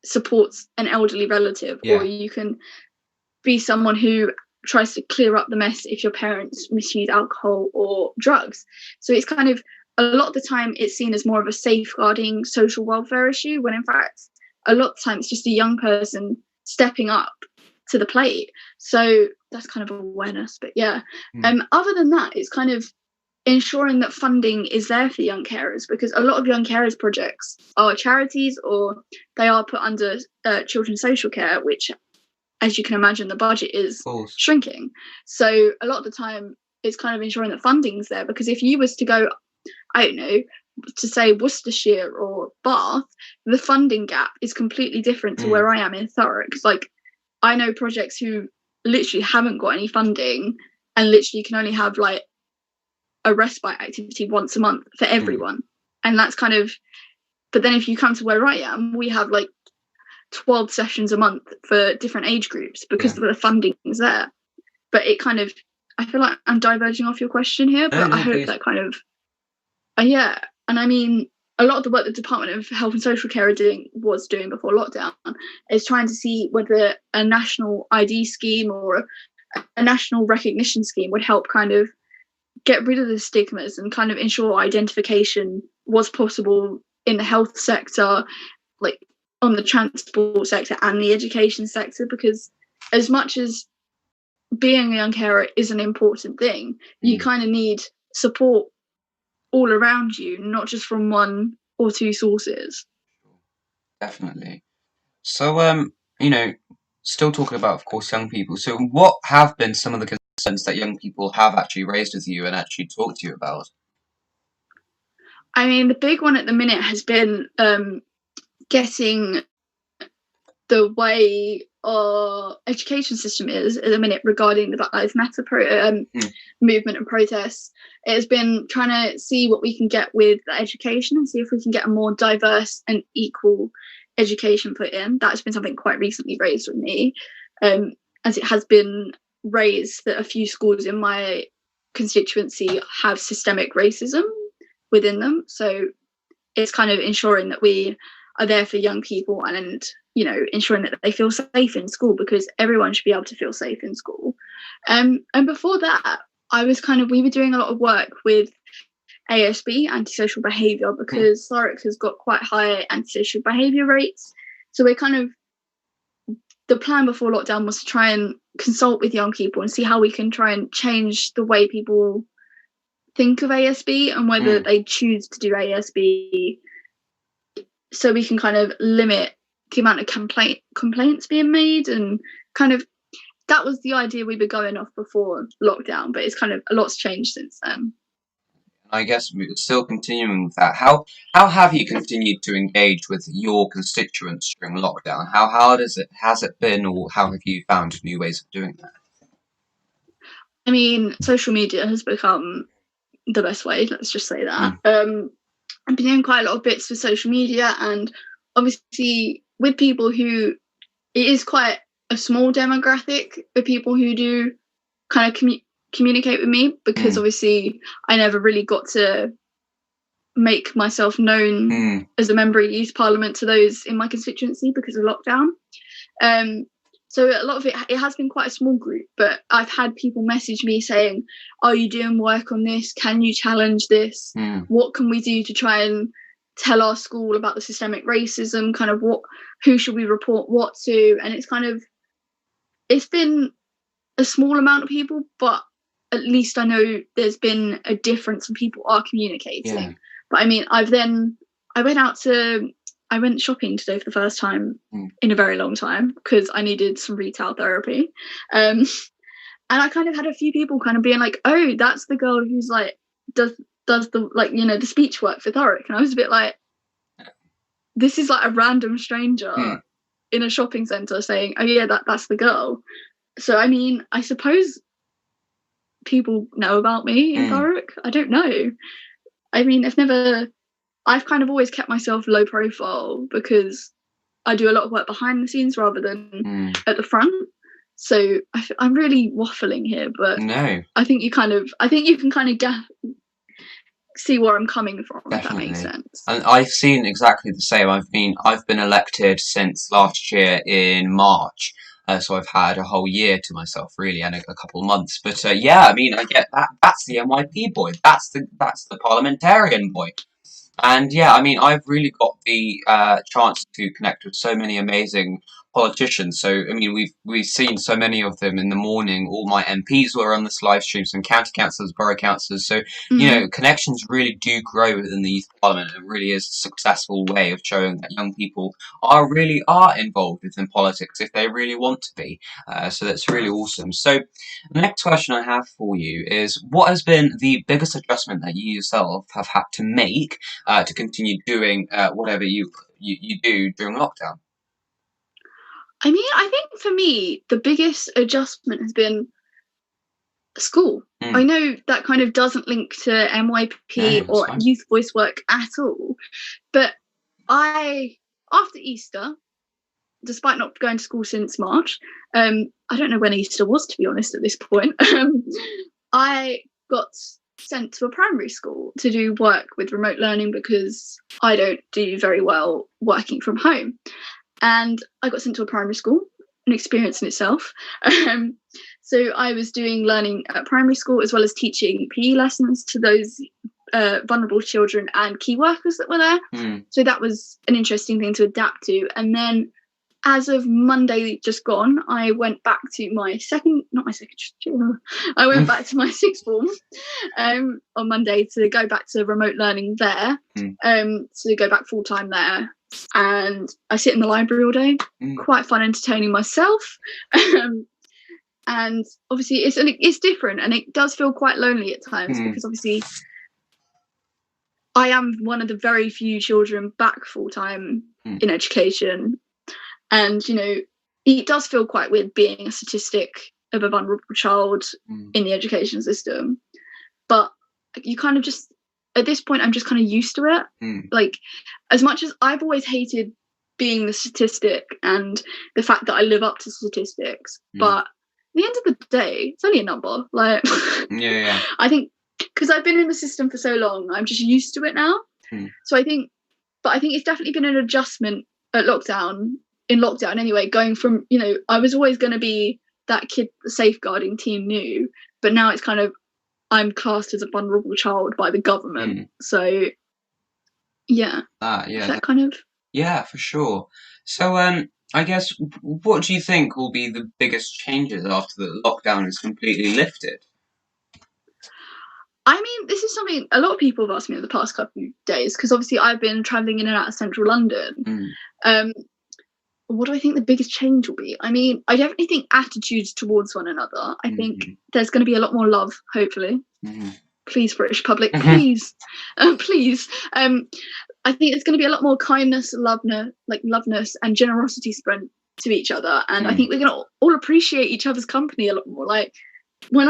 supports an elderly relative, or you can be someone who tries to clear up the mess if your parents misuse alcohol or drugs. So it's kind of, a lot of the time it's seen as more of a safeguarding social welfare issue, when in fact a lot of the time it's just a young person stepping up to the plate. So that's kind of awareness. But yeah, other than that, it's kind of ensuring that funding is there for young carers, because a lot of young carers projects are charities or they are put under children's social care, which, as you can imagine, the budget is shrinking. So a lot of the time it's kind of ensuring that funding's there, because if you was to go, I don't know, to say Worcestershire or Bath, the funding gap is completely different to where I am in Thurrock. Like, I know projects who literally haven't got any funding and literally can only have like a respite activity once a month for everyone. And that's kind of, but then if you come to where I am, we have like 12 sessions a month for different age groups because the funding is there. But it kind of, I feel like I'm diverging off your question here, but I hope that kind of, yeah. And I mean, a lot of the work the Department of Health and Social Care was doing before lockdown is trying to see whether a national ID scheme or a national recognition scheme would help kind of get rid of the stigmas and kind of ensure identification was possible in the health sector, like on the transport sector and the education sector, because as much as being a young carer is an important thing, you kind of need support all around you, not just from one or two sources. Definitely. So, still talking about, of course, young people. So what have been some of the concerns that young people have actually raised with you and actually talked to you about? I mean, the big one at the minute has been getting the way our education system is at the minute regarding the Black Lives Matter movement and protests. It has been trying to see what we can get with the education and see if we can get a more diverse and equal education put in. That's been something quite recently raised with me, as it has been raised that a few schools in my constituency have systemic racism within them. So it's kind of ensuring that we are there for young people and ensuring that they feel safe in school, because everyone should be able to feel safe in school. And before that, we were doing a lot of work with ASB, antisocial behaviour, because Thurrock has got quite high antisocial behaviour rates. So the plan before lockdown was to try and consult with young people and see how we can try and change the way people think of ASB and whether they choose to do ASB, so we can kind of limit the amount of complaints being made. And kind of that was the idea we were going off before lockdown, but it's kind of a lot's changed since then. I guess we're still continuing with that. How have you continued to engage with your constituents during lockdown? How hard has it been, or how have you found new ways of doing that? I mean, social media has become the best way, let's just say that. I've been doing quite a lot of bits with social media, and obviously with people who, it is quite a small demographic of people who do kind of communicate with me, because obviously I never really got to make myself known as a member of youth parliament to those in my constituency because of lockdown. So a lot of it has been quite a small group, but I've had people message me saying, are you doing work on this? Can you challenge this? What can we do to try and tell our school about the systemic racism? Kind of who should we report what to? And it's been a small amount of people, but at least I know there's been a difference and people are communicating. Yeah. But I mean, I went shopping today for the first time in a very long time because I needed some retail therapy. And I kind of had a few people kind of being like, oh, that's the girl who's like, does the, like, the speech work for Thurrock. And I was a bit like, this is like a random stranger in a shopping centre saying, oh yeah, that's the girl. So, I mean, I suppose people know about me in Thurrock. I don't know. I mean, I've kind of always kept myself low profile because I do a lot of work behind the scenes rather than at the front. So I'm really waffling here, but no. I think you can kind of see where I'm coming from. Definitely. If that makes sense. And I've seen exactly the same. I've been elected since last year in March. So I've had a whole year to myself, really, and a couple of months. But yeah, I mean, I get that. That's the NYP boy. That's the parliamentarian boy. And yeah, I mean, I've really got the chance to connect with so many amazing politicians. So I mean, we've seen so many of them in the morning. All my MPs were on this live stream, some county councillors, borough councillors. So you know, connections really do grow within the youth parliament. It really is a successful way of showing that young people are involved within politics if they really want to be. So that's really awesome. So the next question I have for you is, what has been the biggest adjustment that you yourself have had to make to continue doing whatever you do during lockdown? I mean, I think for me, the biggest adjustment has been school. I know that kind of doesn't link to MYP or youth voice work at all, but after Easter, despite not going to school since March, I don't know when Easter was, to be honest, at this point, I got sent to a primary school to do work with remote learning because I don't do very well working from home. And I got sent to a primary school, an experience in itself. So I was doing learning at primary school as well as teaching PE lessons to those vulnerable children and key workers that were there. So that was an interesting thing to adapt to. And then as of Monday just gone, I went back to my I went back to my sixth form on Monday to go back to remote learning there, to go back full time there. And I sit in the library all day, quite fun entertaining myself. And obviously it's different, and it does feel quite lonely at times because obviously I am one of the very few children back full time in education. And, you know, it does feel quite weird being a statistic of a vulnerable child in the education system. But you kind of just, at this point, I'm just kind of used to it. Like, as much as I've always hated being the statistic and the fact that I live up to statistics, but at the end of the day, it's only a number. Like, I think because I've been in the system for so long, I'm just used to it now. So I think it's definitely been an adjustment at in lockdown anyway, going from, you know, I was always going to be that kid the safeguarding team knew, but now it's kind of, I'm classed as a vulnerable child by the government. So that kind of, for sure. So I guess, what do you think will be the biggest changes after the lockdown is completely lifted? I mean, this is something a lot of people have asked me in the past couple of days, because obviously I've been travelling in and out of central London. What do I think the biggest change will be? I mean, I definitely think attitudes towards one another. I think there's going to be a lot more love, hopefully. Please, British public, please, please. I think there's going to be a lot more kindness, loveness, and generosity spread to each other. And I think we're going to all appreciate each other's company a lot more. Like, when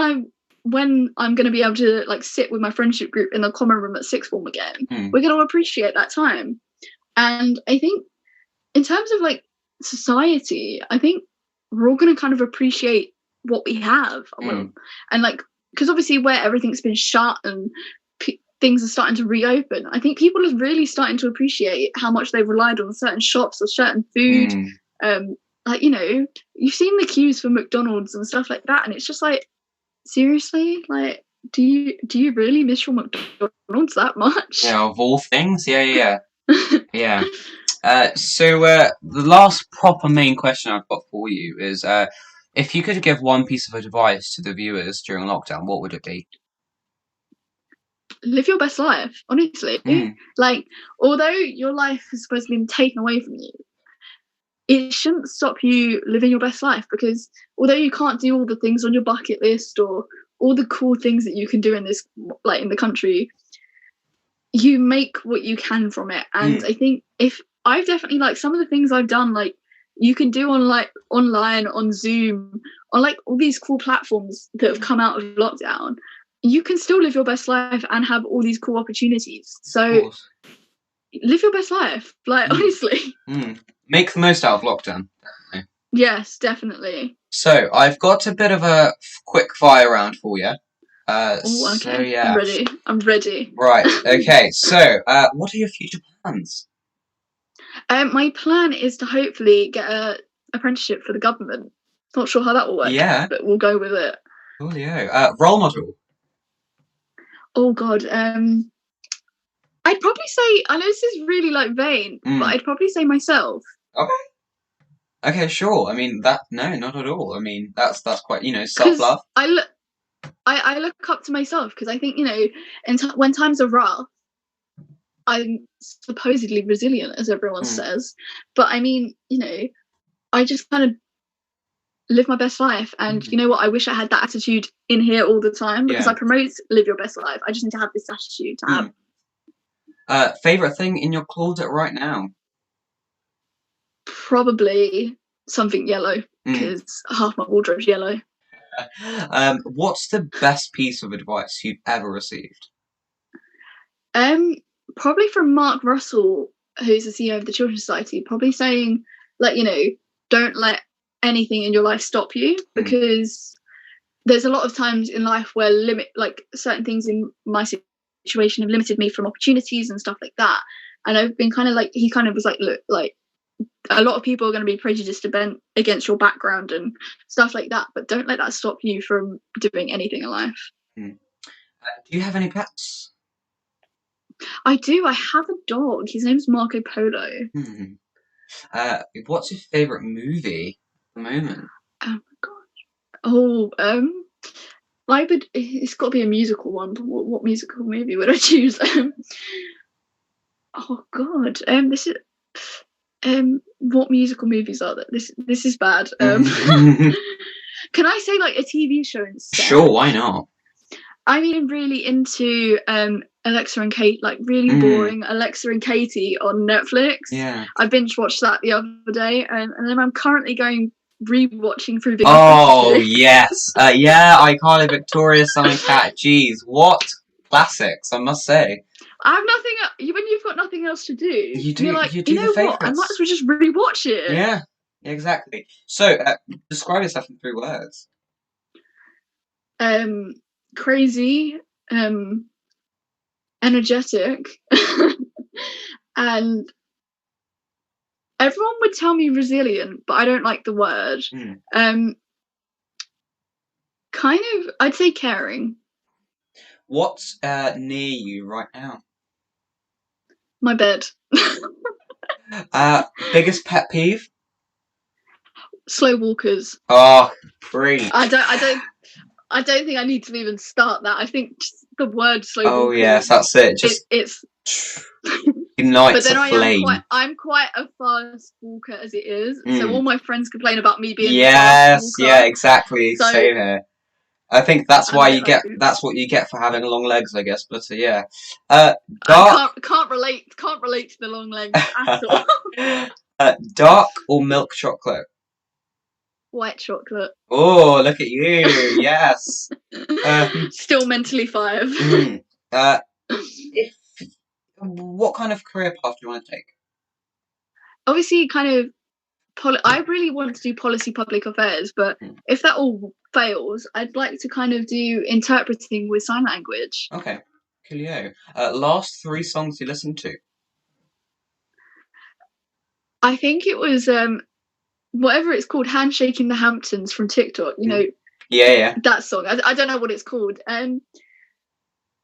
I'm going to be able to like sit with my friendship group in the common room at sixth form again, we're going to appreciate that time. And I think in terms of like society, I think we're all going to kind of appreciate what we have. And like, because obviously where everything's been shut and things are starting to reopen, I think people are really starting to appreciate how much they've relied on certain shops or certain food. Like, you know, you've seen the queues for McDonald's and stuff like that, and it's just like, seriously, like, do you really miss your McDonald's that much? Yeah, of all things. Yeah. So the last proper main question I've got for you is, if you could give one piece of advice to the viewers during lockdown, what would it be? Live your best life, honestly. Like, although your life has supposed to be taken away from you, it shouldn't stop you living your best life, because although you can't do all the things on your bucket list or all the cool things that you can do in this, like in the country, you make what you can from it. And I think if I've definitely, like, some of the things I've done, like, you can do on like online, on Zoom, on like all these cool platforms that have come out of lockdown, you can still live your best life and have all these cool opportunities. So live your best life, like, honestly. Make the most out of lockdown. Yes, definitely. So I've got a bit of a quick fire round for you. Okay. So yeah, I'm ready. Right. Okay. So what are your future plans? My plan is to hopefully get an apprenticeship for the government. Not sure how that will work. Yeah, but we'll go with it. Coolio. Role model. Oh God. I I'd probably say, I know this is really like vain, but I'd probably say myself. Okay, sure. I mean no, not at all. I mean that's quite, Because self-love. I look up to myself because I think, when times are rough, I'm supposedly resilient, as everyone says. But I mean, I just kind of live my best life. And you know what? I wish I had that attitude in here all the time, because I promote live your best life. I just need to have this attitude to have. Favorite thing in your closet right now? Probably something yellow, because half my wardrobe's yellow. What's the best piece of advice you've ever received? Probably from Mark Russell, who's the CEO of the Children's Society, probably saying, like, don't let anything in your life stop you, because there's a lot of times in life where certain things in my situation have limited me from opportunities and stuff like that. And I've been kind of like, he kind of was like, look, like, a lot of people are going to be prejudiced against your background and stuff like that, but don't let that stop you from doing anything in life. Do you have any pets? I do. I have a dog. His name's Marco Polo. What's your favourite movie at the moment? Oh my god. It's got to be a musical one. But what musical movie would I choose? Oh god. What musical movies are there? This is bad. Can I say like a TV show instead? Sure, why not? I mean, really into Alexa and Kate, like really boring Alexa and Katie on Netflix. Yeah. I binge watched that the other day, and then I'm currently rewatching through. Oh yes, iCarly, Victoria, Sam and Cat. Jeez, what classics! I must say. I have nothing. When you've got nothing else to do, you're like, you do know what? I might as well just rewatch it. Yeah, exactly. So, describe yourself in 3 words. Crazy, energetic, and everyone would tell me resilient, but I don't like the word. Kind of, I'd say caring. What's near you right now? My bed. Biggest pet peeve? Slow walkers. Oh, preach. I don't think I need to even start that. I think just the word slow walkers. Oh yes, that's it. It's ignites but then a flame. I'm quite a fast walker as it is. So all my friends complain about me being a fast walker. Yeah, exactly. So, same here. I think that's why you get. Like, that's what you get for having long legs, I guess. But yeah, I can't relate to the long legs at all. Dark or milk chocolate? White chocolate. Oh, look at you! Yes. Still mentally 5. What kind of career path do you want to take? Obviously, kind of. I really want to do policy public affairs, but if that all fails, I'd like to kind of do interpreting with sign language. Okay, coolio. Last 3 songs you listened to? I think it was whatever it's called, Handshake in the Hamptons from TikTok. Yeah. That song. I don't know what it's called.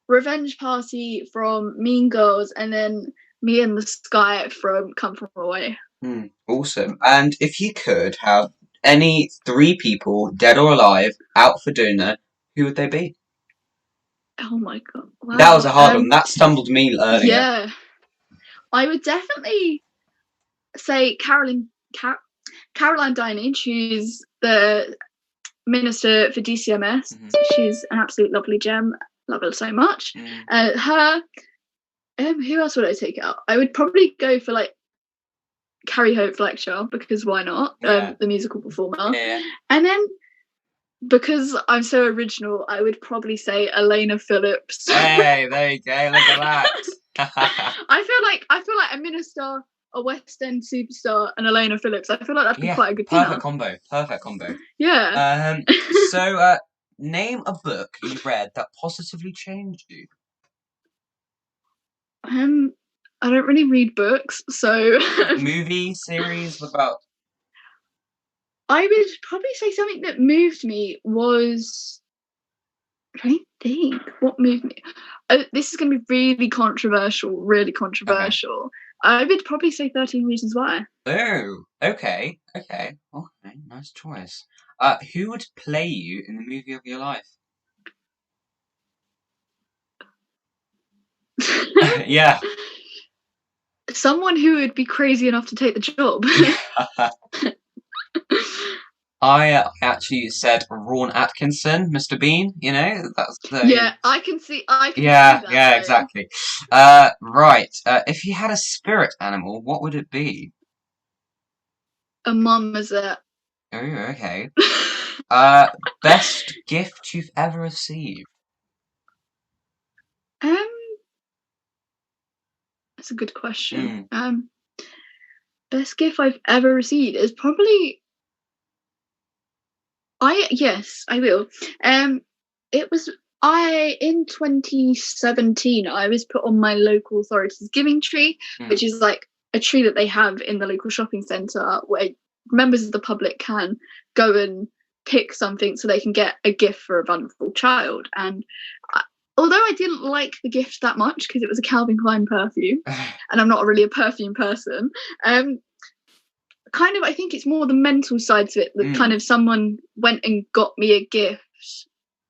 Revenge Party from Mean Girls, and then Me and the Sky from Come From Away. Awesome. And if you could have any 3 people, dead or alive, out for dinner, who would they be? Oh my god! Wow. That was a hard one. That stumbled me earlier. Yeah, I would definitely say Caroline Dinenage, who's the minister for DCMS. She's an absolute lovely gem. Love her so much. Her. Who else would I take out? I would probably go for like Carrie Hope Fletcher, because why not? The musical performer. Yeah. And then, because I'm so original, I would probably say Elena Phillips. Hey, there you go. Look at that. I feel like a minister, a West End superstar, and Elena Phillips. I feel like that'd be quite a good Perfect combo. Yeah. So, name a book you read that positively changed you. I don't really read books, so. Movie, series, what about? I would probably say something that moved me was trying to think what moved me. Oh, this is going to be really controversial. Really controversial. Okay. I would probably say 13 Reasons Why. Oh, okay. Nice choice. Who would play you in the movie of your life? Yeah. Someone who would be crazy enough to take the job. I actually said Ron Atkinson, Mr. Bean. You know, that's the. Yeah, I can see. Yeah, see that, yeah, though. exactly. Right. If you had a spirit animal, what would it be? A marmoset. Oh, okay. Best gift you've ever received? That's a good question. Best gift I've ever received is probably. Yes, I will. It was in 2017. I was put on my local authority's giving tree, which is like a tree that they have in the local shopping centre where members of the public can go and pick something so they can get a gift for a vulnerable child. And although I didn't like the gift that much because it was a Calvin Klein perfume, and I'm not really a perfume person, kind of, I think it's more the mental side to it that kind of someone went and got me a gift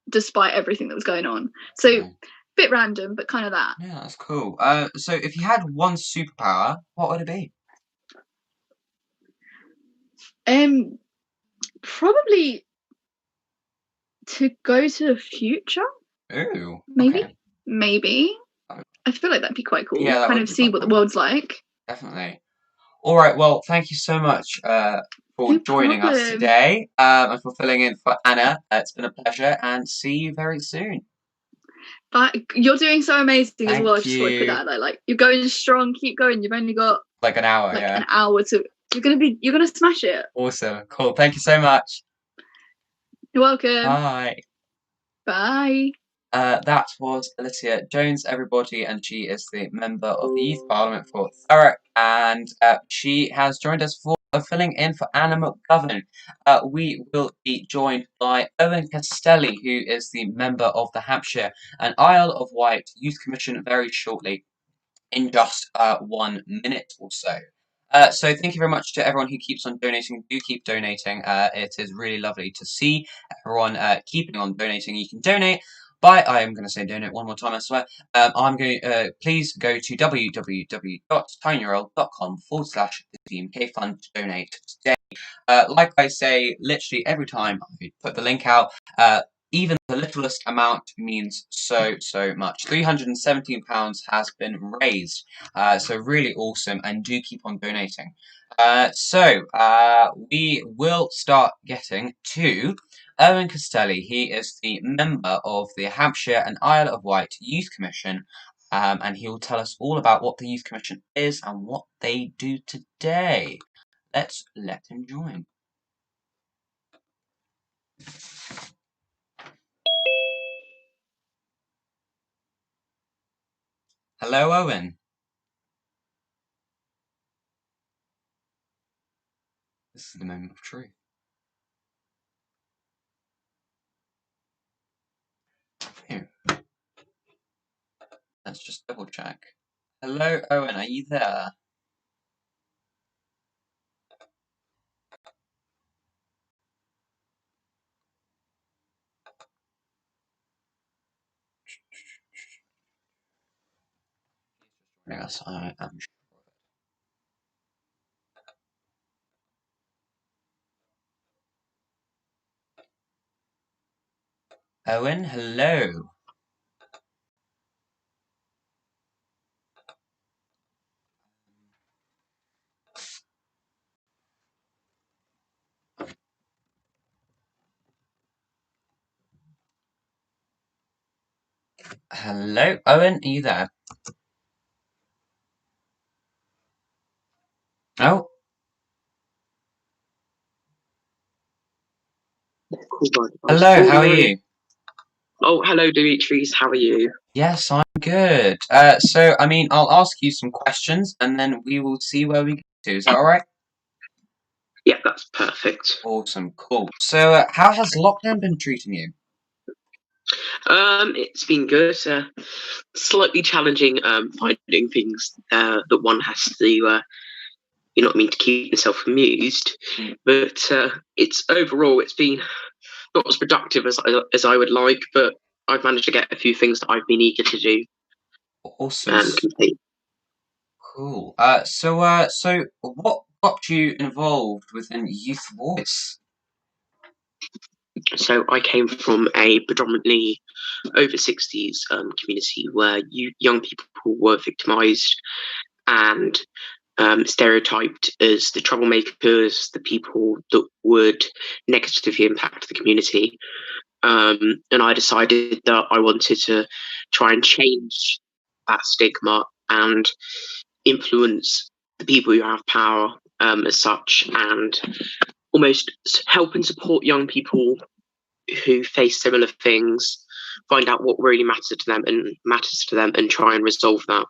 despite everything that was going on. So bit random, but kind of that. Yeah, that's cool. So if you had one superpower, what would it be? Probably to go to the future. Ooh, maybe. Okay. Maybe. I feel like that'd be quite cool. Yeah, kind of see what the world's like. Definitely. All right. Well, thank you so much for joining us today and for filling in for Anna. It's been a pleasure, and see you very soon. You're doing so amazing as well. Thank Just want to put that there. Like, you're going strong. Keep going. You've only got like an hour. An hour to. You're gonna smash it. Awesome. Cool. Thank you so much. You're welcome. Bye. Bye. That was Alicia Jones, everybody, and she is the member of the Youth Parliament for Thurrock, and she has joined us for filling in for Anna McGovern. We will be joined by Owen Castelli, who is the member of the Hampshire and Isle of Wight Youth Commission, very shortly, in just 1 minute or so. So thank you very much to everyone who keeps on donating. Do keep donating. It is really lovely to see everyone keeping on donating. You can donate by, I am going to say donate one more time, I swear. I'm going to, please go to www.tinyurl.com/the Fund to donate today. Like I say, literally every time I put the link out, even the littlest amount means so much. £317 has been raised, so really awesome, and do keep on donating. So we will start getting to Owen Castelli. He is the member of the Hampshire and Isle of Wight Youth Commission, and he will tell us all about what the Youth Commission is and what they do today. Let's let him join. Hello, Owen. This is the moment of truth. Here. Let's just double check. Hello, Owen, are you there? Yes, I am sure. Owen, hello. Hello, Owen, are you there? Oh. Hello, how are you? Oh, hello, Dimitris. How are you? Yes, I'm good. So, I mean, I'll ask you some questions, and then we will see where we get to. Is that all right? Yeah, that's perfect. Awesome, cool. So, how has lockdown been treating you? It's been good. Slightly challenging finding things that one has to, to keep yourself amused. But it's been not as productive as I would like, but I've managed to get a few things that I've been eager to do Awesome. and complete. Cool. So what got you involved within Youth Voice? So I came from a predominantly over 60s community where young people were victimised and stereotyped as the troublemakers, the people that would negatively impact the community. And I decided that I wanted to try and change that stigma and influence the people who have power as such, and almost help and support young people who face similar things, find out what really matters to them and try and resolve that.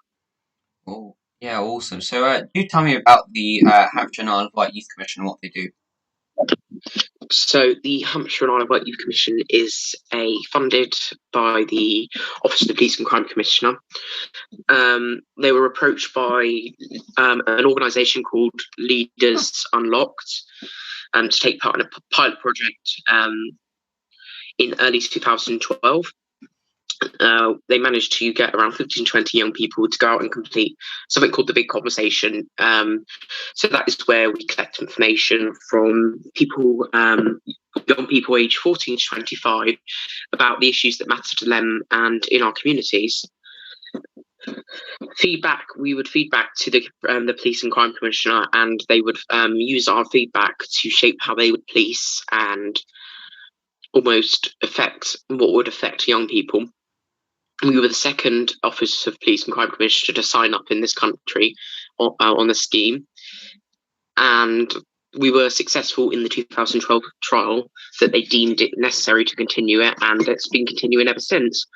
Oh, yeah, awesome. So do tell me about the Hampshire and Isle of Wight Youth Commission and what they do. So the Hampshire and Isle of Wight Youth Commission is funded by the Office of the Police and Crime Commissioner. They were approached by an organisation called Leaders Unlocked to take part in a pilot project in early 2012. They managed to get around 15 to 20 young people to go out and complete something called the Big Conversation. So that is where we collect information from people, young people aged 14 to 25, about the issues that matter to them and in our communities. We would feedback to the Police and Crime Commissioner, and they would use our feedback to shape how they would police and almost affect what would affect young people. We were the second Office of Police and Crime Commissioner to sign up in this country on the scheme, and we were successful in the 2012 trial that they deemed it necessary to continue it, and it's been continuing ever since.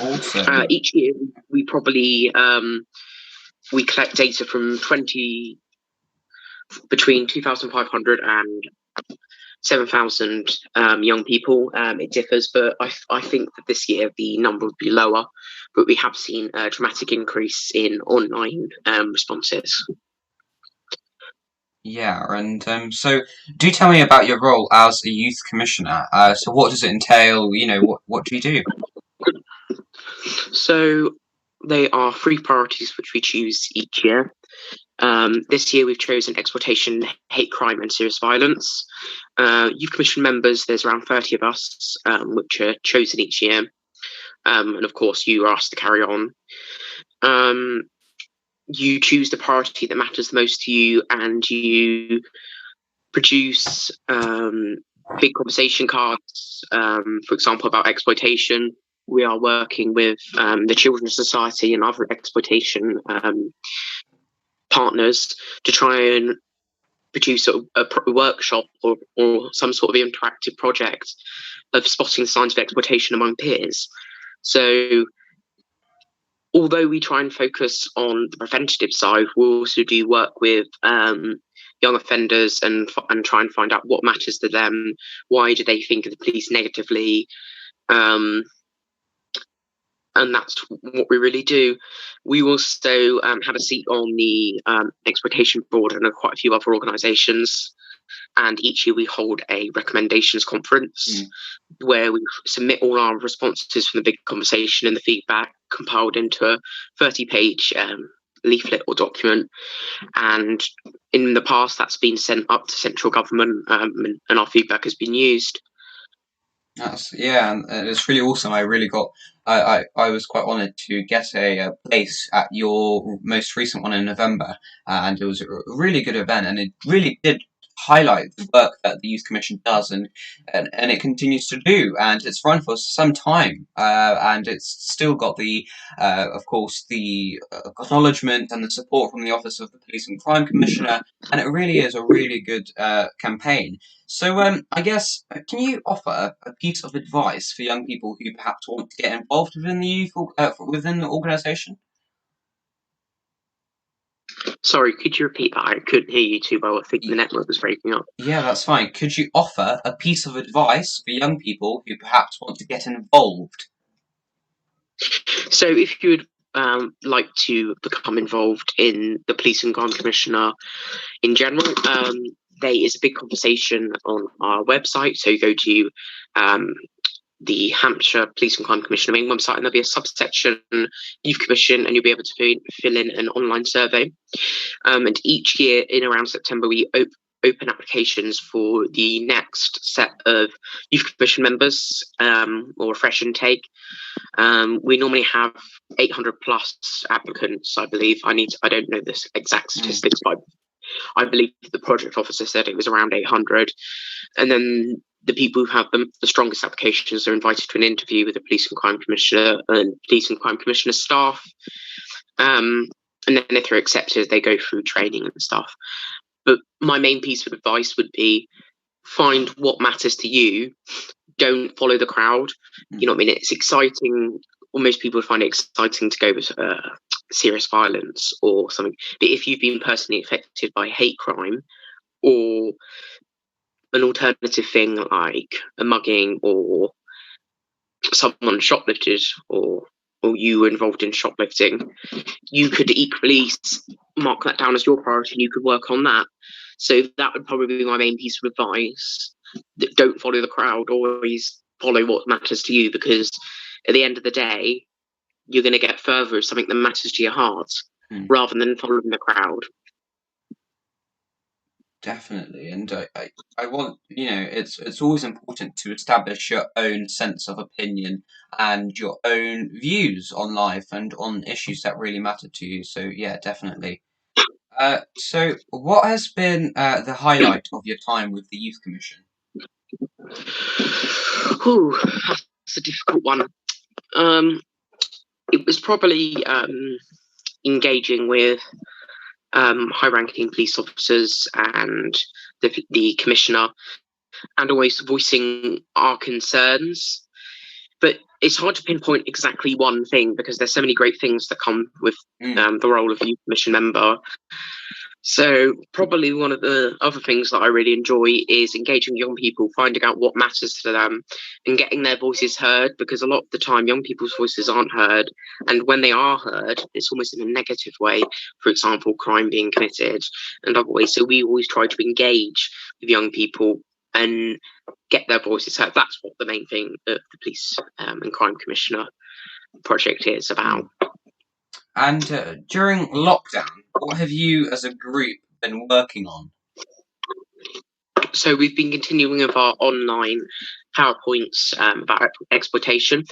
Awesome. Each year, we probably we collect data from between 2,500 and 7,000 young people. It differs, but I think that this year the number would be lower, but we have seen a dramatic increase in online responses. Yeah, and so do tell me about your role as a youth commissioner. So what does it entail? What do you do? So they are 3 priorities which we choose each year. This year we've chosen exploitation, hate crime and serious violence. Youth Commission members, there's around 30 of us, which are chosen each year. And of course you are asked to carry on. You choose the priority that matters the most to you, and you produce big conversation cards, for example, about exploitation. We are working with the Children's Society and other exploitation partners to try and produce a workshop or some sort of interactive project of spotting signs of exploitation among peers. So although we try and focus on the preventative side, we also do work with young offenders and try and find out what matters to them. Why do they think of the police negatively? And that's what we really do. We also have a seat on the exploitation board and quite a few other organisations. And each year we hold a recommendations conference where we submit all our responses from the big conversation and the feedback compiled into a 30-page leaflet or document. And in the past, that's been sent up to central government, and our feedback has been used. And it's really awesome. I was quite honoured to get a place at your most recent one in November, and it was a really good event, and it really did highlight the work that the Youth Commission does, and it continues to do, and it's run for some time, and it's still got the, of course, the acknowledgement and the support from the Office of the Police and Crime Commissioner, and it really is a really good campaign. So, I guess, can you offer a piece of advice for young people who perhaps want to get involved within the youth within the organisation? Sorry, could you repeat that? I couldn't hear you too well. I think the network was breaking up. Yeah, that's fine. Could you offer a piece of advice for young people who perhaps want to get involved? So if you would like to become involved in the Police and Crime Commissioner in general, there is a big conversation on our website. So you go to the Hampshire Police and Crime Commissioner main website, and there'll be a subsection Youth Commission, and you'll be able to fill in an online survey. And each year in around September, we open applications for the next set of Youth Commission members, or fresh intake. We normally have 800 plus applicants, I believe. I don't know the exact statistics, but I believe the project officer said it was around 800. And then the people who have the strongest applications are invited to an interview with the Police and Crime Commissioner and Police and Crime Commissioner staff. And then if they're accepted, they go through training and stuff. But my main piece of advice would be find what matters to you. Don't follow the crowd. You know what I mean? It's exciting. Or most people find it exciting to go with serious violence or something. But if you've been personally affected by hate crime or an alternative thing like a mugging or someone shoplifted or you were involved in shoplifting, you could equally mark that down as your priority and you could work on that. So that would probably be my main piece of advice. Don't follow the crowd, always follow what matters to you, because at the end of the day, you're going to get further with something that matters to your heart rather than following the crowd. Definitely, and I want, it's always important to establish your own sense of opinion and your own views on life and on issues that really matter to you. So yeah, definitely. So what has been the highlight of your time with the Youth Commission? Ooh, that's a difficult one. It was probably engaging with high-ranking police officers and the commissioner, and always voicing our concerns. But it's hard to pinpoint exactly one thing because there's so many great things that come with the role of youth commission member. So probably one of the other things that I really enjoy is engaging young people, finding out what matters to them and getting their voices heard, because a lot of the time young people's voices aren't heard. And when they are heard, it's almost in a negative way. For example, crime being committed and other ways. So we always try to engage with young people and get their voices heard. That's what the main thing that the Police and Crime Commissioner project is about. And during lockdown, what have you as a group been working on? So we've been continuing with our online PowerPoints about exploitation.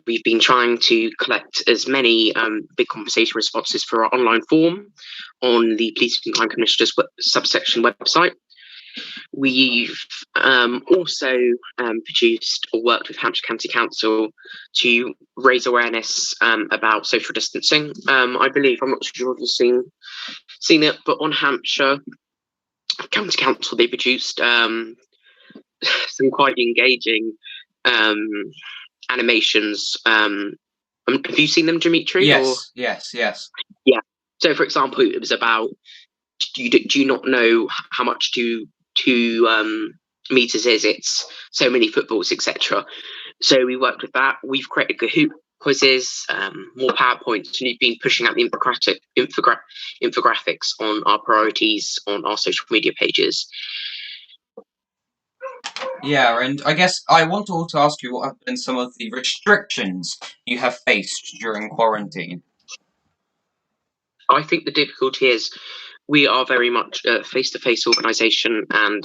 We've been trying to collect as many big conversation responses for our online form on the Police and Crime Commissioner's subsection website. We've also produced or worked with Hampshire County Council to raise awareness about social distancing. I believe, I'm not sure if you've seen it, but on Hampshire County Council, they produced some quite engaging animations. Have you seen them, Dimitri? Yes, yes. Yeah. So, for example, it was about, do you not know how much 2 meters is? It's so many footballs, etc. So we worked with that. We've created Kahoot quizzes, more PowerPoints, and we've been pushing out the infographics on our priorities on our social media pages. Yeah, and I guess I want to also ask you what have been some of the restrictions you have faced during quarantine. I think the difficulty is we are very much a face-to-face organisation, and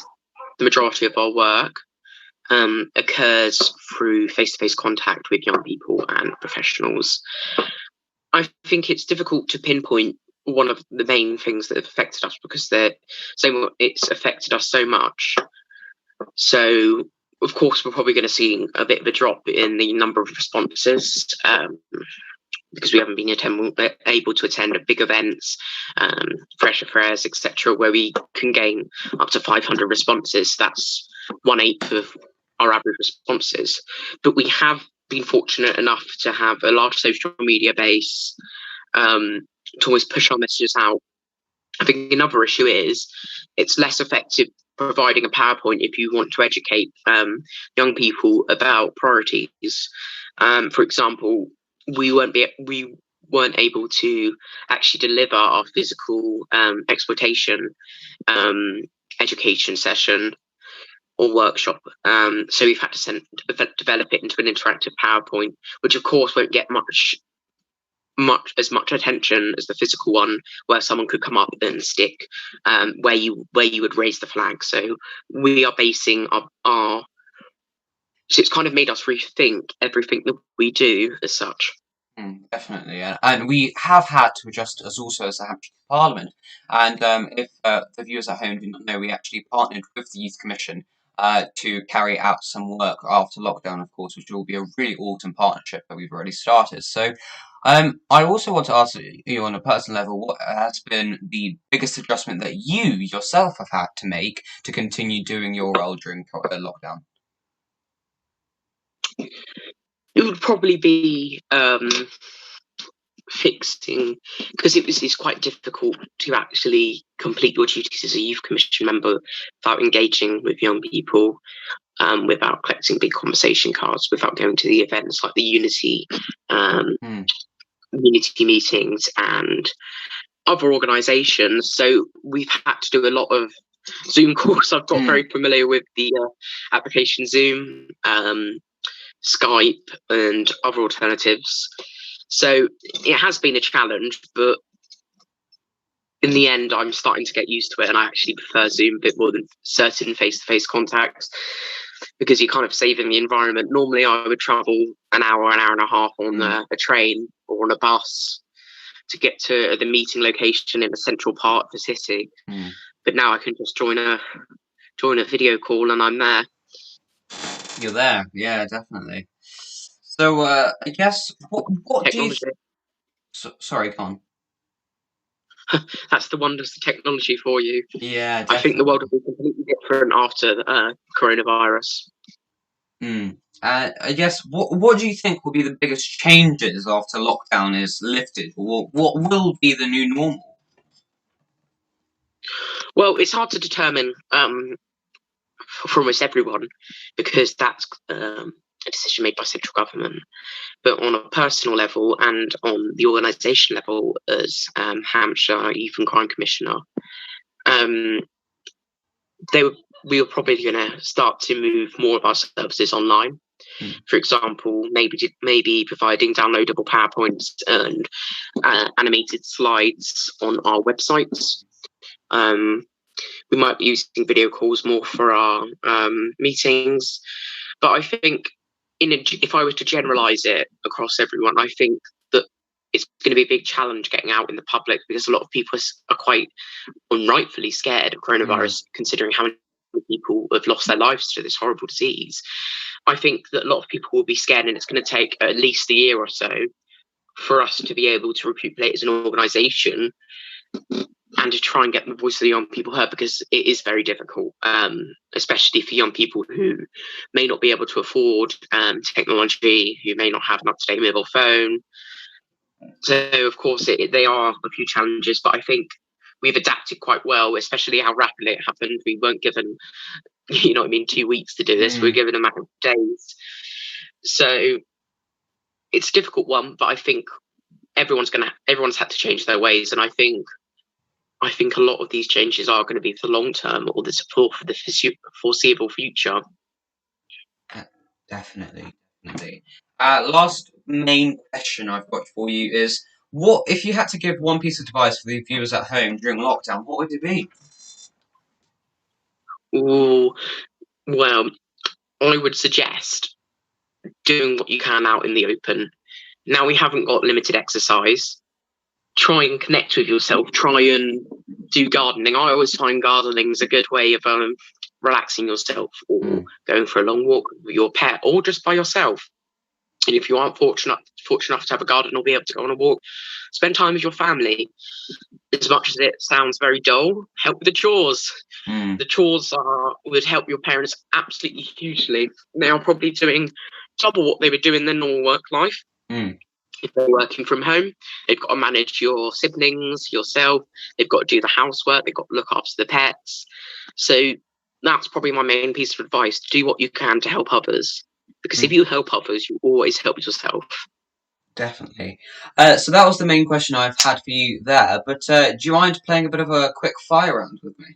the majority of our work occurs through face-to-face contact with young people and professionals. I think it's difficult to pinpoint one of the main things that have affected us because it's affected us so much. So, of course, we're probably going to see a bit of a drop in the number of responses because we haven't been able to attend big events, fresh affairs, etc., where we can gain up to 500 responses. That's 1/8 of our average responses. But we have been fortunate enough to have a large social media base, to always push our messages out. I think another issue is it's less effective providing a PowerPoint if you want to educate young people about priorities. For example, we weren't able to actually deliver our physical exploitation education session or workshop. So we've had to develop it into an interactive PowerPoint, which of course won't get as much attention as the physical one, where someone could come up and stick where you would raise the flag. So we are basing our so it's kind of made us rethink everything that we do as such. Definitely, and we have had to adjust as the Hampshire Parliament. And if the viewers at home do not know, we actually partnered with the Youth Commission to carry out some work after lockdown, of course, which will be a really awesome partnership that we've already started. So I also want to ask you on a personal level, what has been the biggest adjustment that you yourself have had to make to continue doing your role during lockdown? It would probably be fixing, because it's quite difficult to actually complete your duties as a youth commission member without engaging with young people, without collecting big conversation cards, without going to the events like the Unity meetings and other organisations. So we've had to do a lot of Zoom calls. I've got very familiar with the application Zoom, Skype and other alternatives. So it has been a challenge, but in the end, I'm starting to get used to it, and I actually prefer Zoom a bit more than certain face-to-face contacts, because you're kind of saving the environment. Normally, I would travel an hour and a half on a train or on a bus to get to the meeting location in the central part of the city. But now I can just join a video call and I'm there. You're there, yeah, definitely. So I guess what do you? Sorry, Con. That's the wonders of technology for you. Yeah, definitely. I think the world will be completely different after coronavirus. I guess what do you think will be the biggest changes after lockdown is lifted? What will be the new normal? Well, it's hard to determine for almost everyone, because that's a decision made by central government. But on a personal level and on the organisation level, as Hampshire Youth and Crime Commissioner, we were probably going to start to move more of our services online. For example, maybe providing downloadable PowerPoints and animated slides on our websites. We might be using video calls more for our meetings. But I think if I was to generalise it across everyone, I think that it's going to be a big challenge getting out in the public, because a lot of people are quite unrightfully scared of coronavirus, considering how many people have lost their lives to this horrible disease. I think that a lot of people will be scared, and it's going to take at least a year or so for us to be able to repopulate as an organisation and to try and get the voice of the young people heard, because it is very difficult, especially for young people who may not be able to afford technology, who may not have an up-to-date mobile phone. So, of course, they are a few challenges, but I think we've adapted quite well, especially how rapidly it happened. We weren't given, 2 weeks to do this. We were given a matter of days. So it's a difficult one, but I think everyone's had to change their ways, and I think a lot of these changes are going to be for the long term, or the support for the foreseeable future. Definitely. Last main question I've got for you is, what if you had to give one piece of advice for the viewers at home during lockdown, what would it be? Ooh, well, I would suggest doing what you can out in the open. Now we haven't got limited exercise. Try and connect with yourself. Try and do gardening. I always find gardening is a good way of relaxing yourself, or going for a long walk with your pet, or just by yourself. And if you aren't fortunate enough to have a garden or be able to go on a walk, spend time with your family. As much as it sounds very dull, help with the chores. The chores would help your parents absolutely hugely. They are probably doing double what they were doing in their normal work life. if they're working from home, they've got to manage your siblings, yourself. They've got to do the housework. They've got to look after the pets. So that's probably my main piece of advice: do what you can to help others, because if you help others, you always help yourself. Definitely. So that was the main question I've had for you there. But do you mind playing a bit of a quick fire round with me?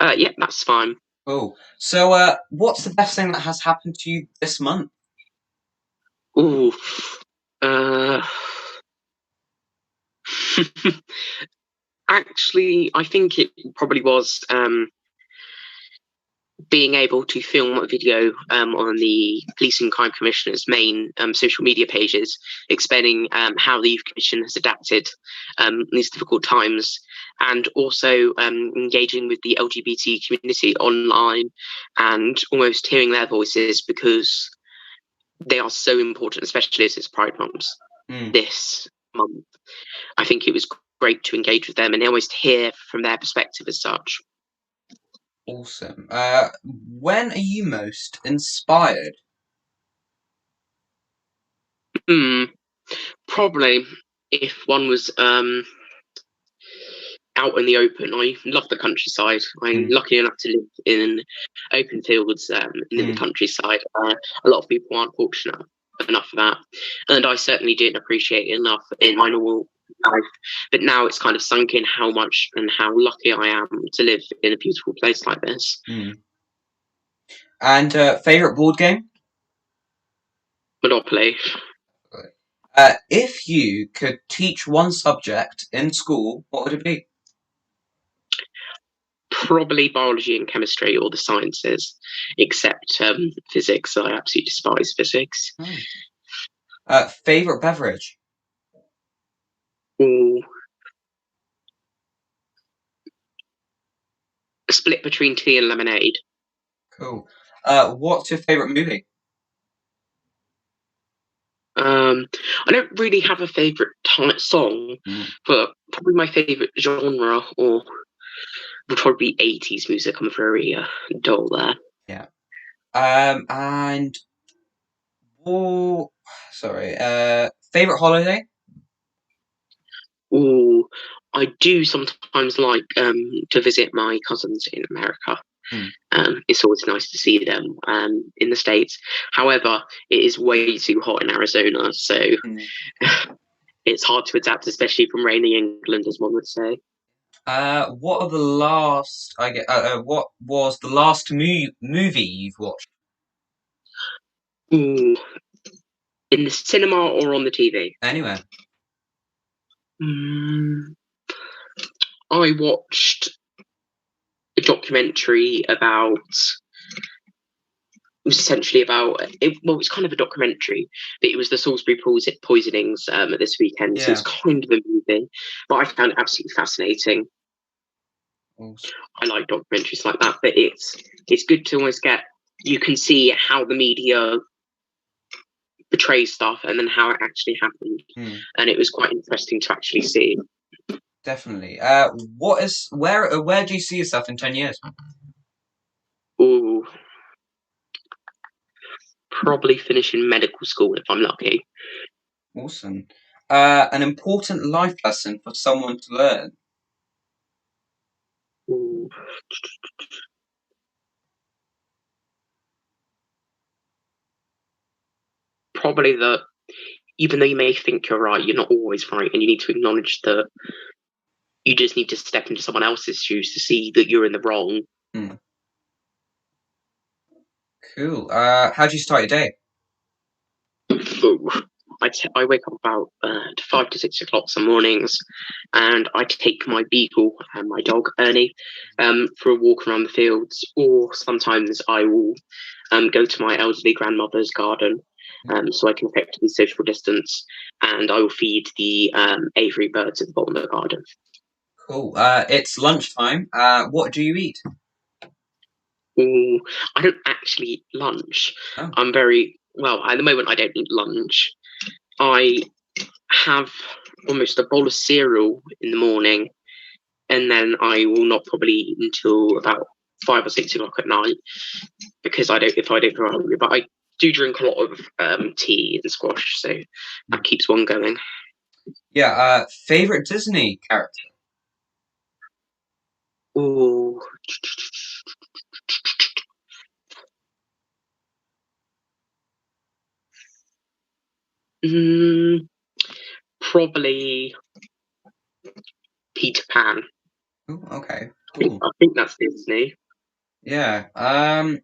Yeah, that's fine. Cool. So what's the best thing that has happened to you this month? Ooh. Actually, I think it probably was being able to film a video on the Police and Crime Commissioner's main social media pages, explaining how the Youth Commission has adapted in these difficult times, and also engaging with the LGBT community online and almost hearing their voices, because they are so important, especially as it's Pride Month this month. I think it was great to engage with them and almost hear from their perspective as such. Awesome. When are you most inspired? Probably if one was out in the open. I love the countryside. I'm lucky enough to live in open fields in the countryside. A lot of people aren't fortunate enough for that, and I certainly didn't appreciate it enough in my normal life. But now it's kind of sunk in how much and how lucky I am to live in a beautiful place like this. And favourite board game? Monopoly. If you could teach one subject in school, what would it be? Probably biology and chemistry, or the sciences, except physics. I absolutely despise physics. Favourite beverage? Ooh. A split between tea and lemonade. Cool. What's your favourite movie? I don't really have a favourite song, but probably my favourite genre would probably be 80s music. I'm very dull there. Yeah. And favourite holiday? Ooh, I do sometimes like to visit my cousins in America. It's always nice to see them in the States. However, it is way too hot in Arizona, so it's hard to adapt, especially from rainy England, as one would say. What are the last? What was the last movie you've watched? Ooh, in the cinema or on the TV? Anywhere. I watched a documentary about. It was essentially about it. Well, it was kind of a documentary, but it was the Salisbury poisonings this weekend. Yeah. So it's kind of a movie, but I found it absolutely fascinating. Awesome. I like documentaries like that, but it's good to always you can see how the media portrays stuff and then how it actually happened, and it was quite interesting to actually see. Definitely. Where do you see yourself in 10 years? Ooh, probably finishing medical school if I'm lucky. Awesome. An important life lesson for someone to learn? Ooh. Probably that even though you may think you're right, you're not always right, and you need to acknowledge that you just need to step into someone else's shoes to see that you're in the wrong. Cool. How do you start your day? Ooh. I wake up about 5 to 6 o'clock some mornings, and I take my beagle and my dog Ernie for a walk around the fields, or sometimes I will go to my elderly grandmother's garden, so I can effectively social distance, and I will feed the aviary birds at the bottom of the garden. Cool. It's lunchtime. What do you eat? Ooh, I don't actually eat lunch. Oh. I'm very well at the moment. I don't eat lunch. I have almost a bowl of cereal in the morning, and then I will not probably eat until about 5 or 6 o'clock at night, because if I don't feel hungry. But do drink a lot of tea and squash, so that keeps one going. Yeah. Favorite Disney character? Ooh. Probably Peter Pan. Ooh, okay. Cool. I think that's Disney. Yeah. I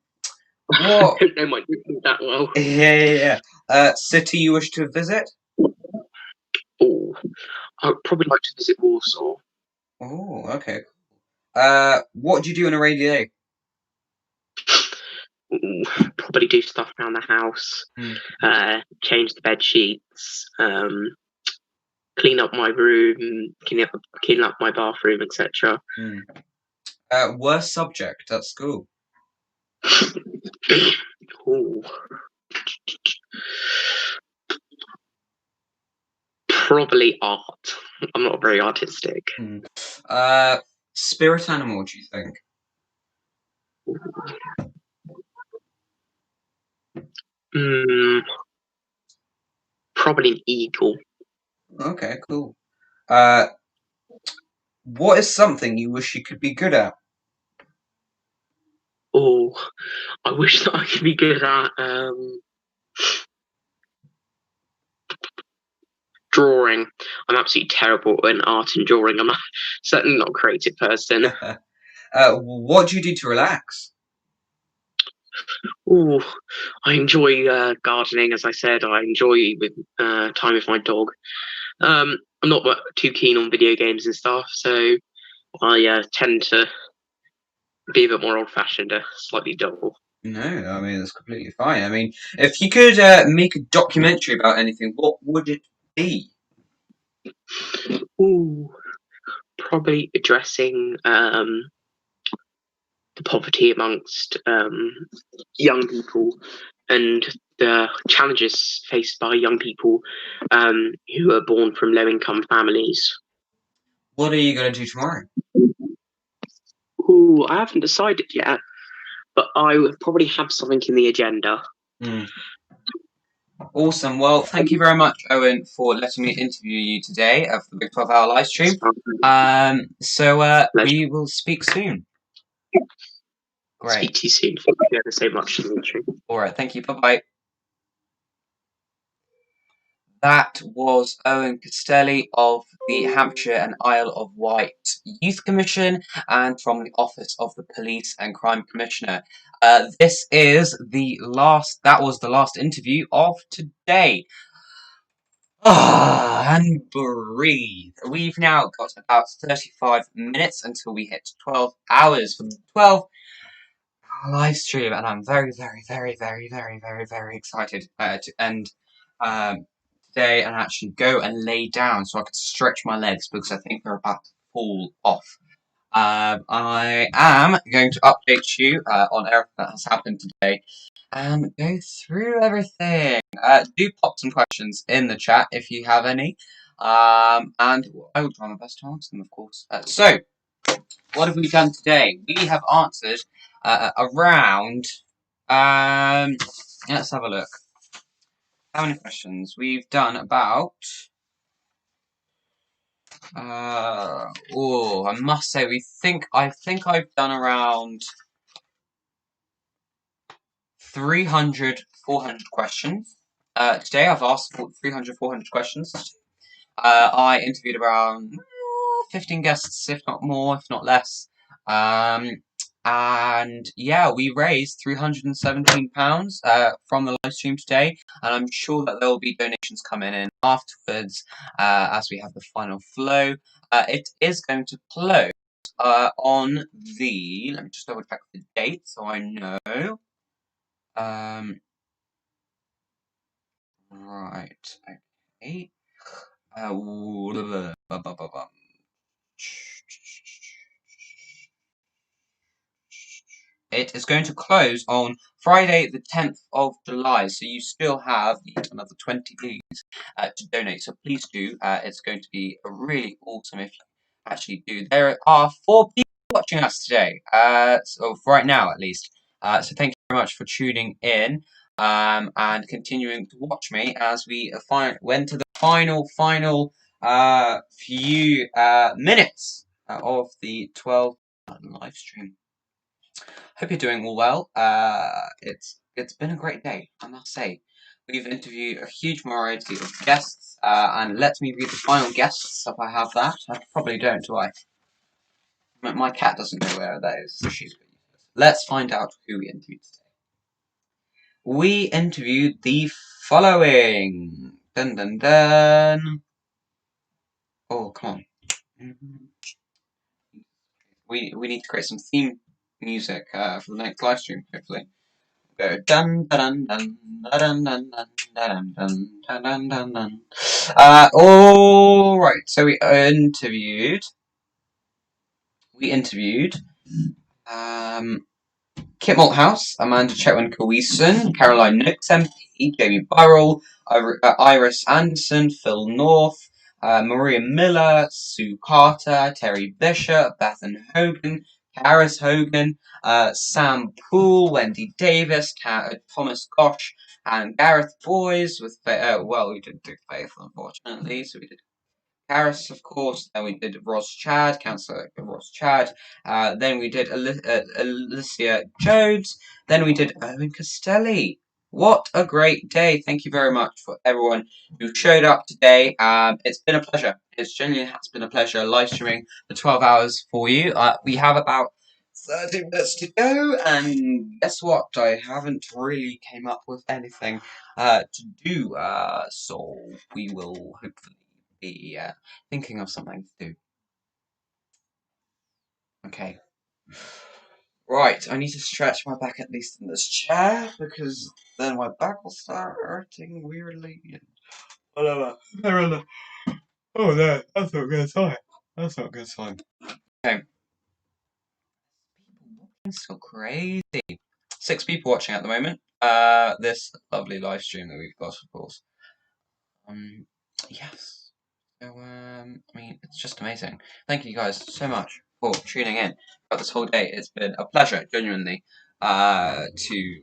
What? don't know my Disney that well. Yeah. City you wish to visit? Oh, I would probably like to visit Warsaw. Oh, okay. What do you do on a rainy day? Ooh, probably do stuff around the house. Change the bed sheets. Clean up my room. Clean up my bathroom, etc. Worst subject at school? Ooh. Probably art. I'm not very artistic. Spirit animal, do you think? Probably an eagle. Okay, cool. What is something you wish you could be good at? Oh, I wish that I could be good at drawing. I'm absolutely terrible at art and drawing. I'm certainly not a creative person. What do you do to relax? Oh, I enjoy gardening, as I said. I enjoy with time with my dog. I'm not too keen on video games and stuff, so I tend to be a bit more old-fashioned, slightly dull. No, I mean, that's completely fine. I mean, if you could make a documentary about anything, what would it be? Ooh, probably addressing the poverty amongst young people and the challenges faced by young people who are born from low-income families. What are you going to do tomorrow? Ooh, I haven't decided yet, but I would probably have something in the agenda. Awesome. Well, thank you very much, Owen, for letting me interview you today for the Big 12-hour live stream. We will speak soon. Great. Speak to you soon. Thank you ever so much, Dimitri. All right. Thank you. Bye-bye. That was Owen Castelli of the Hampshire and Isle of Wight Youth Commission and from the Office of the Police and Crime Commissioner. That was the last interview of today. And breathe. We've now got about 35 minutes until we hit 12 hours for the 12 live stream, and I'm very, very, very, very, very, very, very excited to end today and actually go and lay down so I could stretch my legs because I think they're about to fall off. I am going to update you on everything that has happened today and go through everything. Do pop some questions in the chat if you have any, and I will try my best to answer them, of course. So, what have we done today? We have answered around. Let's have a look. How many questions? We've done about. I must say, I think I've done around 300, 400 questions. Today I've asked 300, 400 questions. I interviewed around 15 guests, if not more, if not less. And yeah, we raised £317 from the live stream today, and I'm sure that there will be donations coming in afterwards as we have the final flow. It is going to close on the. Let me just double check the date so I know. Right. Okay. It is going to close on Friday the 10th of July, so you still have another 20 days to donate, so please do. It's going to be really awesome if you actually do. There are 4 people watching us today, so right now at least. So thank you very much for tuning in. and continuing to watch me as we went to the final few minutes of the 12 live stream. Hope you're doing all well. It's been a great day, I must say. We've interviewed a huge variety of guests, and let me read the final guests if I have that. I probably don't, do I? My cat doesn't know where that is, so she's pretty useless. Let's find out who we interviewed today. We interviewed the following. Dun dun dun. Oh, come on. We need to create some theme music for the next live stream, hopefully. Go dun dun dun dun dun dun dun dun dun dun dun. All right. So we interviewed Kit Malthouse, Amanda Chetwynd-Caweson, Caroline Nooks MP, Jamie Burrell, Iris Anderson, Phil North, Maria Miller, Sue Carter, Terry Bishop, Bethan Hogan, Karis Hogan, Sam Poole, Wendy Davis, Thomas Gosh, and Gareth Boys with we didn't do Faith, unfortunately, so we did Harris, of course. Then we did Ross Chad, Councillor Ross Chad. Then we did Alicia Jones. Then we did Owen Costelli. What a great day. Thank you very much for everyone who showed up today. It's been a pleasure. It genuinely has been a pleasure live streaming for 12 hours for you. We have about 30 minutes to go, and guess what? I haven't really came up with anything to do, so we will hopefully be thinking of something to do. Okay. Right, I need to stretch my back at least in this chair, because then my back will start hurting weirdly. Whatever. Oh no, that's not a good sign. That's not a good sign. Okay. It's so crazy. 6 people watching at the moment. This lovely live stream that we've got, of course. Yes. So, I mean, it's just amazing. Thank you guys so much for tuning in throughout this whole day. It's been a pleasure, genuinely, to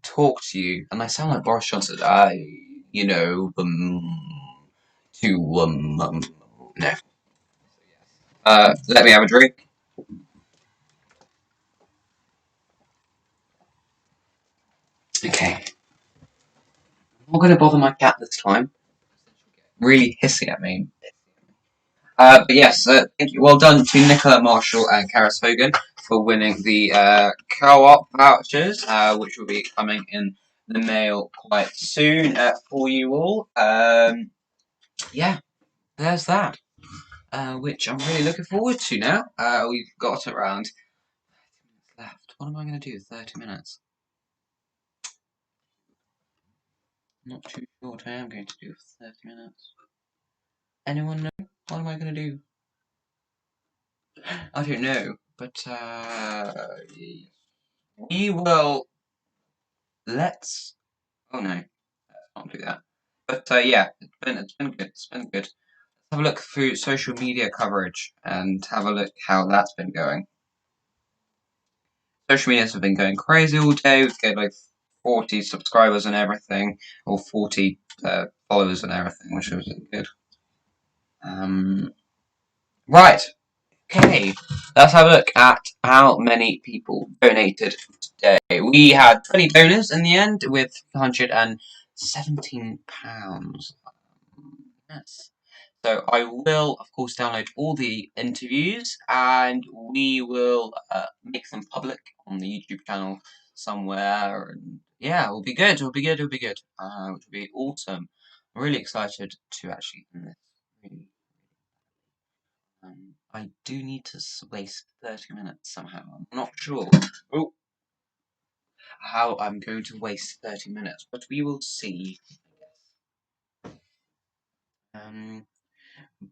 talk to you. And I sound like Boris Johnson. No. Let me have a drink. Okay. I'm not going to bother my cat this time. Really hissing at me. But yes, thank you. Well done to Nicola Marshall and Karis Hogan for winning the co-op vouchers, which will be coming in the mail quite soon for you all. Yeah, there's that, which I'm really looking forward to now. We've got around 30 minutes left. What am I going to do? 30 minutes? Not too sure what I am going to do for 30 minutes. Anyone know? What am I going to do? I don't know, but we will. Let's. Oh no, let's not do that. But yeah, it's been good. It's been good. Let's have a look through social media coverage and have a look how that's been going. Social medias have been going crazy all day. We've got like 40 subscribers and everything, or 40 followers and everything, which was good. Right. Okay, let's have a look at how many people donated today. We had 20 donors in the end with £117. Yes. So I will, of course, download all the interviews and we will make them public on the YouTube channel somewhere. And yeah, it'll be good. It'll be good. It'll be good. Which will be awesome. I'm really excited to actually end this. Really. I do need to waste 30 minutes somehow. I'm not sure how I'm going to waste 30 minutes, but we will see.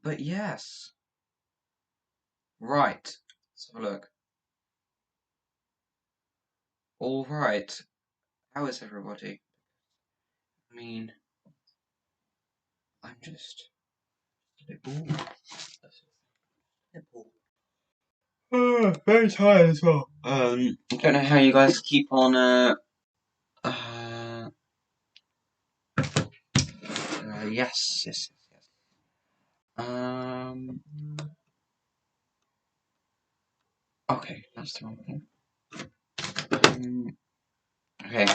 But yes. Right. Let's have a look. Alright. How is everybody? I mean, I'm just a bit bored. Very tired as well. I don't know how you guys keep on Yes. Okay, that's the wrong thing. Okay.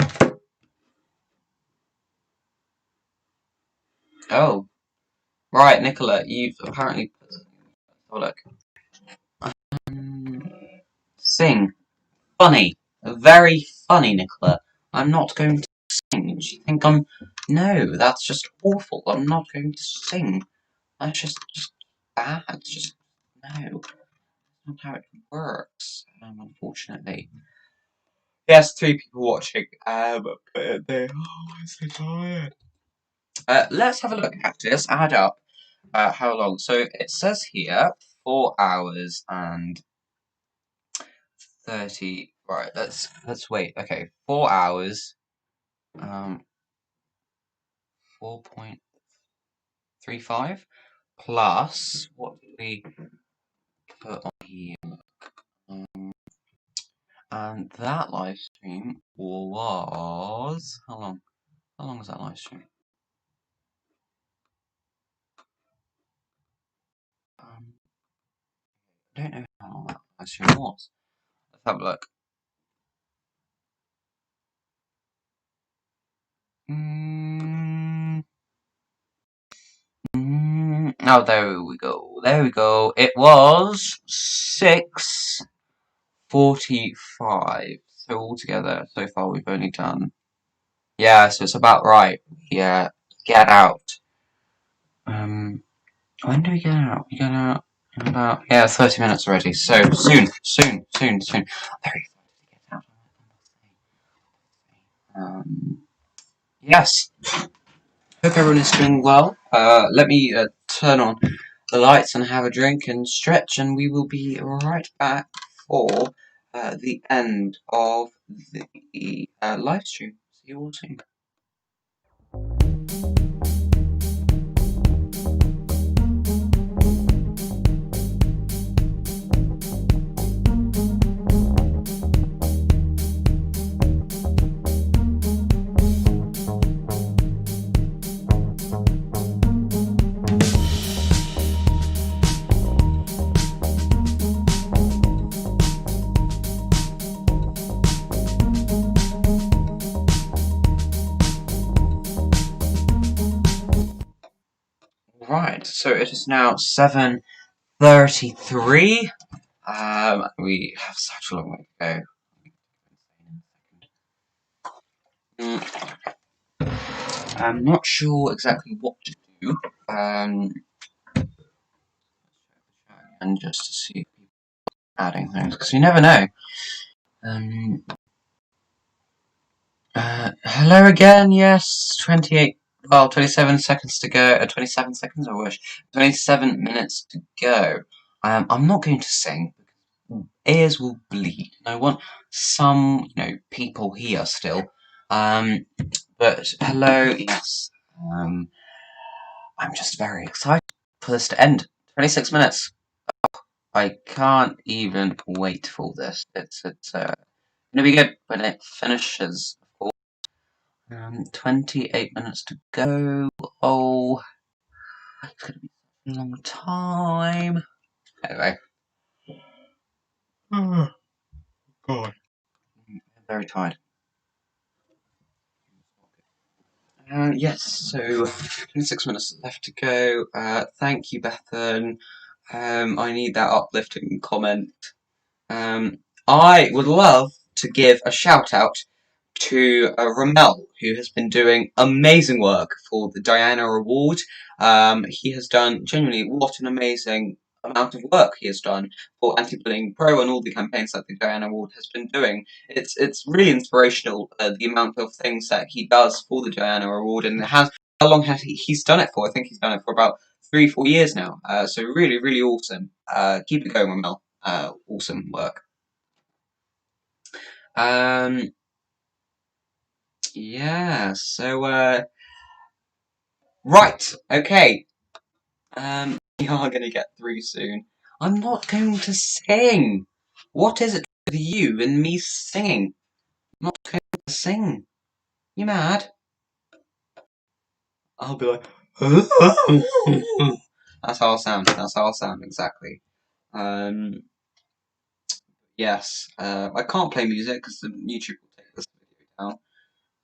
Oh, right, Nicola, you've apparently put something. Oh, look. Sing. Funny. Very funny, Nicola. I'm not going to sing. Do you think I'm... No, that's just awful. I'm not going to sing. That's just bad. Just... No. That's not how it works, unfortunately. Yes, 3 people watching. But they're so tired. Let's have a look at this. Add up how long. So it says here 4 hours and 30. Right, let's wait. Okay, 4 hours. 4.35 plus what did we put on here? And that live stream was how long? How long was that live stream? I don't know how long that live stream was. Let's have a look. Oh, there we go. There we go. It was 6:45. So altogether, so far we've only done. Yeah, so it's about right. Yeah, get out. When do we get out? We get out in about 30 minutes already. So soon. Very excited to get out. Yes. Hope everyone is doing well. Let me turn on the lights and have a drink and stretch, and we will be right back for the end of the live stream. See you all soon. Right, so it is now 7:33. We have such a long way to go. I'm not sure exactly what to do. And just to see if people are adding things, because you never know. Hello again. Yes, 27 seconds to go. 27 seconds, I wish. 27 minutes to go. I'm not going to sing. Ears will bleed. I want some, people here still. But hello, yes. I'm just very excited for this to end. 26 minutes. I can't even wait for this. It's gonna be good when it finishes. Of course. 28 minutes to go. Oh, it's gonna be a long time. Anyway. Oh God. I'm very tired. Yes, so 26 minutes left to go. Thank you, Bethan. I need that uplifting comment. I would love to give a shout out to Ramel, who has been doing amazing work for the Diana Award. He has done, genuinely, what an amazing amount of work he has done for Anti-Bullying Pro and all the campaigns that the Diana Award has been doing. It's really inspirational, the amount of things that he does for the Diana Award, and how long has he's done it for? I think he's done it for about 3-4 years now. So really, really awesome. Keep it going, Ramel. Awesome work. Yeah, so, right, okay. We are gonna get through soon. I'm not going to sing! What is it with you and me singing? I'm not going to sing. You mad? I'll be like, That's how I'll sound. That's how I'll sound exactly. Yes. I can't play music because the YouTube will take this video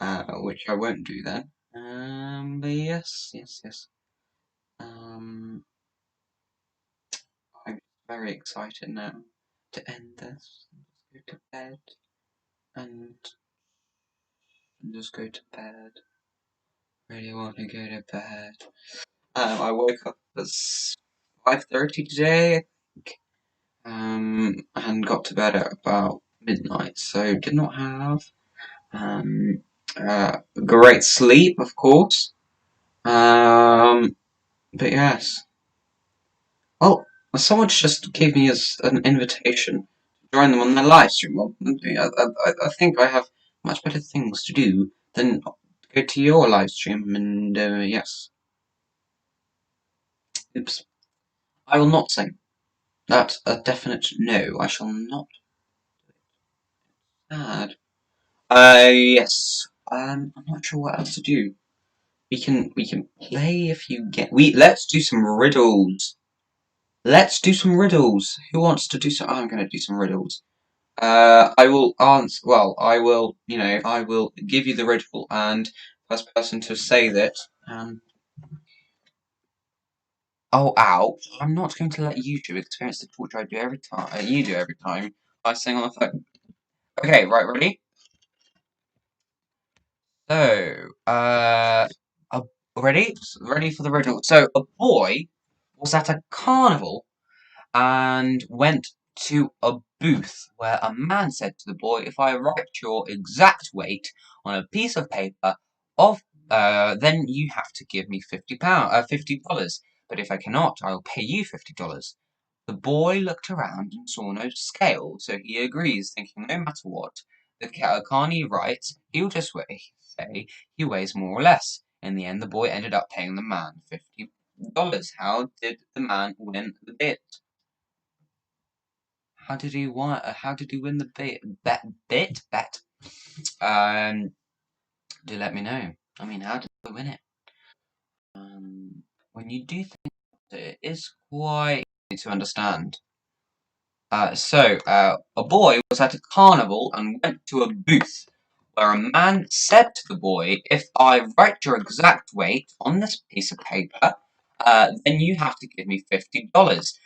down, which I won't do then. But yes. I'm very excited now to end this. Go to bed and just go to bed. Really want to go to bed. I woke up at 5:30 today, I think. And got to bed at about midnight, so did not have great sleep, of course. But yes. Well, someone just gave me an invitation to join them on their live stream. Well, I think I have much better things to do than go to your live stream, and yes. Oops. I will not sing. That's a definite no. I shall not. Sad. Yes. I'm not sure what else to do. We can play if you get. Let's do some riddles. Let's do some riddles. Who wants to do some? I'm gonna do some riddles. I will answer. Well, I will. I will give you the riddle, and first person to say that. Oh, ow! I'm not going to let you two experience the torture I do every time. You do every time I sing on the phone. Okay, right, ready? So, ready? Ready for the riddle. So, a boy was at a carnival and went to a booth where a man said to the boy, "If I write your exact weight on a piece of paper then you have to give me $50. But if I cannot, I'll pay you $50." The boy looked around and saw no scale, so he agrees, thinking no matter what the carney writes, he'll just say he weighs more or less. In the end, the boy ended up paying the man $50. How did the man win the bid? How did he win the bet? Do let me know. I mean, how did he win it? When you do think it is quite easy to understand. A boy was at a carnival and went to a booth where a man said to the boy, "If I write your exact weight on this piece of paper, then you have to give me $50.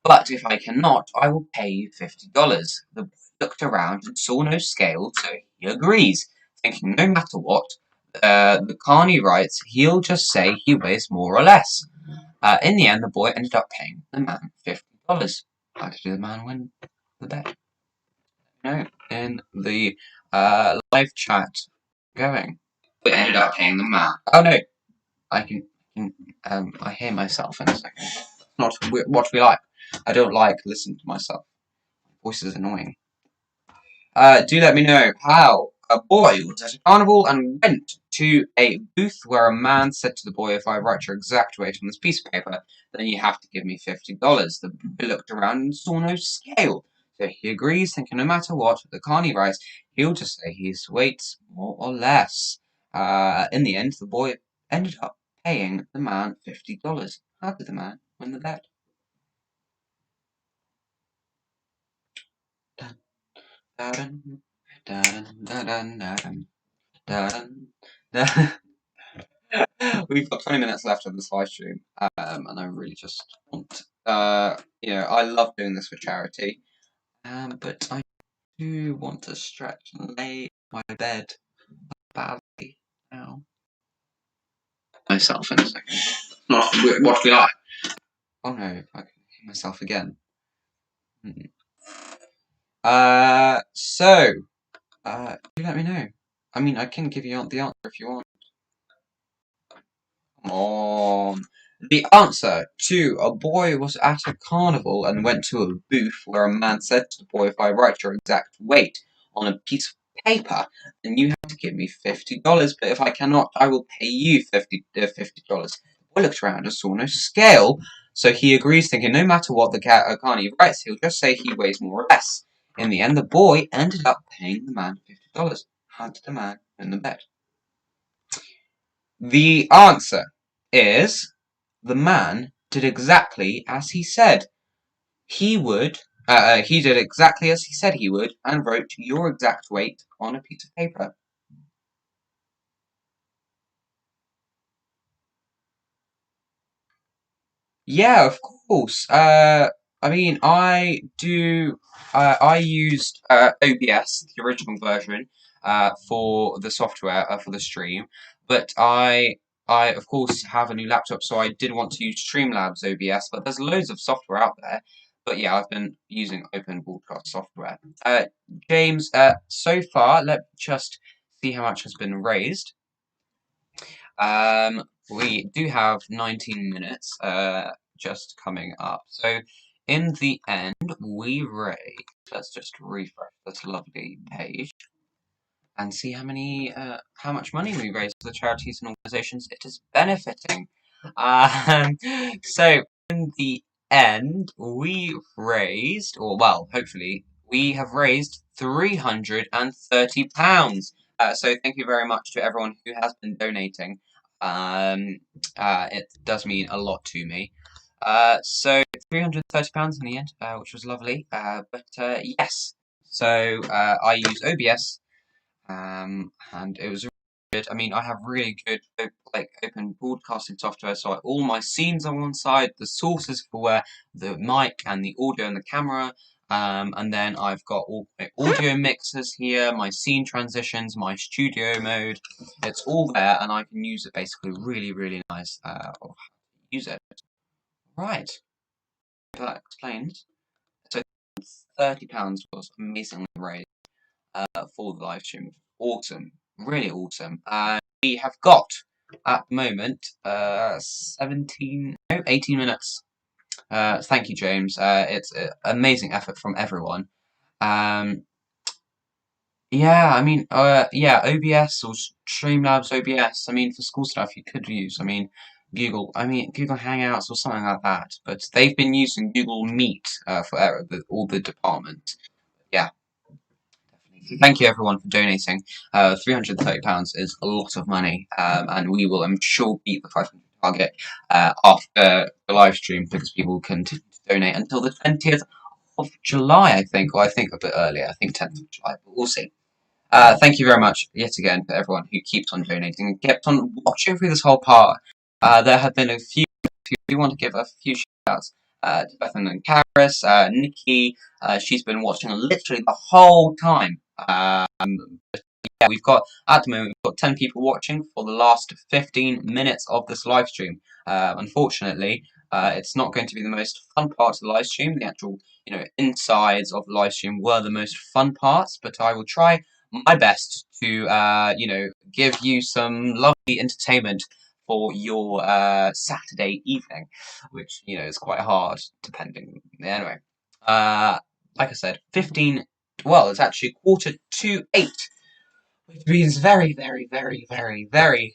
But if I cannot, I will pay you $50. The boy looked around and saw no scale, so he agrees, thinking no matter what the carney writes, he'll just say he weighs more or less. In the end, the boy ended up paying the man $50. How did the man win the bet? No, in the live chat going. We ended up paying the man. Oh no, I hear myself in a second. Not what we like. I don't like listening to myself. My voice is annoying. Do let me know how a boy was at a carnival and went to a booth where a man said to the boy, "If I write your exact weight on this piece of paper, then you have to give me $50. The boy looked around and saw no scale. So he agrees, thinking no matter what the carney writes, he'll just say his weights more or less. In the end, the boy ended up paying the man $50. How did the man win the bet? Dun, dun, dun, dun, dun, dun, dun. We've got 20 minutes left of this live stream, and I really just want, I love doing this for charity, but I do want to stretch and lay my bed badly now. Myself in a second. Not what we like. Oh no, I can hear myself again. Do let me know. I mean, I can give you the answer if you want. Come on. The answer to a boy was at a carnival and went to a booth where a man said to the boy, "If I write your exact weight on a piece of paper, then you have to give me $50. But if I cannot, I will pay you $50. The boy looked around and saw no scale, so he agrees, thinking no matter what the carny writes, he'll just say he weighs more or less. In the end, the boy ended up paying the man $50. How did the man win the bet? The answer is the man did exactly as he said he would. He did exactly as he said he would and wrote your exact weight on a piece of paper. Yeah, of course. I mean, I do. I used OBS, the original version, for the software for the stream, but I of course have a new laptop, so I did want to use Streamlabs OBS. But there's loads of software out there. But yeah, I've been using Open Broadcast software. James, so far, let's just see how much has been raised. We do have 19 minutes just coming up. So in the end, we raised, let's just refresh this lovely page and see how much money we raised for the charities and organisations it is benefiting. So in the end, we raised, or well, hopefully, we have raised £330. So thank you very much to everyone who has been donating. It does mean a lot to me. So £330 in the end, which was lovely. But yes, so I use OBS, and it was really good. I mean, I have really good open broadcasting software, so all my scenes are on one side, the sources for where the mic and the audio and the camera. And then I've got all my audio mixers here, my scene transitions, my studio mode. It's all there, and I can use it basically really nice of how to use it. Right. That explains. So £30 was amazingly raised for the live stream. Awesome. Really awesome. We have got at the moment 18 minutes. Thank you, James. It's an amazing effort from everyone. Yeah, I mean, yeah, OBS or Streamlabs OBS. I mean, for school stuff, you could use. I mean, Google Hangouts or something like that. But they've been using Google Meet for all the departments. Yeah. Thank you everyone for donating. £330 is a lot of money, and we will, I'm sure, beat the 500 target after the live stream because people can donate until the 20th of July, I think, or I think a bit earlier. I think 10th of July, but we'll see. Thank you very much yet again for everyone who keeps on donating and kept on watching through this whole part. There have been a few. If you want to give a few shout-outs to Bethan and Karis, Nikki. She's been watching literally the whole time. Yeah, we've got at the moment we've got 10 people watching for the last 15 minutes of this live stream. Unfortunately, it's not going to be the most fun part of the live stream. The actual, insides of the live stream were the most fun parts, but I will try my best to, give you some lovely entertainment for your Saturday evening, which, is quite hard, depending. Anyway, like I said, 15, well, it's actually 7:45, which means very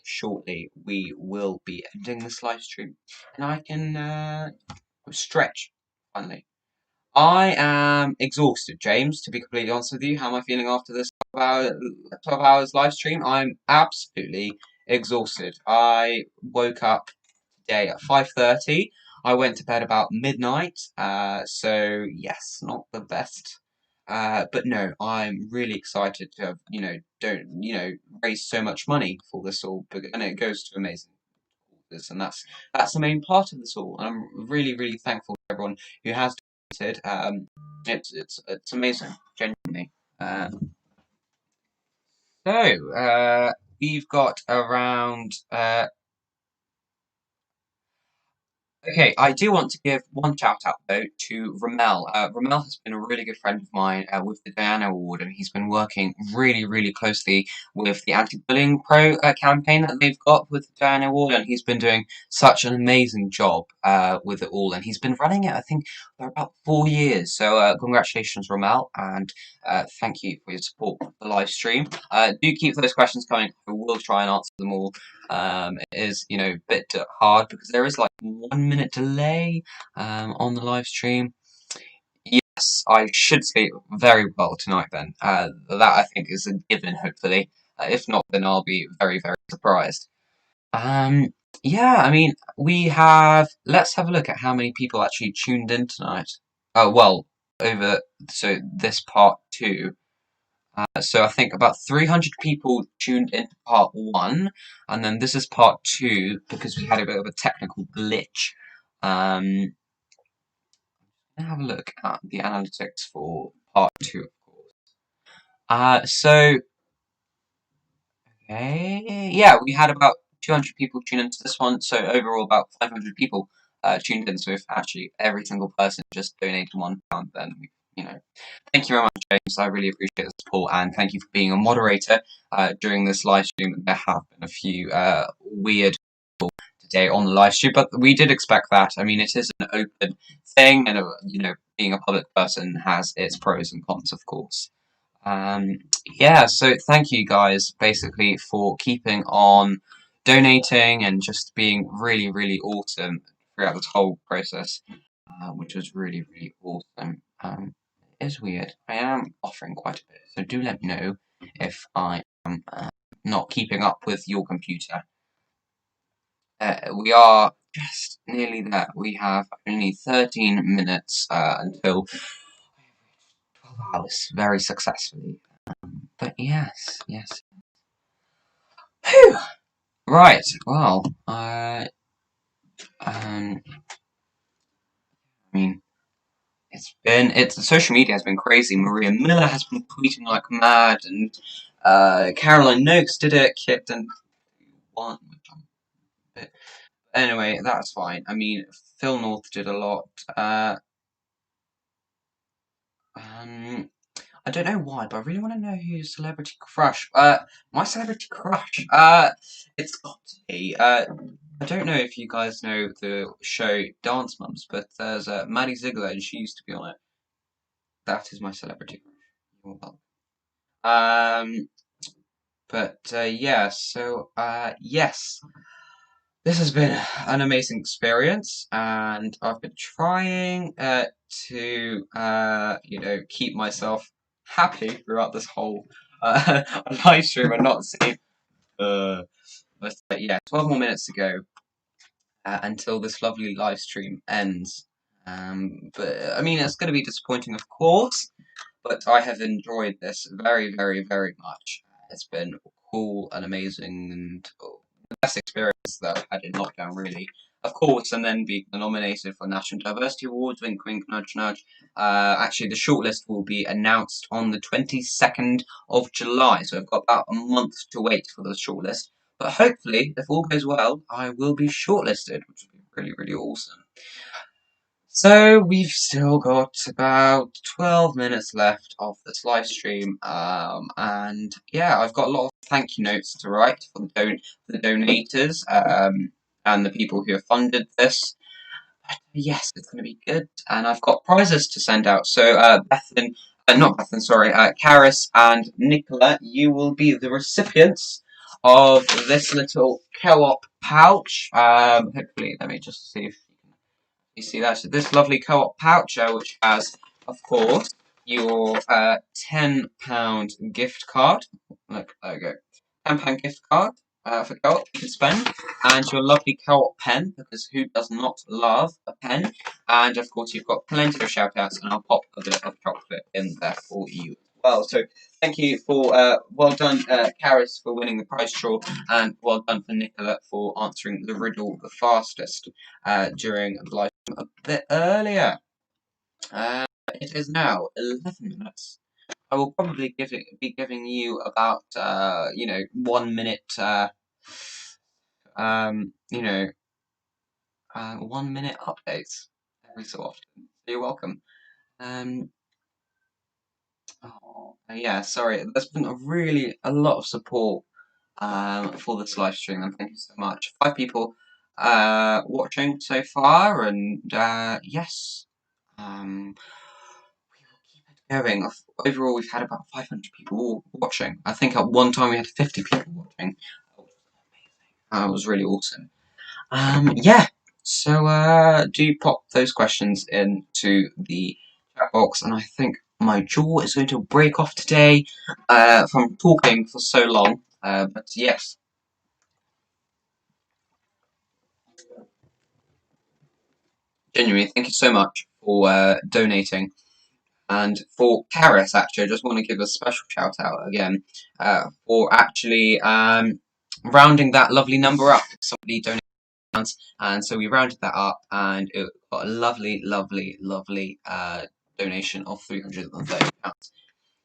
shortly we will be ending this live stream, and I can stretch, finally. I am exhausted, James, to be completely honest with you. How am I feeling after this 12 hours live stream? I'm absolutely exhausted. I woke up today at 5:30. I went to bed about midnight, so yes, not the best. But no, I'm really excited to have, raise so much money for this all, and it goes to amazing causes, and that's the main part of this all. And I'm really thankful to everyone who has donated. It's amazing, genuinely. So we've got around. Okay, I do want to give one shout out though to Ramel. Ramel has been a really good friend of mine with the Diana Award, and he's been working really closely with the Anti-Bullying Pro campaign that they've got with the Diana Award, and he's been doing such an amazing job with it all, and he's been running it, I think, for about 4 years. So congratulations, Ramel, and thank you for your support of the live stream. Do keep those questions coming. I will try and answer them all. It is, a bit hard because there is like 1 minute delay on the live stream. Yes, I should sleep very well tonight then. That I think is a given, hopefully. If not, then I'll be very surprised. yeah, I mean, we have. Let's have a look at how many people actually tuned in tonight. Oh, well, so this part 2. So I think about 300 people tuned into part 1, and then this is part 2 because we had a bit of a technical glitch. Let's have a look at the analytics for part 2, of course. Okay, yeah, we had about 200 people tune into this one, so overall about 500 people tuned in. So if actually every single person just donated £1, then thank you very much, James. I really appreciate the support, and thank you for being a moderator during this live stream. There have been a few weird people today on the live stream, but we did expect that. I mean, it is an open thing, and being a public person has its pros and cons, of course. Yeah, so thank you guys basically for keeping on donating and just being really, really awesome throughout this whole process, which was really, really awesome. It is weird. I am offering quite a bit, so do let me know if I am not keeping up with your computer. We are just nearly there. We have only 13 minutes until 12 hours, very successfully. But yes. Whew. Right. Well, I mean, social media has been crazy. Maria Miller has been tweeting like mad, and Caroline Noakes did it, kicked and won. But anyway, that's fine. I mean, Phil North did a lot. I don't know why, but I really want to know who's celebrity crush. My celebrity crush. It's got to be. I don't know if you guys know the show Dance Mums, but there's Maddie Ziegler, and she used to be on it. That is my celebrity crush. You're welcome. Yeah. So yes. This has been an amazing experience, and I've been trying to keep myself happy throughout this whole live stream and not see. But yeah, 12 more minutes to go until this lovely live stream ends. But I mean, it's going to be disappointing, of course. But I have enjoyed this very, very, very much. It's been cool and amazing, and the best experience that I've had in lockdown, really. Of course, and then being nominated for National Diversity Awards, wink, wink, nudge, nudge. Actually, the shortlist will be announced on the 22nd of July, so I've got about a month to wait for the shortlist. But hopefully, if all goes well, I will be shortlisted, which will be really, really awesome. So we've still got about 12 minutes left of this live stream, and yeah, I've got a lot of thank you notes to write for the donators and the people who have funded this. But yes, it's going to be good, and I've got prizes to send out. So Karis and Nicola, you will be the recipients of this little co-op pouch. Hopefully, let me just see if you see that. So this lovely co-op pouch, which has, of course, your £10 gift card. Look, there we go. £10 gift card for co-op you can spend, and your lovely co-op pen, because who does not love a pen? And of course, you've got plenty of shout outs, and I'll pop a bit of chocolate in there for you as well. So thank you for well done, Karis, for winning the prize draw, and well done for Nicola for answering the riddle the fastest during the live a bit earlier. It is now 11 minutes. I will probably be giving you about 1 minute 1 minute updates every so often. You're welcome. Yeah, sorry. There's been a lot of support for this live stream, and thank you so much. 5 people watching so far, and yes, we will keep it going. Overall, we've had about 500 people watching. I think at one time we had 50 people watching. It was really awesome. Yeah. So do pop those questions into the chat box, and I think my jaw is going to break off today from talking for so long. But yes. genuinely, thank you so much for donating. And for Karis, actually, I just want to give a special shout out again for actually rounding that lovely number up. Somebody donated, and so we rounded that up, and it got a lovely, lovely, lovely donation of £330.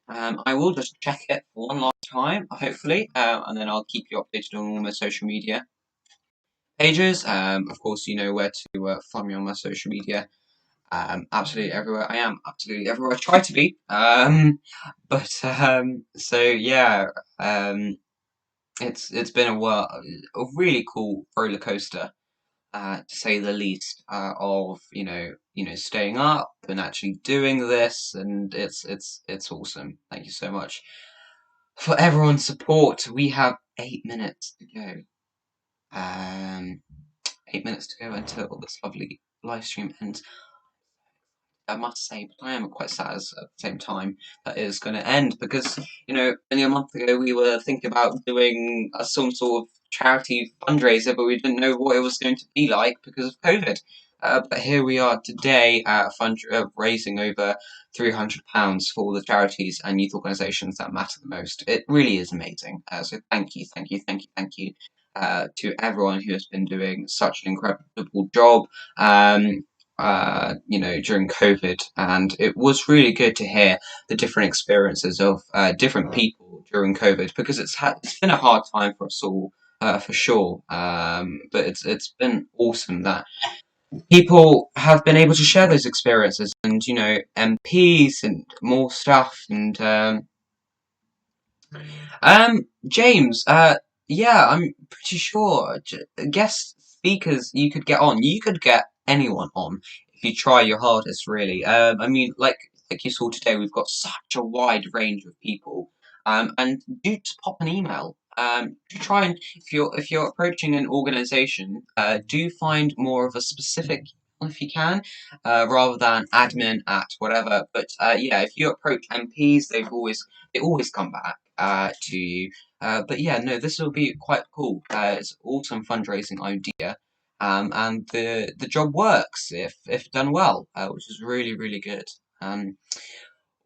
I will just check it one last time, hopefully, and then I'll keep you updated on all my social media pages. Of course, you know where to find me on my social media. Absolutely everywhere. I am absolutely everywhere I try to be. So yeah, it's been a really cool roller coaster, to say the least, of staying up and actually doing this, and it's awesome. Thank you so much for everyone's support. We have 8 minutes to go. 8 minutes to go until this lovely live stream ends. I must say, but I am quite sad at the same time that it is going to end, because, only a month ago we were thinking about doing some sort of charity fundraiser, but we didn't know what it was going to be like because of COVID. But here we are today, raising over £300 for all the charities and youth organisations that matter the most. It really is amazing. So thank you to everyone who has been doing such an incredible job. During COVID, and it was really good to hear the different experiences of different people during COVID, because it's been a hard time for us all, for sure. But it's been awesome that people have been able to share those experiences, and MPs and more stuff, and James, yeah, I'm pretty sure guest speakers you could get on. You could get anyone on if you try your hardest, really. I mean, like you saw today, we've got such a wide range of people. And do just pop an email. To try and if you're approaching an organisation, do find more of a specific if you can, rather than admin at whatever. But yeah, if you approach MPs, they always come back to you. But yeah, no, this will be quite cool. It's an awesome fundraising idea, and the job works if done well, which is really really good.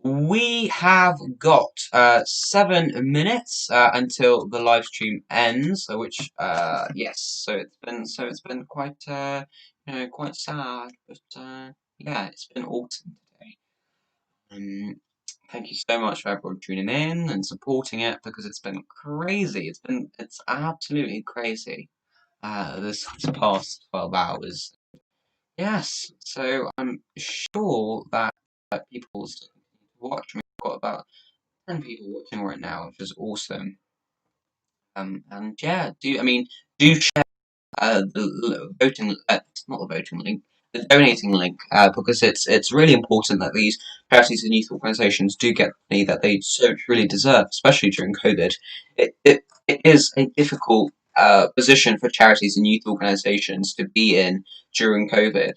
We have got 7 minutes until the live stream ends, which yes, so it's been quite quite sad, but yeah, it's been awesome today. Thank you so much for everyone tuning in and supporting it, because it's been crazy. It's absolutely crazy. This past 12 hours. Yes, so I'm sure that people will still continue to watch. We've got about 10 people watching right now, which is awesome. And yeah, do share the voting, not the voting link, the donating link, because it's really important that these charities and youth organisations do get the money that they so truly deserve, especially during COVID. It is a difficult position for charities and youth organisations to be in during COVID.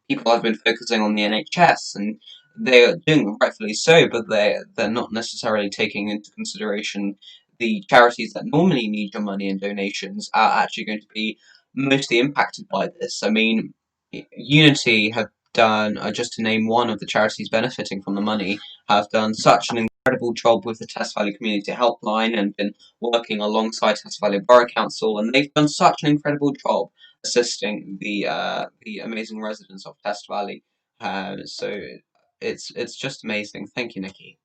People have been focusing on the NHS, and they are doing rightfully so, but they're not necessarily taking into consideration the charities that normally need your money and donations are actually going to be mostly impacted by this. I mean, Unity have done, just to name one of the charities benefiting from the money, have done such an incredible job with the Test Valley Community Helpline and been working alongside Test Valley Borough Council, and they've done such an incredible job assisting the amazing residents of Test Valley. So it's just amazing. Thank you, Nikki.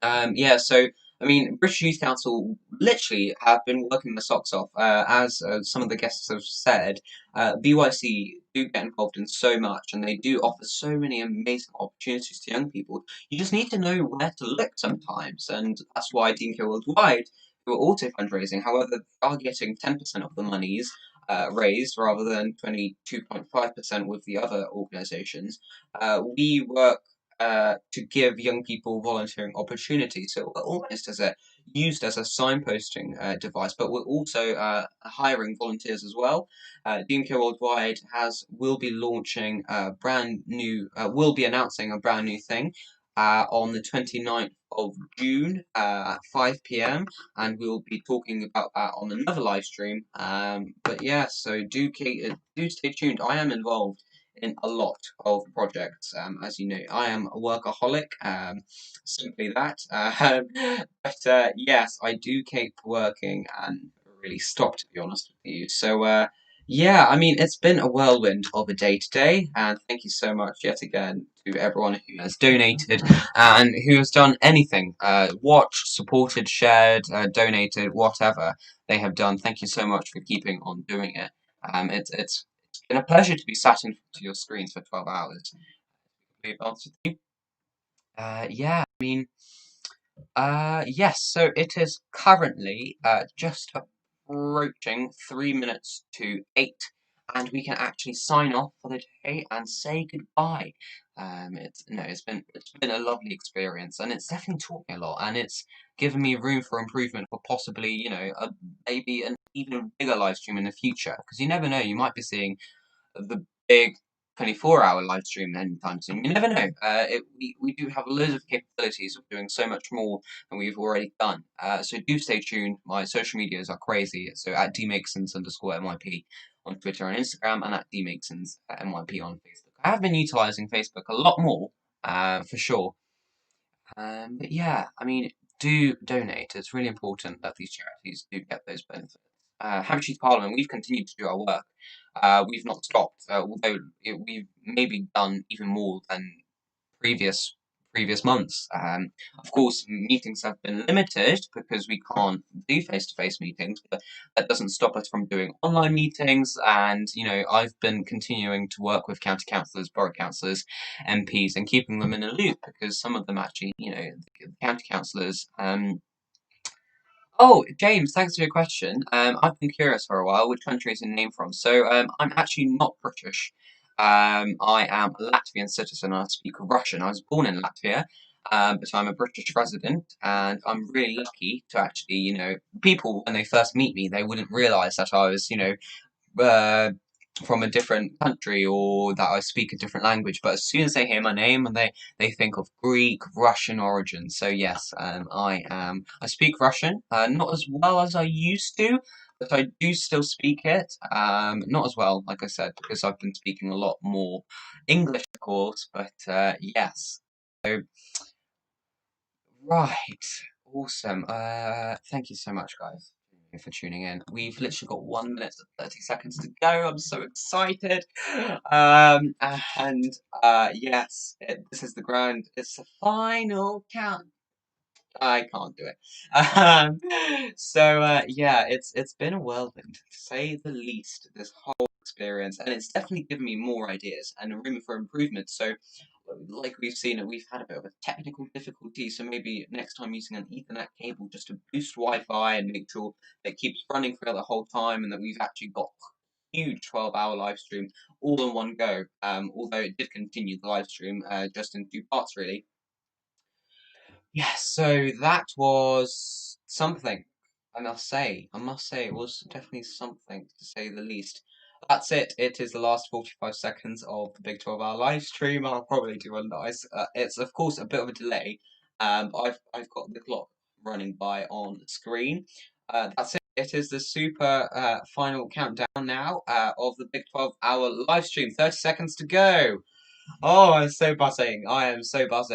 Yeah, so I mean, British Youth Council literally have been working their socks off. As some of the guests have said, BYC do get involved in so much, and they do offer so many amazing opportunities to young people. You just need to know where to look sometimes, and that's why DMK Worldwide, who are also fundraising, however, they are getting 10% of the monies raised rather than 22.5% with the other organisations. We work to give young people volunteering opportunities. So we're almost used as a signposting device, but we're also hiring volunteers as well. DMK Worldwide will be launching will be announcing a brand new thing. on the 29th of June at 5 p.m. and we'll be talking about that on another live stream. But yeah, so do stay tuned. I am involved in a lot of projects. As you know, I am a workaholic. Simply that. But yes, I do keep working and really stop, to be honest with you. So yeah, I mean, it's been a whirlwind of a day today, and thank you so much yet again to everyone who has donated and who has done anything, watched, supported, shared, donated, whatever they have done. Thank you so much for keeping on doing it. It's been a pleasure to be sat in front of your screens for 12 hours. To be honest with you. Yeah, I mean, yes, so it is currently just approaching 3 minutes to 8, and we can actually sign off for the day and say goodbye. It's been a lovely experience, and it's definitely taught me a lot, and it's given me room for improvement for possibly, maybe an even bigger live stream in the future, because you never know, you might be seeing the big 24-hour live stream anytime soon. You never know. We do have loads of capabilities of doing so much more than we've already done. So do stay tuned. My social medias are crazy. So at dmakesons_NYP on Twitter and Instagram, and at dmakesons_NYP on Facebook. I have been utilising Facebook a lot more, for sure. But yeah, I mean, do donate. It's really important that these charities do get those benefits. Hampshire Parliament, we've continued to do our work. We've not stopped, although we've maybe done even more than previous months. Of course, meetings have been limited because we can't do face-to-face meetings, but that doesn't stop us from doing online meetings. And I've been continuing to work with county councillors, borough councillors, MPs, and keeping them in a loop because some of them actually, the county councillors. Oh, James, thanks for your question. I've been curious for a while which country is your name from. So, I'm actually not British. I am a Latvian citizen and I speak Russian. I was born in Latvia, but I'm a British resident, and I'm really lucky to actually, people when they first meet me, they wouldn't realise that I was, uh, from a different country or that I speak a different language. But as soon as they hear my name and they think of Greek, Russian origin. So yes, I speak Russian, not as well as I used to, but I do still speak it. Not as well, like I said, because I've been speaking a lot more English, of course. But yes. So right, awesome. Thank you so much, guys, for tuning in. We've literally got 1 minute and 30 seconds to go. I'm so excited. And yes, this is it's the final count. I can't do it. Yeah, it's been a whirlwind, to say the least, this whole experience, and it's definitely given me more ideas and room for improvement. So, like we've seen, we've had a bit of a technical difficulty, so maybe next time using an Ethernet cable just to boost Wi-Fi and make sure it keeps running throughout the whole time, and that we've actually got huge 12-hour live stream all in one go. Although it did continue the live stream, just in 2 parts, really. Yes, so that was something, I must say. It was definitely something, to say the least. That's it. It is the last 45 seconds of the Big 12-hour live stream. I'll probably do a nice. It's of course a bit of a delay. I've got the clock running by on screen. That's it. It is the super final countdown now of the Big 12-hour live stream. 30 seconds to go. Oh, I'm so buzzing. I am so buzzing.